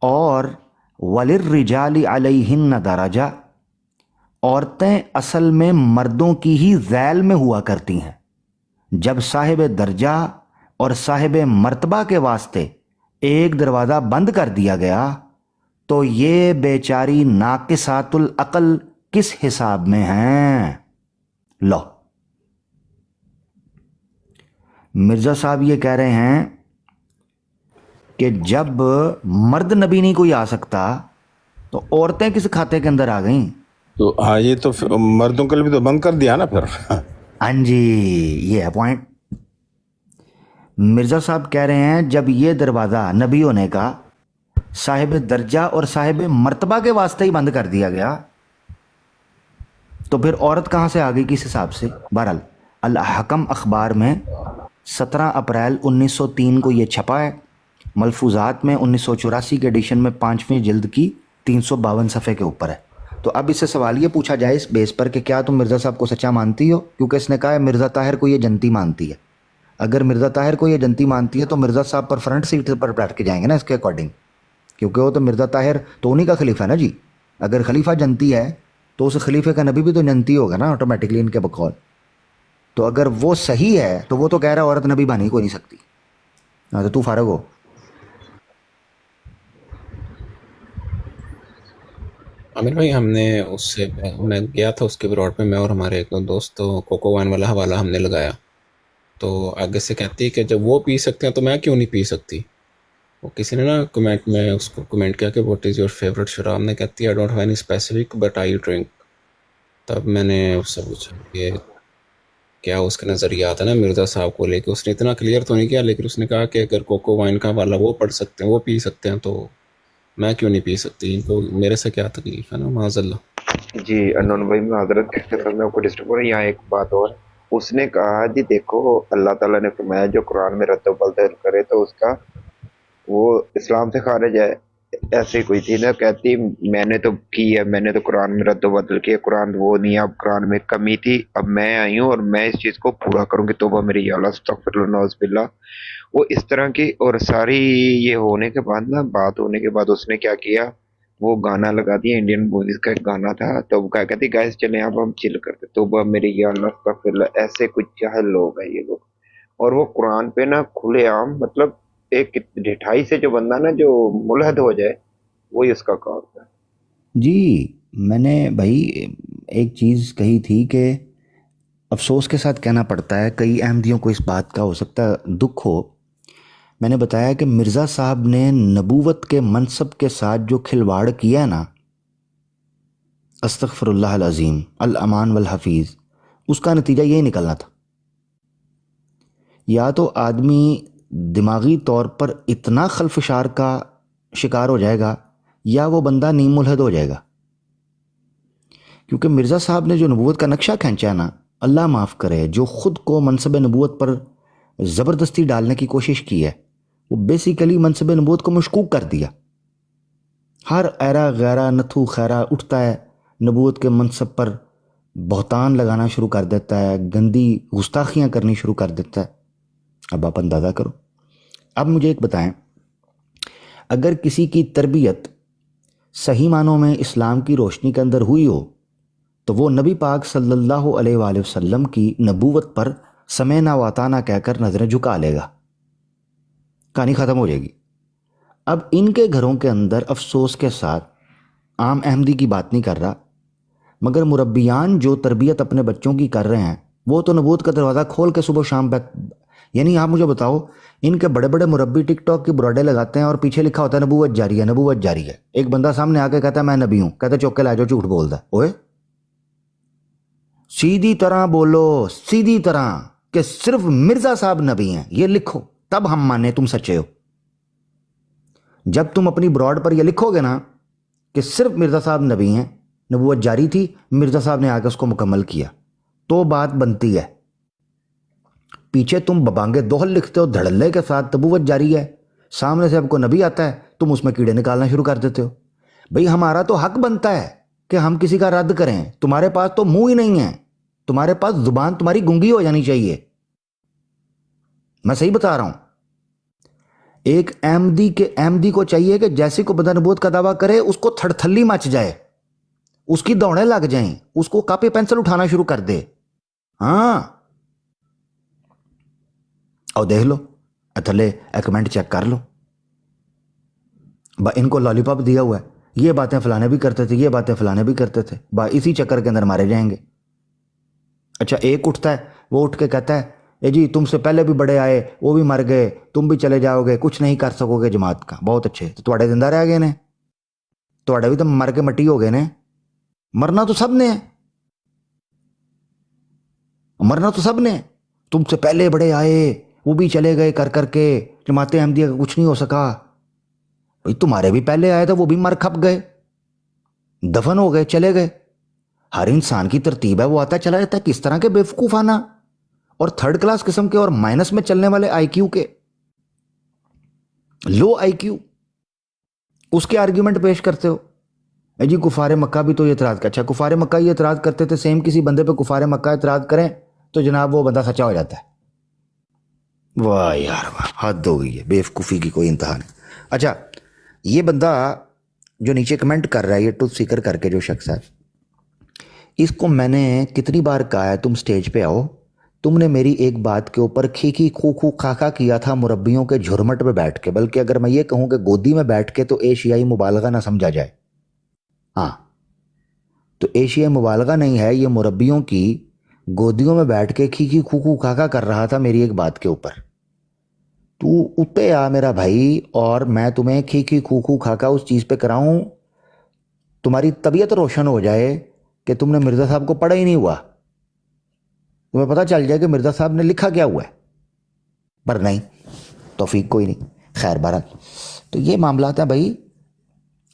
और वलिर्रिजालि अलैहिन्न दरजा। औरतें असल में मर्दों की ही ज़ैल में हुआ करती हैं। जब साहिब दर्जा और साहिब मर्तबा के वास्ते एक दरवाज़ा बंद कर दिया गया तो ये बेचारी नाकिसातुल अक़ल किस हिसाब में हैं? लो, मिर्ज़ा साहब ये कह रहे हैं कि जब मर्द नबी नहीं कोई आ सकता तो औरतें किस खाते के अंदर आ गईं? तो हाँ, ये तो मर्दों के लिए भी तो बंद कर दिया ना फिर। हाँ जी, ये है पॉइंट। मिर्ज़ा साहब कह रहे हैं जब ये दरवाज़ा नबी होने का साहिब दर्जा और साहिब मर्तबा के वास्ते ही बंद कर दिया गया तो फिर औरत कहाँ से आ गई, किस हिसाब से? बहरहाल अल हकम अखबार में 17 अप्रैल 1903 को ये छपा है। मलफूज़ात में 1984 के एडिशन में 5वीं जिल्द की 352 सफ़े के ऊपर है। तो अब इससे सवाल ये पूछा जाए इस बेस पर कि क्या तुम मिर्ज़ा साहब को सच्चा मानती हो, क्योंकि इसने कहा है मिर्ज़ा ताहिर को ये जनती मानती है। अगर मिर्ज़ा ताहिर को ये जनती मानती है तो मिर्ज़ा साहब पर फ्रंट सीट पर बैठ के जाएंगे ना इसके अकॉर्डिंग, क्योंकि वो तो मिर्ज़ा ताहिर तो उन्हीं का खलीफा है ना जी। अगर खलीफा जनती है तो उस खलीफे का नबी भी तो जनती होगा ना ऑटोमेटिकली इनके बकौल। तो अगर वो सही है तो वो तो कह रहा है औरत नबी बन ही कोई नहीं सकती। हाँ, तो तू फारग हो। आमिर भाई, हमने उससे मैं गया था उसके ब्रॉड पे, मैं और हमारे एक दो दोस्त, तो कोको वाइन वाला हवाला हमने लगाया। तो आगे से कहती है कि जब वो पी सकते हैं तो मैं क्यों नहीं पी सकती। वो किसी ने ना कमेंट में उसको कमेंट किया कि व्हाट इज़ योर फेवरेट शराब, ने कहती है I don't have any specific but I drink. तब मैंने उससे पूछा कि क्या उसका नज़रिया था ना मिर्ज़ा साहब को लेके। उसने इतना क्लियर तो नहीं किया, लेकिन उसने कहा कि अगर कोको वाइन का वाला वो पढ़ सकते हैं, वो पी सकते हैं, तो मैं क्यों नहीं पी सकती, इनको मेरे से क्या तकलीफ है ना, माज़ल्लाह। जी अनोन भाई, मैं हजरत कहते हैं मैं आपको डिस्टर्ब हो रहा है। यहाँ एक बात और, उसने कहा जी देखो अल्लाह ताला ने फरमाया जो कुरान में रद्द बदल करे तो उसका वो इस्लाम से खारिज है। ऐसे कोई थी ना कहती मैंने तो की है, मैंने तो कुरान में रद्द बदल किया, कुरान वो नहीं है, अब कुरान में कमी थी, अब मैं आई हूँ और मैं इस चीज को पूरा करूंगी, तौबा मेरी या अल्लाह अस्तगफिरुल्लाह नौज़ुबिल्लाह। वो इस तरह की, और सारी ये होने के बाद ना, बात होने के बाद उसने क्या किया, वो गाना लगा दिया, इंडियन मूवीज का एक गाना था, तो वो क्या कहती गाइस चले आप हम चिल करते, तौबा मेरी या अल्लाह अस्तगफिरुल्लाह। ऐसे कुछ जाहिल लोग हैं ये लोग। और वो कुरान पे ना खुलेआम, मतलब एक ढिठाई से जो बंदा ना जो मुलहद हो जाए वही उसका काम है। जी, मैंने भाई एक चीज़ कही थी कि अफसोस के साथ कहना पड़ता है, कई अहमदियों को इस बात का हो सकता है दुख हो। मैंने बताया कि मिर्ज़ा साहब ने नबूवत के मनसब के साथ जो खिलवाड़ किया है ना, अस्तगफिरुल्लाह अल अज़ीम अल अमान वल हफीज़, उसका नतीजा यही निकलना था। या तो आदमी दिमागी तौर पर इतना खलफशार का शिकार हो जाएगा या वो बंदा नीम मुलहद हो जाएगा। क्योंकि मिर्ज़ा साहब ने जो नबूवत का नक्शा खींचा है ना, अल्लाह माफ़ करे, जो ख़ुद को मनसब नबूवत पर ज़बरदस्ती डालने की कोशिश की है, वो बेसिकली मनसब नबूवत को मशकूक कर दिया। हर ऐरा गैरा नथु खैरा उठता है, नबूवत के मनसब पर बहतान लगाना शुरू कर देता है, गंदी गुस्ताखियाँ करनी शुरू कर देता है। अब आप अंदाज़ा करो। अब मुझे एक बताएं, अगर किसी की तरबियत सही मानों में इस्लाम की रोशनी के अंदर हुई हो تو وہ نبی پاک صلی اللہ علیہ وآلہ وسلم کی نبوت پر سمینا واتانا کہہ کر نظریں جھکا لے گا، کہانی ختم ہو جائے گی۔ اب ان کے گھروں کے اندر افسوس کے ساتھ عام احمدی کی بات نہیں کر رہا، مگر مربیان جو تربیت اپنے بچوں کی کر رہے ہیں وہ تو نبوت کا دروازہ کھول کے صبح شام یعنی آپ مجھے بتاؤ، ان کے بڑے بڑے مربی ٹک ٹاک کی براڈے لگاتے ہیں اور پیچھے لکھا ہوتا ہے نبوت جاری ہے، نبوت جاری ہے۔ ایک بندہ سامنے آ کے کہتا ہے میں نبی ہوں، کہتا ہے چوک کے لا جاؤ، جھوٹ بولتا ہے۔ اوے سیدھی طرح بولو، سیدھی طرح کہ صرف مرزا صاحب نبی ہیں، یہ لکھو، تب ہم مانے تم سچے ہو۔ جب تم اپنی براڈ پر یہ لکھو گے نا کہ صرف مرزا صاحب نبی ہیں، نبوت جاری تھی، مرزا صاحب نے آ کے اس کو مکمل کیا، تو بات بنتی ہے۔ پیچھے تم ببانگے دوہل لکھتے ہو دھڑلے کے ساتھ نبوت جاری ہے، سامنے سے اب کو نبی آتا ہے، تم اس میں کیڑے نکالنا شروع کر دیتے ہو۔ بھئی ہمارا تو حق بنتا ہے کہ ہم کسی کا رد کریں، تمہارے پاس تو منہ ہی نہیں ہے، تمہارے پاس زبان تمہاری گنگی ہو جانی چاہیے۔ میں صحیح بتا رہا ہوں۔ ایک احمدی کو چاہیے کہ جیسے کو بندہ نبوت کا دعویٰ کرے اس کو تھڑ تھلی مچ جائے، اس کی دوڑیں لگ جائیں، اس کو کاپی پینسل اٹھانا شروع کر دے۔ ہاں اور دیکھ لو تھلے کمنٹ چیک کر لو، ان کو لالی پاپ دیا ہوا ہے، یہ باتیں فلانے بھی کرتے تھے، یہ باتیں فلانے بھی کرتے تھے، اسی چکر کے اندر مارے جائیں گے۔ اچھا ایک اٹھتا ہے، وہ اٹھ کے کہتا ہے اے جی تم سے پہلے بھی بڑے آئے، وہ بھی مر گئے، تم بھی چلے جاؤ گے، کچھ نہیں کر سکو گے جماعت کا۔ بہت اچھے، تو تھوڑے زندہ رہ گئے نے، تھوڑے بھی تو مر کے مٹی ہو گئے نے۔ مرنا تو سب نے ہے، مرنا تو سب نے۔ تم سے پہلے بڑے آئے، وہ بھی چلے گئے کر کر کے، جماعت احمدیہ کا کچھ نہیں ہو سکا۔ بھئی تمہارے بھی پہلے آئے تھے، وہ بھی مر کھپ گئے، دفن ہو گئے، چلے گئے۔ ہر انسان کی ترتیب ہے، وہ آتا چلا جاتا ہے۔ کس طرح کے بیوقوفانہ اور تھرڈ کلاس قسم کے اور مائنس میں چلنے والے آئی کیو کے، لو آئی کیو، اس کے آرگیومنٹ پیش کرتے ہو۔ اے جی کفار مکہ بھی تو یہ اعتراض کر، اچھا کفار مکہ یہ اعتراض کرتے تھے، سیم کسی بندے پہ کفار مکہ اعتراض کریں تو جناب وہ بندہ سچا ہو جاتا ہے۔ واہ یار واہ، حد ہو گئی ہے، بیوقوفی کی کوئی انتہا نہیں۔ اچھا یہ بندہ جو نیچے کمنٹ کر رہا ہے، یہ ٹروتھ سیکر کر کے جو شخص ہے، اس کو میں نے کتنی بار کہا ہے تم سٹیج پہ آؤ، تم نے میری ایک بات کے اوپر کھی خو خو کھا کیا تھا مربیوں کے جھرمٹ پہ بیٹھ کے، بلکہ اگر میں یہ کہوں کہ گودی میں بیٹھ کے تو ایشیائی مبالغہ نہ سمجھا جائے۔ ہاں تو ایشیائی مبالغہ نہیں ہے، یہ مربیوں کی گودیوں میں بیٹھ کے کھی خو کھا کر رہا تھا میری ایک بات کے اوپر۔ تو اتے آ میرا بھائی، اور میں تمہیں کھی خو کھا اس چیز پہ کراؤں، تمہاری طبیعت روشن ہو جائے کہ تم نے مرزا صاحب کو پڑھا ہی نہیں ہوا، تمہیں پتہ چل جائے کہ مرزا صاحب نے لکھا کیا ہوا ہے، پر نہیں، توفیق کوئی نہیں۔ خیر بہرحال تو یہ معاملات ہیں بھائی،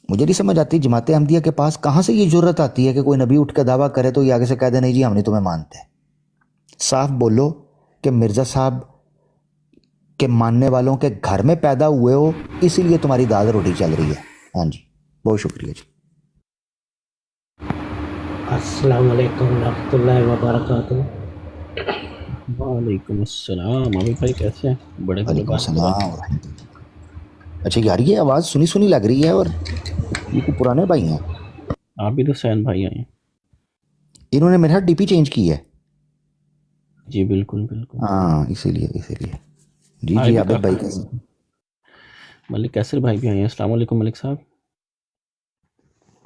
مجھے نہیں سمجھ آتی جماعت احمدیہ کے پاس کہاں سے یہ جرت آتی ہے کہ کوئی نبی اٹھ کے دعویٰ کرے تو یہ آگے سے کہہ دے نہیں جی ہم نہیں تمہیں مانتے۔ صاف بولو کہ مرزا صاحب کے ماننے والوں کے گھر میں پیدا ہوئے ہو، اسی لیے تمہاری دال روٹی چل رہی ہے۔ ہاں جی بہت شکریہ جی۔ السلام علیکم ورحمۃ اللہ وبرکاتہ۔ وعلیکم السلام، ابھی بھائی کیسے ہیں؟ بڑے بڑے وعلیکم بات السلام ورحمۃ اللہ۔ اچھا یار یہ آواز سنی لگ رہی ہے، اور یہ کوئی پرانے بھائی ہیں؟ آپ بھی تو سین بھائی آئے ہیں۔ انہوں نے میرے ہاتھ ڈی پی چینج کی ہے۔ جی بالکل بالکل، ہاں اسی لیے جی جی عابد بھائی کیسے؟ ملک کیسر بھائی بھی آئے ہیں۔ السلام علیکم ملک صاحب۔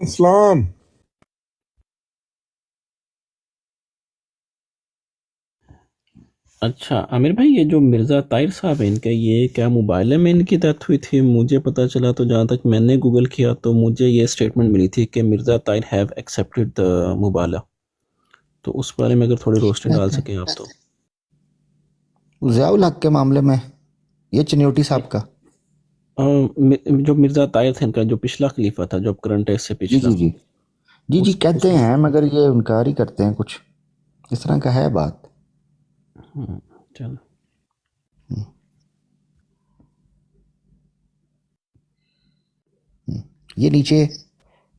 اسلام اچھا عامر بھائی، یہ جو مرزا طاہر صاحب ہیں ان کے، یہ کیا موبائل میں ان کی ڈیتھ ہوئی تھی؟ مجھے پتہ چلا تو جہاں تک میں نے گوگل کیا تو مجھے یہ اسٹیٹمنٹ ملی تھی کہ مرزا طاہر ہیو ایکسیپٹڈ دا مبالہ، تو اس بارے میں اگر تھوڑی روشنی ڈال سکیں آپ تو۔ ضیاء الحق کے معاملے میں یہ چنیوٹی صاحب کا جو مرزا طاہر تھے ان کا جو پچھلا خلیفہ تھا، جو اب کرنٹ ہے اس سے پچھلا، جی کہتے ہیں، مگر یہ انکار ہی کرتے ہیں، کچھ اس طرح کا ہے بات۔ چلو یہ نیچے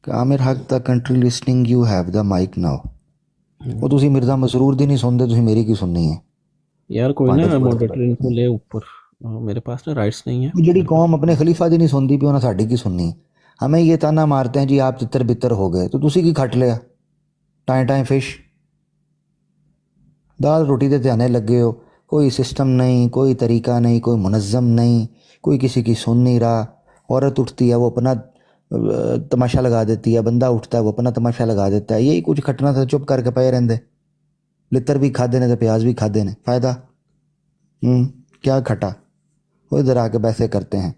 کہ عامر حق the country listening you have the mic now, وہ تسی مرزا مسرور دی نہیں سنتے، تسی میری کی سننی ہے یار، کوئی نہ ماڈریٹر ان کو لے اوپر، میرے پاس نا رائٹس نہیں ہیں۔ جڑی قوم اپنے خلیفہ دی نہیں سنتی پی، انہیں ساڈی کی سننی؟ ہمیں یہ تانا مارتے ہیں جی آپ تتر بتر ہو گئے، تو تسی کی کھٹ لیا؟ ٹائیں ٹائیں فش، دال روٹی دے آنے لگے ہو، کوئی سسٹم نہیں، کوئی طریقہ نہیں، کوئی منظم نہیں، کوئی کسی کی سن نہیں رہا. عورت اٹھتی ہے وہ اپنا تماشا لگا دیتی ہے، بندہ اٹھتا ہے وہ اپنا تماشا لگا دیتا ہے. یہی کچھ کھٹنا تھا، چپ کر کے پے رہندے، لتر بھی کھادے نے تو پیاز بھی کھادے نے، فائدہ کیا کھٹا. وہ ادھر آ کے بحثیں کرتے ہیں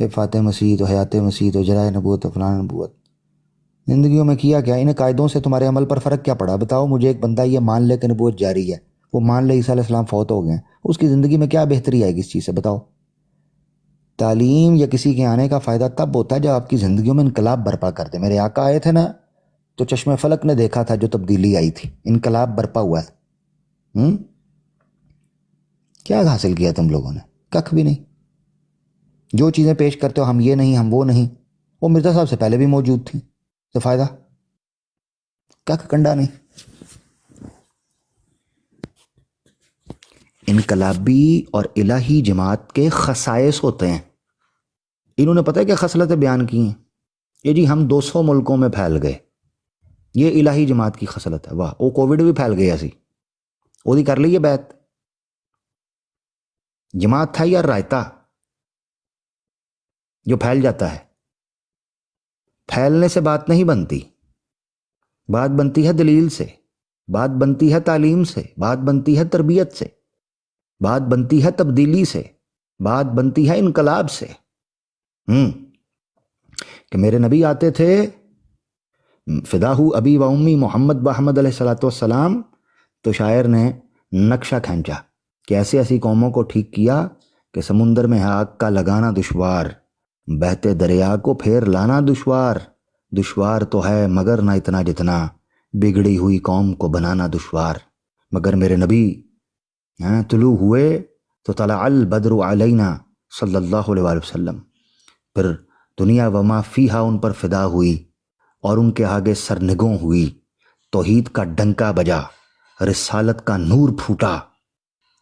کہ فاتح مسیح تو حیات مسیح تو جرائے نبوت تو فلاں نبوت. زندگیوں میں کیا کیا؟ ان قاعدوں سے تمہارے عمل پر فرق کیا پڑا؟ بتاؤ مجھے. ایک بندہ یہ مان لے کہ نبوت جاری ہے، وہ مان لے عیسیٰ علیہ السلام فوت ہو گئے ہیں، اس کی زندگی میں کیا بہتری آئے گی اس چیز سے؟ بتاؤ. تعلیم یا کسی کے آنے کا فائدہ تب ہوتا ہے جب آپ کی زندگیوں میں انقلاب برپا کرتے. میرے آقا آئے تھے نا تو چشم فلک نے دیکھا تھا جو تبدیلی آئی تھی، انقلاب برپا ہوا ہے. کیا حاصل کیا تم لوگوں نے؟ ککھ بھی نہیں. جو چیزیں پیش کرتے ہو، ہم یہ نہیں، ہم وہ نہیں، وہ مرزا صاحب سے پہلے بھی موجود تھیں، تو فائدہ ککھ کنڈا نہیں. انقلابی اور الہی جماعت کے خصائص ہوتے ہیں. انہوں نے پتہ ہے کہ خصلتیں بیان کی ہیں. یہ جی ہم 200 ملکوں میں پھیل گئے، یہ الہی جماعت کی خصلت ہے. واہ، وہ کووڈ بھی پھیل گیا سی، وہ دی کر لی یہ بیعت. جماعت تھا یا رائتا جو پھیل جاتا ہے؟ پھیلنے سے بات نہیں بنتی، بات بنتی ہے دلیل سے، بات بنتی ہے تعلیم سے، بات بنتی ہے تربیت سے، بات بنتی ہے تبدیلی سے، بات بنتی ہے انقلاب سے. کہ میرے نبی آتے تھے، فداہو ابی و امی محمد بحمد علیہ السلام، تو شاعر نے نقشہ کھینچا کہ ایسی ایسی قوموں کو ٹھیک کیا کہ سمندر میں آگ کا لگانا دشوار، بہتے دریا کو پھیر لانا دشوار، دشوار تو ہے مگر نہ اتنا جتنا بگڑی ہوئی قوم کو بنانا دشوار. مگر میرے نبی طلوع ہوئے تو طلع البدر علینا صلی اللہ علیہ وآلہ وسلم، پھر دنیا وما فیہا ان پر فدا ہوئی اور ان کے آگے سرنگوں ہوئی. توحید کا ڈنکا بجا، رسالت کا نور پھوٹا،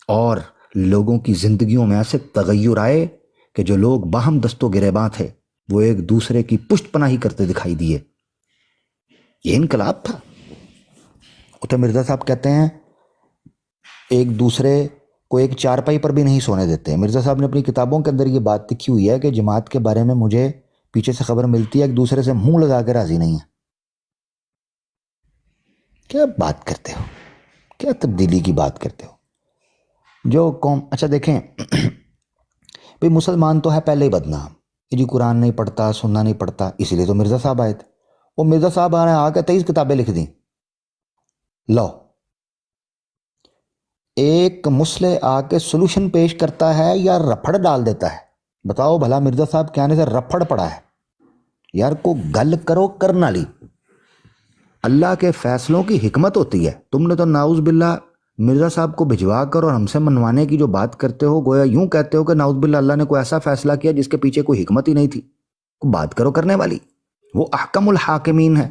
اور لوگوں کی زندگیوں میں ایسے تغیر آئے کہ جو لوگ باہم دست و گریباں تھے وہ ایک دوسرے کی پشت پناہی کرتے دکھائی دیے. یہ انقلاب تھا. اتنے مرزا صاحب کہتے ہیں ایک دوسرے کو ایک چارپائی پر بھی نہیں سونے دیتے. مرزا صاحب نے اپنی کتابوں کے اندر یہ بات لکھی ہوئی ہے کہ جماعت کے بارے میں مجھے پیچھے سے خبر ملتی ہے ایک دوسرے سے منہ لگا کے راضی نہیں ہے. کیا بات کرتے ہو؟ کیا تبدیلی کی بات کرتے ہو؟ جو قوم، اچھا دیکھیں بھئی مسلمان تو ہے پہلے ہی بدنام، یہ جی قرآن نہیں پڑھتا، سننا نہیں پڑھتا، اسی لیے تو مرزا صاحب آئے تھے. وہ مرزا صاحب آ کے 23 کتابیں لکھ دیں. لو، ایک مسئلے آ کے سلوشن پیش کرتا ہے یا رپھڑ ڈال دیتا ہے؟ بتاؤ بھلا مرزا صاحب کے آنے سے رپھڑ پڑا ہے؟ یار کو گل کرو کرنا لی. اللہ کے فیصلوں کی حکمت ہوتی ہے. تم نے تو ناؤز باللہ مرزا صاحب کو بھجوا کر اور ہم سے منوانے کی جو بات کرتے ہو، گویا یوں کہتے ہو کہ ناؤز باللہ اللہ نے کوئی ایسا فیصلہ کیا جس کے پیچھے کوئی حکمت ہی نہیں تھی. بات کرو کرنے والی، وہ احکم الحاکمین ہے.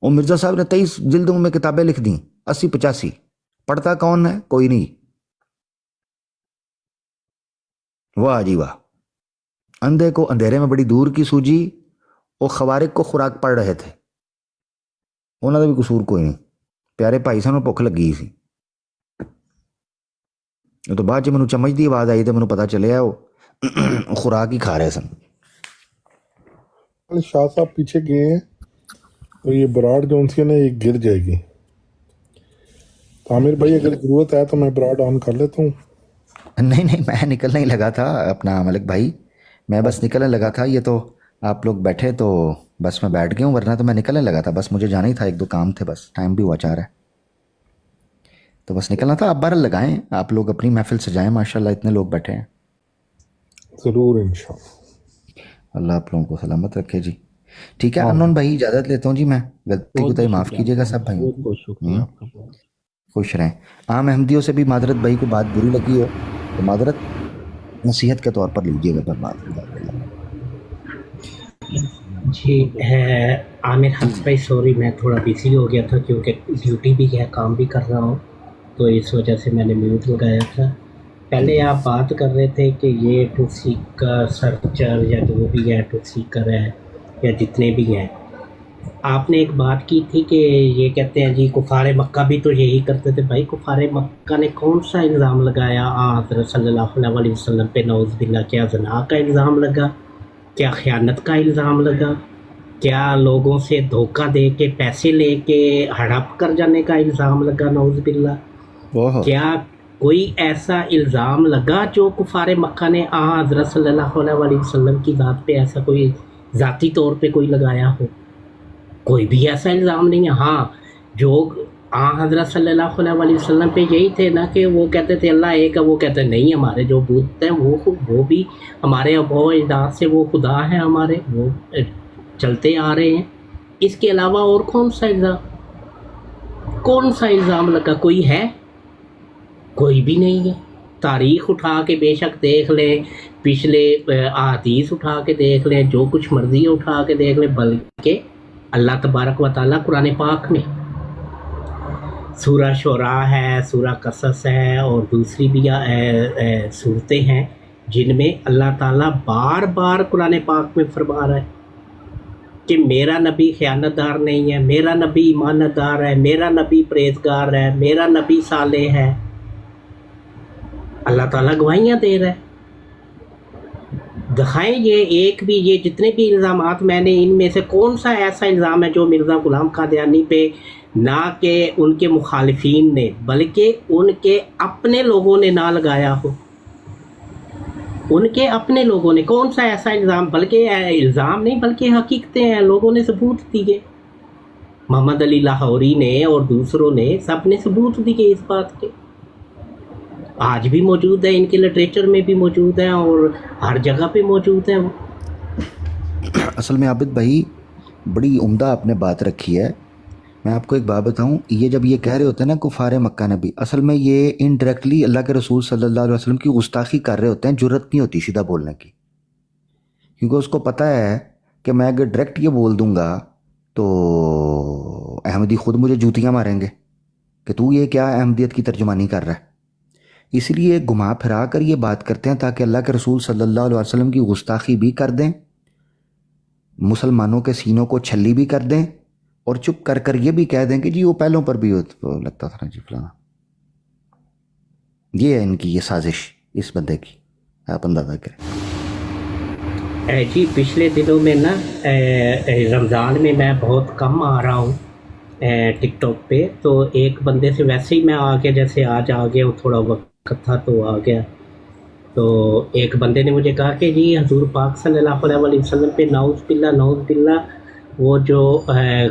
وہ مرزا صاحب نے 23 جلدوں میں کتابیں لکھ دیں، 80-85. پڑھتا کون ہے؟ کوئی نہیں. واہ جی واہ. اندھے کو اندھیرے میں بڑی دور کی سوجی، وہ خوارق کو خوراک پڑ رہے تھے، انہوں کا بھی قصور کوئی نہیں. پیارے بھائی سانوں بھوک لگی سی، تو بعد میں چمچ دی آواز آئی تو مجھے پتا چلیا وہ خوراک ہی کھا رہے سن. شاہ صاحب پیچھے گئے ہیں اور یہ براڈ جو سی نا یہ گر جائے گی. عامر بھائی اگر ضرورت ہے تو میں براڈ آن کر لیتا ہوں. نہیں میں نکلنے ہی لگا تھا اپنا ملک بھائی، میں بس نکلنے لگا تھا. یہ تو آپ لوگ بیٹھے تو بس میں بیٹھ گیا ہوں، ورنہ تو میں نکلنے لگا تھا. بس مجھے جانا ہی تھا، 1-2 کام تھے، بس ٹائم بھی ہوا چاہ رہا ہے تو بس نکلنا تھا. آپ بہرحال لگائیں، آپ لوگ اپنی محفل سجائیں، ماشاءاللہ اتنے لوگ بیٹھے ہیں. ضرور انشاءاللہ. اللہ آپ لوگوں کو سلامت رکھے جی. ٹھیک ہے انون بھائی، اجازت لیتا ہوں جی، میں غلطی کوتاہی معاف کیجیے گا سب بھائیوں. بہت شکریہ آپ کا. خوش رہیں. عام احمدیوں سے بھی معذرت، بھائی کو بات بری لگی ہو تو معذرت نصیحت کے طور پر لیجیے گا. پر بات جی عامر حق بھائی، سوری میں تھوڑا بزی ہو گیا تھا کیونکہ ڈیوٹی بھی ہے، کام بھی کر رہا ہوں، تو اس وجہ سے میں نے میوٹ لگایا تھا. پہلے آپ بات کر رہے تھے کہ یہ ٹروتھ سیکر سرچر یا جو بھی ہے ٹروتھ سیکر ہے یا جتنے بھی ہیں، आपने एक बात की थी कि ये कहते हैं जी कुफार मक्का भी तो यही करते थे। भाई कुफार मक्का ने कौन सा इल्ज़ाम लगाया हज़रत सल्लल्लाहु अलैहि वसल्लम पे? नौज़ बिल्ला, क्या ज़ना का इल्ज़ाम लगा, क्या ख़यानत का इल्ज़ाम लगा, क्या लोगों से धोखा दे के पैसे लेके हड़प कर जाने का इल्ज़ाम लगा? नौज़ बिल्ला, क्या कोई ऐसा इल्ज़ाम लगा जो कुफार मक्का ने हज़रत सल्लल्लाहु अलैहि वसल्लम की ज़ात पे ऐसा कोई ज़ाती तौर पे कोई लगाया हो? कोई भी ऐसा इल्ज़ाम नहीं है। हाँ, जो हज़रत सल्लल्लाहु अलैहि वसल्लम पे यही थे ना कि वो कहते थे अल्लाह एक है, वो कहते नहीं, हमारे जो बूत हैं वो भी हमारे अबो अजदाद से वो खुदा है हमारे, वो चलते आ रहे हैं। इसके अलावा और कौन सा इल्ज़ाम लगा? कोई है? कोई भी नहीं है। तारीख़ उठा के बेशक देख लें, पिछले अहादीस उठा के देख लें, जो कुछ मर्ज़ी उठा के देख लें, बल्कि अल्लाह तबारक व तआला कुरान पाक में सूरह शुरा है, सूरह कसस है और दूसरी भी सूरतें हैं जिनमें अल्लाह ताला बार बार कुरान पाक में फरमा रहा है कि मेरा नबी ख़यानतदार नहीं है, मेरा नबी ईमानदार है, मेरा नबी परहेज़गार है, मेरा नबी सालेह है। अल्लाह ताला गवाहियाँ दे रहा है। दिखाएं ये एक भी, ये जितने भी इल्ज़ामात मैंने, इनमें से कौन सा ऐसा इल्ज़ाम है जो मिर्ज़ा ग़ुलाम क़ादियानी पे ना कि उनके मुखालिफिन ने बल्कि उनके अपने लोगों ने ना लगाया हो? उनके अपने लोगों ने कौन सा ऐसा इल्ज़ाम, बल्कि इल्ज़ाम नहीं बल्कि हकीकतें हैं, लोगों ने सबूत दिए। मोहम्मद अली लाहौरी ने और दूसरों ने सब ने सबूत दिए इस बात के, आज भी मौजूद है, इनके लिटरेचर में भी मौजूद है और हर जगह पे मौजूद है वो। असल में आबिद भाई बड़ी उम्दा आपने बात रखी है। मैं आपको एक बात बताऊं, ये जब ये कह रहे होते हैं ना कुफार मक्का नबी, असल में ये इनडायरेक्टली अल्लाह के रसूल सल्लल्लाहु अलैहि वसल्लम की गुस्ताखी कर रहे होते हैं। जुर्रत नहीं होती सीधा बोलने की, क्योंकि उसको पता है कि मैं अगर डायरेक्ट ये बोल दूंगा तो अहमदी खुद मुझे जूतियाँ मारेंगे कि तू ये क्या अहमदियत की तर्जुमानी कर रहा है। इसलिए घुमा फिरा कर ये बात करते हैं ताकि अल्लाह के रसूल सल्लल्लाहु अलैहि वसल्लम की गुस्ताखी भी कर दें, मुसलमानों के सीनों को छल्ली भी कर दें और चुप कर कर ये भी कह दें कि जी वो पहलों पर भी लगता था ना जी फलाना। ये है इनकी ये साजिश इस बंदे की, आप अंदाजा करें। जी पिछले दिनों में ना रमज़ान में मैं बहुत कम आ रहा हूँ टिकटॉक पे, तो एक बंदे से वैसे ही मैं आ गया, जैसे आज आ गया, थोड़ा वक्त था तो आ गया। तो एक बंदे ने मुझे कहा कि जी हजूर पाक सल्लल्लाहु अलैहि वसल्लम पे नौज़ बिल्ला वो जो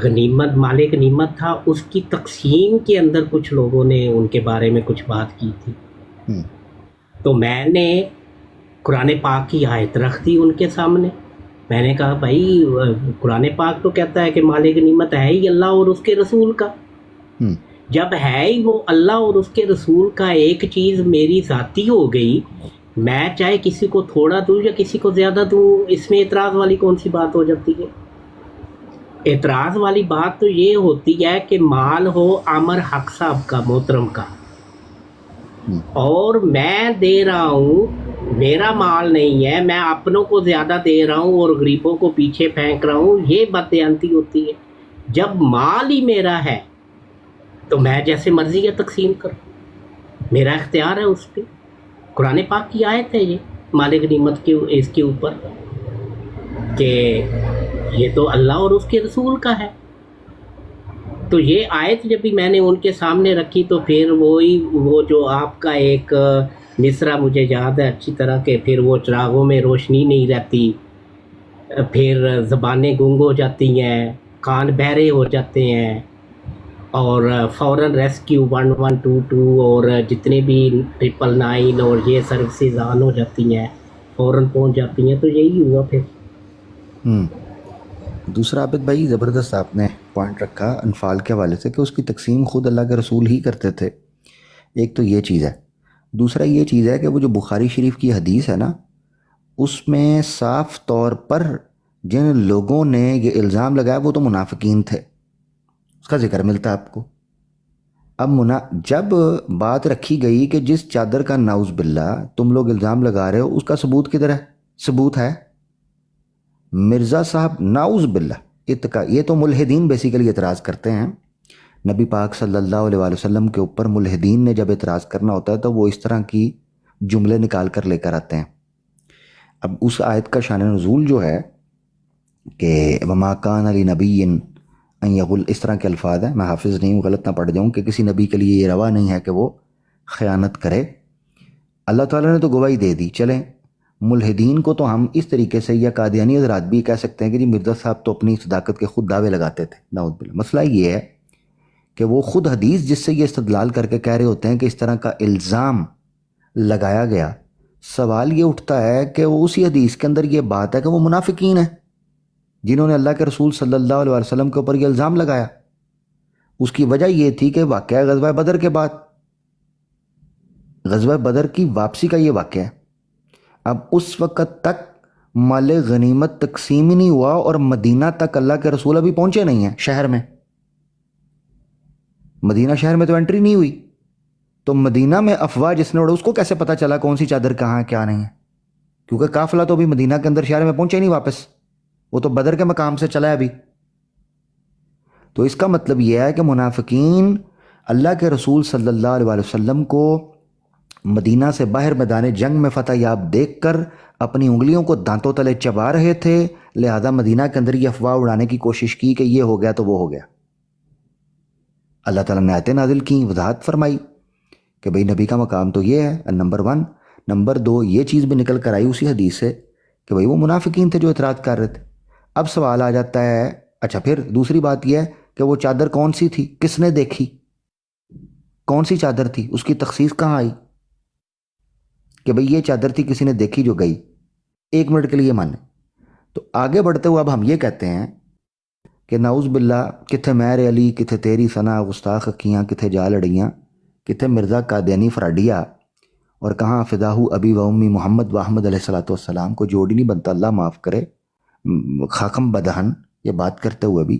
गनीमत माले गनीमत था उसकी तकसीम के अंदर कुछ लोगों ने उनके बारे में कुछ बात की थी। तो मैंने कुरान पाक की आयत रख दी उनके सामने। मैंने कहा भाई कुरान पाक तो कहता है कि माले गनीमत है ही अल्लाह और उसके रसूल का। जब है ही वो अल्लाह और उसके रसूल का, एक चीज़ मेरी ज़ाती हो गई, मैं चाहे किसी को थोड़ा दूँ या किसी को ज़्यादा दूँ, इसमें एतराज़ वाली कौन सी बात हो जाती है? एतराज़ वाली बात तो ये होती है कि माल हो आमर हक साहब का, मोहतरम का, और मैं दे रहा हूँ, मेरा माल नहीं है, मैं अपनों को ज़्यादा दे रहा हूँ और गरीबों को पीछे फेंक रहा हूँ, ये बदयांती होती है। जब माल ही मेरा है तो मैं जैसे मर्जी है तकसीम करूँ, मेरा इख्तियार है उस पर। कुरान पाक की आयत है ये मालिक गनीमत के इसके ऊपर कि ये तो अल्लाह और उसके रसूल का है। तो ये आयत जब भी मैंने उनके सामने रखी तो फिर वो जो आपका एक मिसरा मुझे याद है अच्छी तरह के, फिर वो चिरागों में रोशनी नहीं रहती, फिर ज़बानें गूंग हो जाती हैं, कान बहरे हो जाते हैं और फ़ौरन रेस्क्यू 1122 और जितने भी 999 और ये सर्विसेज ऑन हो जाती हैं, फ़ौरन पहुंच जाती हैं। तो यही हुआ फिर। दूसरा आबिद भाई ज़बरदस्त आपने पॉइंट रखा अनफाल के हवाले से कि उसकी तकसीम खुद अल्लाह के रसूल ही करते थे। एक तो ये चीज़ है, दूसरा ये चीज़ है कि वो जो बुखारी शरीफ की हदीस है ना, उसमें साफ़ तौर पर जिन लोगों ने ये इल्ज़ाम लगाया वो तो मुनाफिकीन थे, उसका जिक्र मिलता है आपको। अब जब बात रखी गई कि जिस चादर का नाउज़ बिल्ला तुम लोग इल्ज़ाम लगा रहे हो उसका सबूत किधर है? सबूत है मिर्ज़ा साहब नाउज़ बिल्ला یہ تو ملحدین بیسیکلی اعتراض کرتے ہیں نبی پاک صلی اللہ علیہ وآلہ وسلم کے اوپر. ملحدین نے جب اعتراض کرنا ہوتا ہے تو وہ اس طرح کی جملے نکال کر لے کر آتے ہیں. اب اس آیت کا شان نزول جو ہے کہ وما کان لنبی ان یغل، اس طرح کے الفاظ ہیں. میں حافظ نہیں ہوں، غلط نہ پڑھ جاؤں، کہ کسی نبی کے لیے یہ روا نہیں ہے کہ وہ خیانت کرے. اللہ تعالیٰ نے تو گواہی دے دی. چلیں ملحدین کو تو ہم اس طریقے سے، یا قادیانی حضرات بھی کہہ سکتے ہیں کہ جی مرزا صاحب تو اپنی صداقت کے خود دعوے لگاتے تھے. نعوذ باللہ. مسئلہ یہ ہے کہ وہ خود حدیث جس سے یہ استدلال کر کے کہہ رہے ہوتے ہیں کہ اس طرح کا الزام لگایا گیا. سوال یہ اٹھتا ہے کہ وہ اسی حدیث کے اندر یہ بات ہے کہ وہ منافقین ہیں جنہوں نے اللہ کے رسول صلی اللہ علیہ وسلم کے اوپر یہ الزام لگایا. اس کی وجہ یہ تھی کہ واقعہ غزوہ بدر کے بعد، غزوہ بدر کی واپسی کا یہ واقعہ ہے. اب اس وقت تک مال غنیمت تقسیم ہی نہیں ہوا اور مدینہ تک اللہ کے رسول ابھی پہنچے نہیں ہیں. شہر میں، مدینہ شہر میں تو انٹری نہیں ہوئی. تو مدینہ میں افواہ جس نے اڑا اس کو کیسے پتہ چلا کون سی چادر کہاں ہے کیا نہیں ہے؟ کیونکہ قافلہ تو ابھی مدینہ کے اندر شہر میں پہنچے نہیں واپس، وہ تو بدر کے مقام سے چلا ہے ابھی. تو اس کا مطلب یہ ہے کہ منافقین اللہ کے رسول صلی اللہ علیہ وسلم کو مدینہ سے باہر میدان جنگ میں فتح یاب دیکھ کر اپنی انگلیوں کو دانتوں تلے چبا رہے تھے، لہذا مدینہ کے اندر یہ افواہ اڑانے کی کوشش کی کہ یہ ہو گیا تو وہ ہو گیا. اللہ تعالیٰ نے آیتیں نازل کی، وضاحت فرمائی کہ بھئی نبی کا مقام تو یہ ہے، نمبر 1. نمبر 2 یہ چیز بھی نکل کر آئی اسی حدیث سے کہ بھئی وہ منافقین تھے جو اعتراض کر رہے تھے. اب سوال آ جاتا ہے، اچھا پھر دوسری بات یہ ہے کہ وہ چادر کون سی تھی، کس نے دیکھی، کون سی چادر تھی، اس کی تخصیص کہاں آئی کہ بھئی یہ چادر تھی کسی نے دیکھی جو گئی. 1 منٹ کے لیے مانیں. تو آگے بڑھتے ہوئے اب ہم یہ کہتے ہیں کہ نعوذ باللہ کتھے میرے علی، کتھے تیری ثنا گستاخ اکھیاں، کتھے جا لڑیاں، کتھے مرزا قادیانی فراڈیا، اور کہاں فداہو ابی و امی محمد و احمد علیہ السلام کو جوڑ ہی نہیں بنتا، اللہ معاف کرے. خاکم بدہن یہ بات کرتے ہوئے بھی.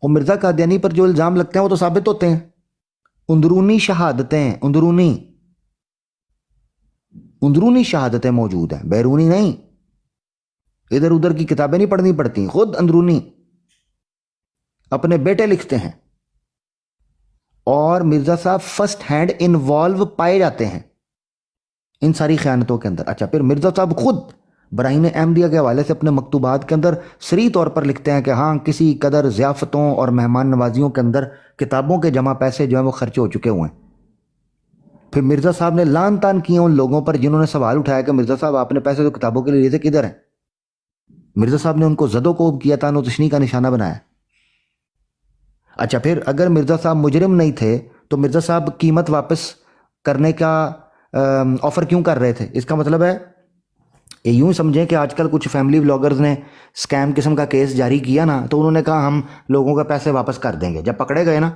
اور مرزا قادیانی پر جو الزام لگتے ہیں وہ تو ثابت ہوتے ہیں. اندرونی شہادتیں، اندرونی شہادتیں موجود ہیں، بیرونی نہیں. ادھر ادھر کی کتابیں نہیں پڑھنی پڑتی، خود اندرونی اپنے بیٹے لکھتے ہیں. اور مرزا صاحب فرسٹ ہینڈ انوالو پائے جاتے ہیں ان ساری خیانتوں کے اندر. اچھا پھر مرزا صاحب خود براہین احمدیہ کے حوالے سے اپنے مکتوبات کے اندر صریح طور پر لکھتے ہیں کہ ہاں کسی قدر ضیافتوں اور مہمان نوازیوں کے اندر کتابوں کے جمع پیسے جو ہیں وہ خرچ ہو چکے ہوئے ہیں. پھر مرزا صاحب نے لان تان کیا ان لوگوں پر جنہوں نے سوال اٹھایا کہ مرزا صاحب آپ نے پیسے تو کتابوں کے لیے لیے تھے کدھر ہیں. مرزا صاحب نے ان کو زد و کوب کیا، تان و تشنی کا نشانہ بنایا. اچھا پھر اگر مرزا صاحب مجرم نہیں تھے تو مرزا صاحب قیمت واپس کرنے کا آفر کیوں کر رہے تھے؟ اس کا مطلب ہے یہ یوں سمجھیں کہ آج کل کچھ فیملی بلاگرز نے اسکیم قسم کا کیس جاری کیا نا، تو انہوں نے کہا ہم لوگوں کا پیسے واپس کر دیں گے. جب پکڑے گئے نا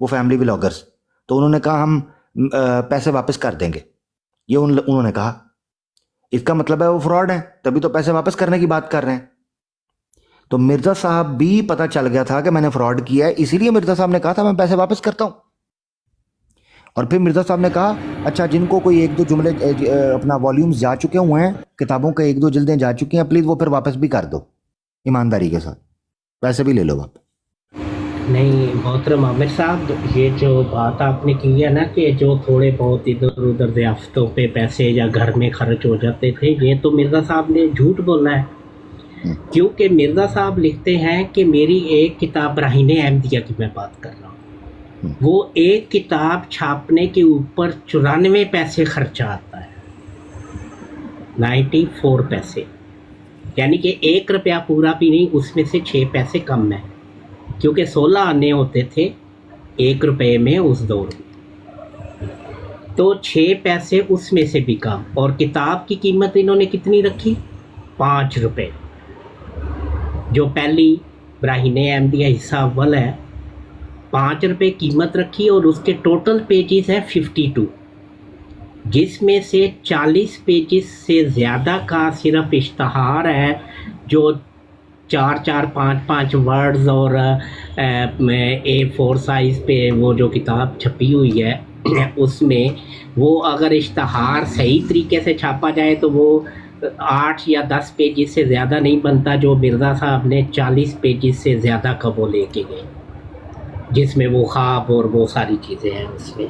وہ فیملی بلاگرز تو انہوں نے کہا ہم پیسے واپس کر دیں گے، یہ انہوں نے کہا. اس کا مطلب ہے وہ فراڈ ہیں، تبھی تو پیسے واپس کرنے کی بات کر رہے ہیں. تو مرزا صاحب بھی پتہ چل گیا تھا کہ میں نے فراڈ کیا ہے، اسی لیے مرزا صاحب نے کہا تھا میں پیسے واپس کرتا ہوں. اور پھر مرزا صاحب نے کہا اچھا جن کو کوئی 1-2 جملے اپنا والیومز جا چکے ہوئے ہیں، کتابوں کے 1-2 جلدیں جا چکی ہیں، پلیز وہ پھر واپس بھی کر دو ایمانداری کے ساتھ، پیسے بھی لے لو آپ. نہیں محترم عامر صاحب، یہ جو بات آپ نے کی ہے نا کہ جو تھوڑے بہت ادھر ادھر ضیافتوں پہ پیسے یا گھر میں خرچ ہو جاتے تھے، یہ تو مرزا صاحب نے جھوٹ بولا ہے. کیونکہ مرزا صاحب لکھتے ہیں کہ میری ایک کتاب براہین احمدیہ کی میں بات کر رہا ہوں، وہ ایک کتاب چھاپنے کے اوپر 94 پیسے خرچہ آتا ہے، 94 پیسے، یعنی کہ 1 روپیہ پورا بھی نہیں، اس میں سے 6 پیسے کم ہے، کیونکہ 16 آنے ہوتے تھے 1 روپے میں اس دور میں، تو 6 پیسے اس میں سے بھی کم. اور کتاب کی قیمت انہوں نے کتنی رکھی؟ 5 روپے، جو پہلی براہین احمدیہ حصہ اول ہے 5 روپے قیمت رکھی، اور اس کے ٹوٹل پیجز ہیں 52، جس میں سے 40 پیجز سے زیادہ کا صرف اشتہار ہے جو 4-4 5-5 ورڈز اور A4 سائز پہ وہ جو کتاب چھپی ہوئی ہے اس میں وہ اگر اشتہار صحیح طریقے سے چھاپا جائے تو وہ 8 या 10 पेजेस से ज़्यादा नहीं बनता, जो मिर्ज़ा साहब ने 40 पेजेस से ज़्यादा का वो लेके गए, जिसमें वो ख्वाब और वो सारी चीज़ें हैं उसमें।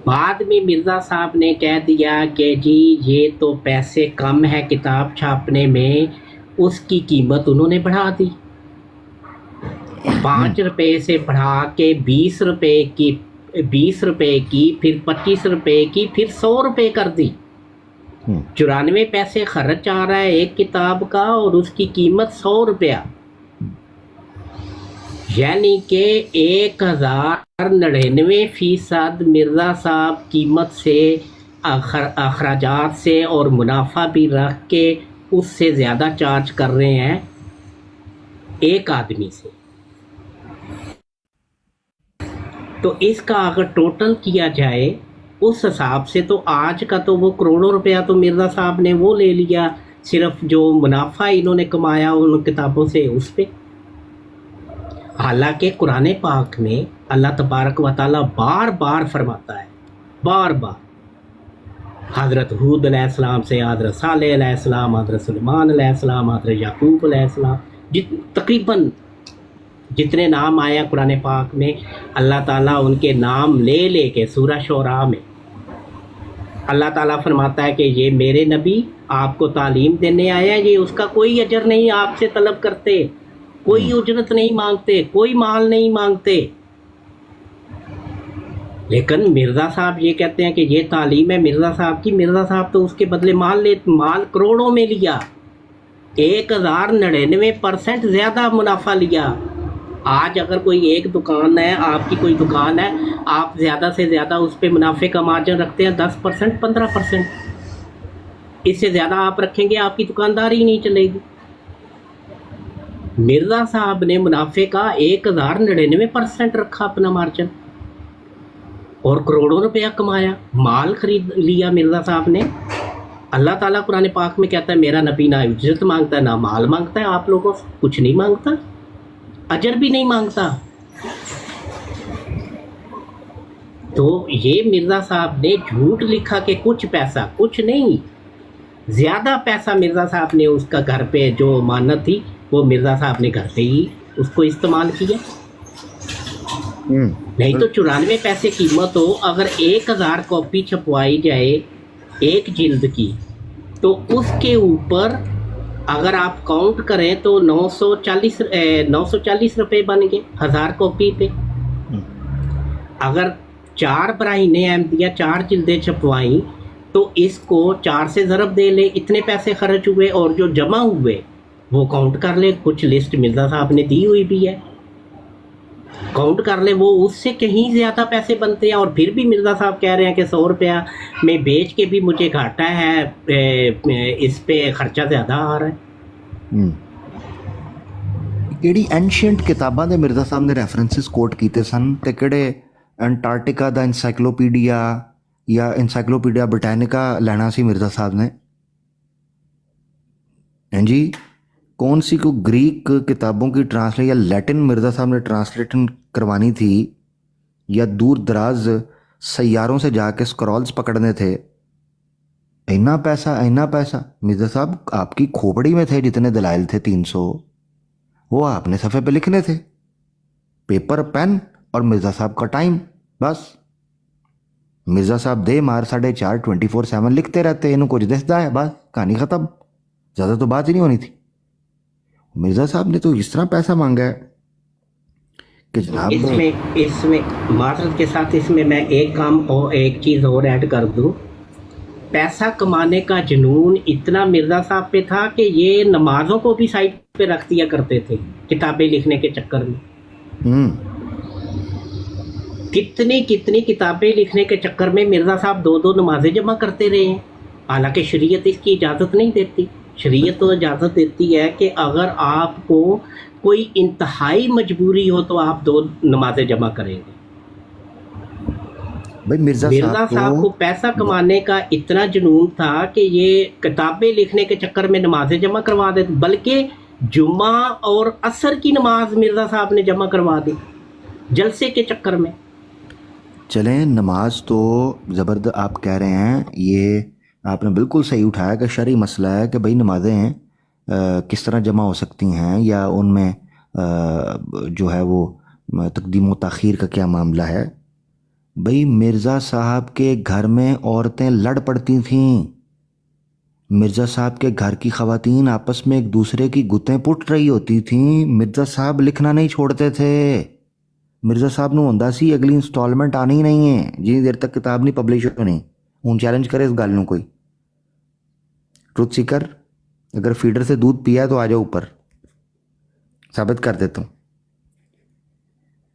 बाद में मिर्ज़ा साहब ने कह दिया कि जी ये तो पैसे कम है किताब छापने में, उसकी कीमत उन्होंने बढ़ा दी, 5 रुपए से बढ़ा के 20 रुपए की, 20 रुपए की, फिर 25 रुपए की, फिर 100 रुपए कर दी। 94 पैसे खर्च आ रहा है एक किताब का और उसकी कीमत 100 रुपया, यानी कि 1099% मिर्ज़ा साहब कीमत से, अखराजात से और मुनाफा भी रख के उससे ज़्यादा चार्ज कर रहे हैं एक आदमी से। तो इसका अगर टोटल किया जाए उस हिसाब से तो आज का तो वो करोड़ों रुपया तो मिर्ज़ा साहब ने वो ले लिया, सिर्फ जो मुनाफा इन्होंने कमाया उन किताबों से उस पे। हालांकि कुरान पाक में अल्लाह तबारक व तआला बार बार फरमाता है, बार बार, हज़रत हूद अलैहिस्सलाम से हज़रत सालेह अलैहिस्सलाम, हज़रत सुलेमान अलैहिस्सलाम, हज़रत याकूब अलैहिस्सलाम, तकरीबन जितने नाम आए हैं कुरान पाक में, अल्लाह ताला उनके नाम ले लेके सूरह शोरा में अल्लाह ताला फरमाता है कि ये मेरे नबी आपको तालीम देने आया है, ये उसका कोई अजर नहीं आपसे तलब करते, कोई उजरत नहीं मांगते, कोई माल नहीं मांगते। लेकिन मिर्ज़ा साहब ये कहते हैं कि ये तालीम है मिर्ज़ा साहब की, मिर्ज़ा साहब तो उसके बदले माल करोड़ों में लिया, 1099% ज़्यादा मुनाफा लिया। आज अगर कोई एक दुकान है, आपकी कोई दुकान है, आप ज़्यादा से ज़्यादा उस पर मुनाफे का मार्जिन रखते हैं 10%, 15%, इससे ज़्यादा आप रखेंगे आपकी दुकानदारी नहीं चलेगी। मिर्ज़ा साहब ने मुनाफे का 1099% रखा अपना मार्जिन और करोड़ों रुपया कमाया, माल खरीद लिया मिर्ज़ा साहब ने। अल्लाह ताला कुरान पाक में कहता है मेरा नबी ना इज्जत मांगता है ना माल मांगता है, आप लोगों से कुछ नहीं मांगता, अजर भी नहीं मांगता। तो ये मिर्ज़ा साहब ने झूठ लिखा कि कुछ पैसा, कुछ नहीं, ज़्यादा पैसा मिर्ज़ा साहब ने उसका घर पे जो मानत थी वो मिर्ज़ा साहब ने घर पे ही उसको इस्तेमाल किया। नहीं तो 94 पैसे कीमत हो, अगर 1000 कॉपी छपवाई जाए एक जिल्द की, तो उसके ऊपर अगर आप काउंट करें तो 940 रुपए बन गए 1000 कॉपी पे। अगर 4 बराहीने अहमदिया 4 जिल्दें छपवाई तो इसको 4 से ज़रब दे ले, इतने पैसे खर्च हुए, और जो जमा हुए वो काउंट कर ले, कुछ लिस्ट मिर्ज़ा साहब ने दी हुई भी है, काउंट कर ले, वो उससे कहीं ज़्यादा पैसे बनते हैं। और फिर भी मिर्ज़ा साहब कह रहे हैं कि 100 रुपया में बेच के भी मुझे घाटा है, इस पे खर्चा ज़्यादा आ रहा है। ਕਿਹੜੀ ਐਂਸ਼ੀਐਂਟ ਕਿਤਾਬਾਂ ਦੇ ਮਿਰਜ਼ਾ ਸਾਹਿਬ ਨੇ ਰੈਫਰੈਂਸਿਸ ਕੋਟ ਕੀਤੇ ਸਨ ਤੇ ਕਿਹੜੇ ਅੰਟਾਰਕਟਿਕਾ ਦਾ ਇਨਸਾਈਕਲੋਪੀਡੀਆ ਜਾਂ ਇਨਸਾਈਕਲੋਪੀਡੀਆ ਬ੍ਰਿਟੈਨਿਕਾ ਲੈਣਾ ਸੀ मिर्ज़ा साहब ने? हैं जी, कौन सी को ग्रीक किताबों की ट्रांसलेट या लैटिन मिर्ज़ा साहब ने ट्रांसलेशन करवानी थी, या दूर दराज सैयारों से जाके स्क्रॉल्स पकड़ने थे? इतना पैसा मिर्ज़ा साहब आपकी खोपड़ी में थे, जितने दलाइल थे 300 वो आपने सफ़े पे लिखने थे, पेपर पेन और मिर्ज़ा साहब का टाइम, बस। मिर्ज़ा साहब दे मार 4.5 24/7 लिखते रहते, इन्हों कुछ दिखता है, बस कहानी ख़त्म, ज़्यादा तो बात ही नहीं होनी थी। मिर्ज़ा साहब ने तो इस तरह पैसा मांगा है कि जनाब इसमें माजरत के साथ इसमें मैं एक काम और एक चीज़ और ऐड कर दूं। पैसा कमाने का जुनून इतना मिर्ज़ा साहब पे था कि ये नमाजों को भी साइड पे रख दिया करते थे किताबें लिखने के चक्कर में। कितनी किताबें लिखने के चक्कर में मिर्ज़ा साहब 2 नमाजें जमा करते रहे हैं, हालांकि शरीयत इसकी इजाज़त नहीं देती। शरीयत तो इजाज़त देती है कि अगर आपको कोई इंतहाई मजबूरी हो तो आप 2 नमाजें जमा करेंगे। भाई मिर्ज़ा साहब को पैसा कमाने का इतना जुनून था कि ये किताबें लिखने के चक्कर में नमाजें जमा करवा देते, बल्कि जुम्मा और असर की नमाज मिर्ज़ा साहब ने जमा करवा दी जलसे के चक्कर में। चलें, नमाज तो ज़बरदस्त आप कह रहे हैं, ये आपने बिल्कुल सही उठाया कि शरई मसला है कि भाई नमाज़ें हैं किस तरह जमा हो सकती हैं, या उनमें जो है वो तकदीम व ताख़ीर का क्या मामला है। भाई मिर्ज़ा साहब के घर में औरतें लड़ पड़ती थीं, मिर्ज़ा साहब के घर की ख़वातीन आपस में एक दूसरे की गुतें पुट रही होती थीं, मिर्ज़ा साहब लिखना नहीं छोड़ते थे। मिर्ज़ा साहब ਨੂੰ ਹੁੰਦਾ ਸੀ ਅਗਲੀ ਇੰਸਟਾਲਮੈਂਟ ਆਣੀ ਹੀ ਨਹੀਂ ਹੈ ਜਿੰਨੀ ਦੇਰ ਤੱਕ ਕਿਤਾਬ ਨਹੀਂ ਪਬਲਿਸ਼ ਹੋਣੀ। ਹੁਣ ਚੈलेंज करे इस गल ਨੂੰ कोई। ट्रुथ सीकर, अगर फीडर से दूध पिया तो आ जाओ ऊपर, साबित कर देता हूँ।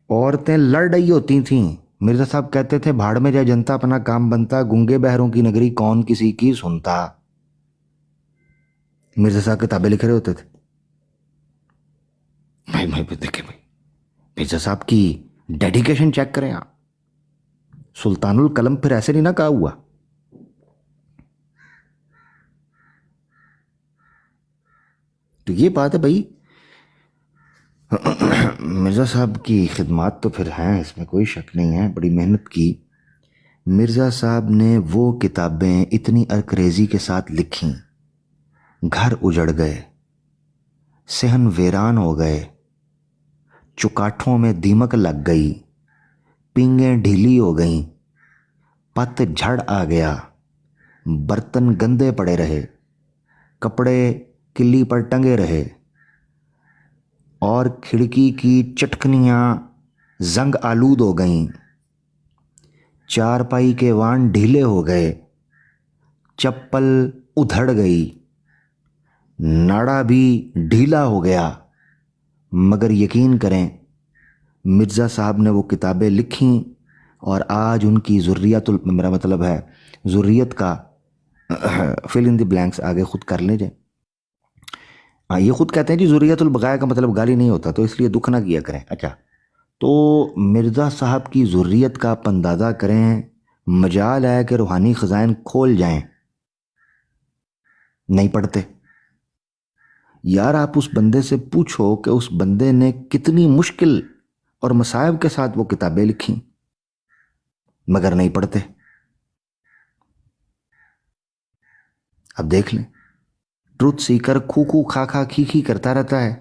औरतें लड़ रही होती थीं, मिर्ज़ा साहब कहते थे भाड़ में जाए जनता अपना काम बनता, गूंगे बहरों की नगरी कौन किसी की सुनता। मिर्ज़ा साहब किताबें लिख रहे होते थे। भाई देखे भाई मिर्ज़ा साहब की डेडिकेशन चेक करें आप। सुल्तानुल कलम फिर ऐसे नहीं ना कहा हुआ। तो ये बात है भाई, मिर्ज़ा साहब की खिदमात तो फिर हैं, इसमें कोई शक नहीं है, बड़ी मेहनत की। मिर्ज़ा साहब ने वो किताबें इतनी अरकरेज़ी के साथ लिखीं, घर उजड़ गए, सहन वीरान हो गए, चुकाठों में दीमक लग गई, पींगें ढीली हो गईं, पत झड़ आ गया, बर्तन गंदे पड़े रहे, कपड़े किल्ली पर टंगे रहे, और खिड़की की चटकनियाँ जंग आलूद हो गईं, चारपाई के वान ढीले हो गए, चप्पल उधड़ गई, नाड़ा भी ढीला हो गया। मगर यकीन करें, मिर्ज़ा साहब ने वो किताबें लिखीं और आज उनकी ज़ुर्रियतुल, मेरा मतलब है ज़ुर्रियत का फिल इन द ब्लैंक्स आगे खुद कर लीजिए। हाँ, ये खुद कहते हैं जी ज़ुर्रियतुल बगाया का मतलब गाली नहीं होता, तो इसलिए दुख ना किया करें। अच्छा, तो मिर्ज़ा साहब की ज़ुर्रियत का आप अंदाज़ा करें, मजाल है कि रूहानी ख़ज़ाइन खोल जाएं, नहीं पढ़ते। यार आप उस बंदे से पूछो कि उस बंदे ने कितनी मुश्किल और मसाइब के साथ वो किताबें लिखी, मगर नहीं पढ़ते। अब देख लें, ट्रुथ सीकर खू खू खा खा खी खी करता रहता है।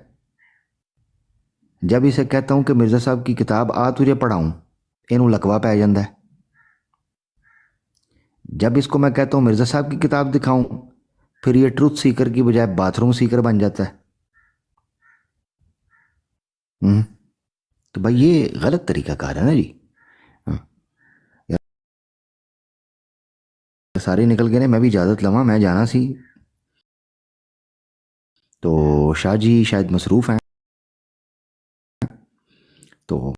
जब इसे कहता हूं कि मिर्ज़ा साहब की किताब आ तुझे पढ़ाऊं, इनू लकवा पै जाता है। जब इसको मैं कहता हूं मिर्ज़ा साहब की किताब दिखाऊं, फिर ये ट्रुथ सीकर की बजाय बाथरूम सीकर बन जाता है। तो भाई ये गलत तरीका कार है ना जी। यार सारे निकल गए ने, मैं भी इजाज़त लवा, मैं जाना सी। तो शाह जी शायद मसरूफ़ हैं, तो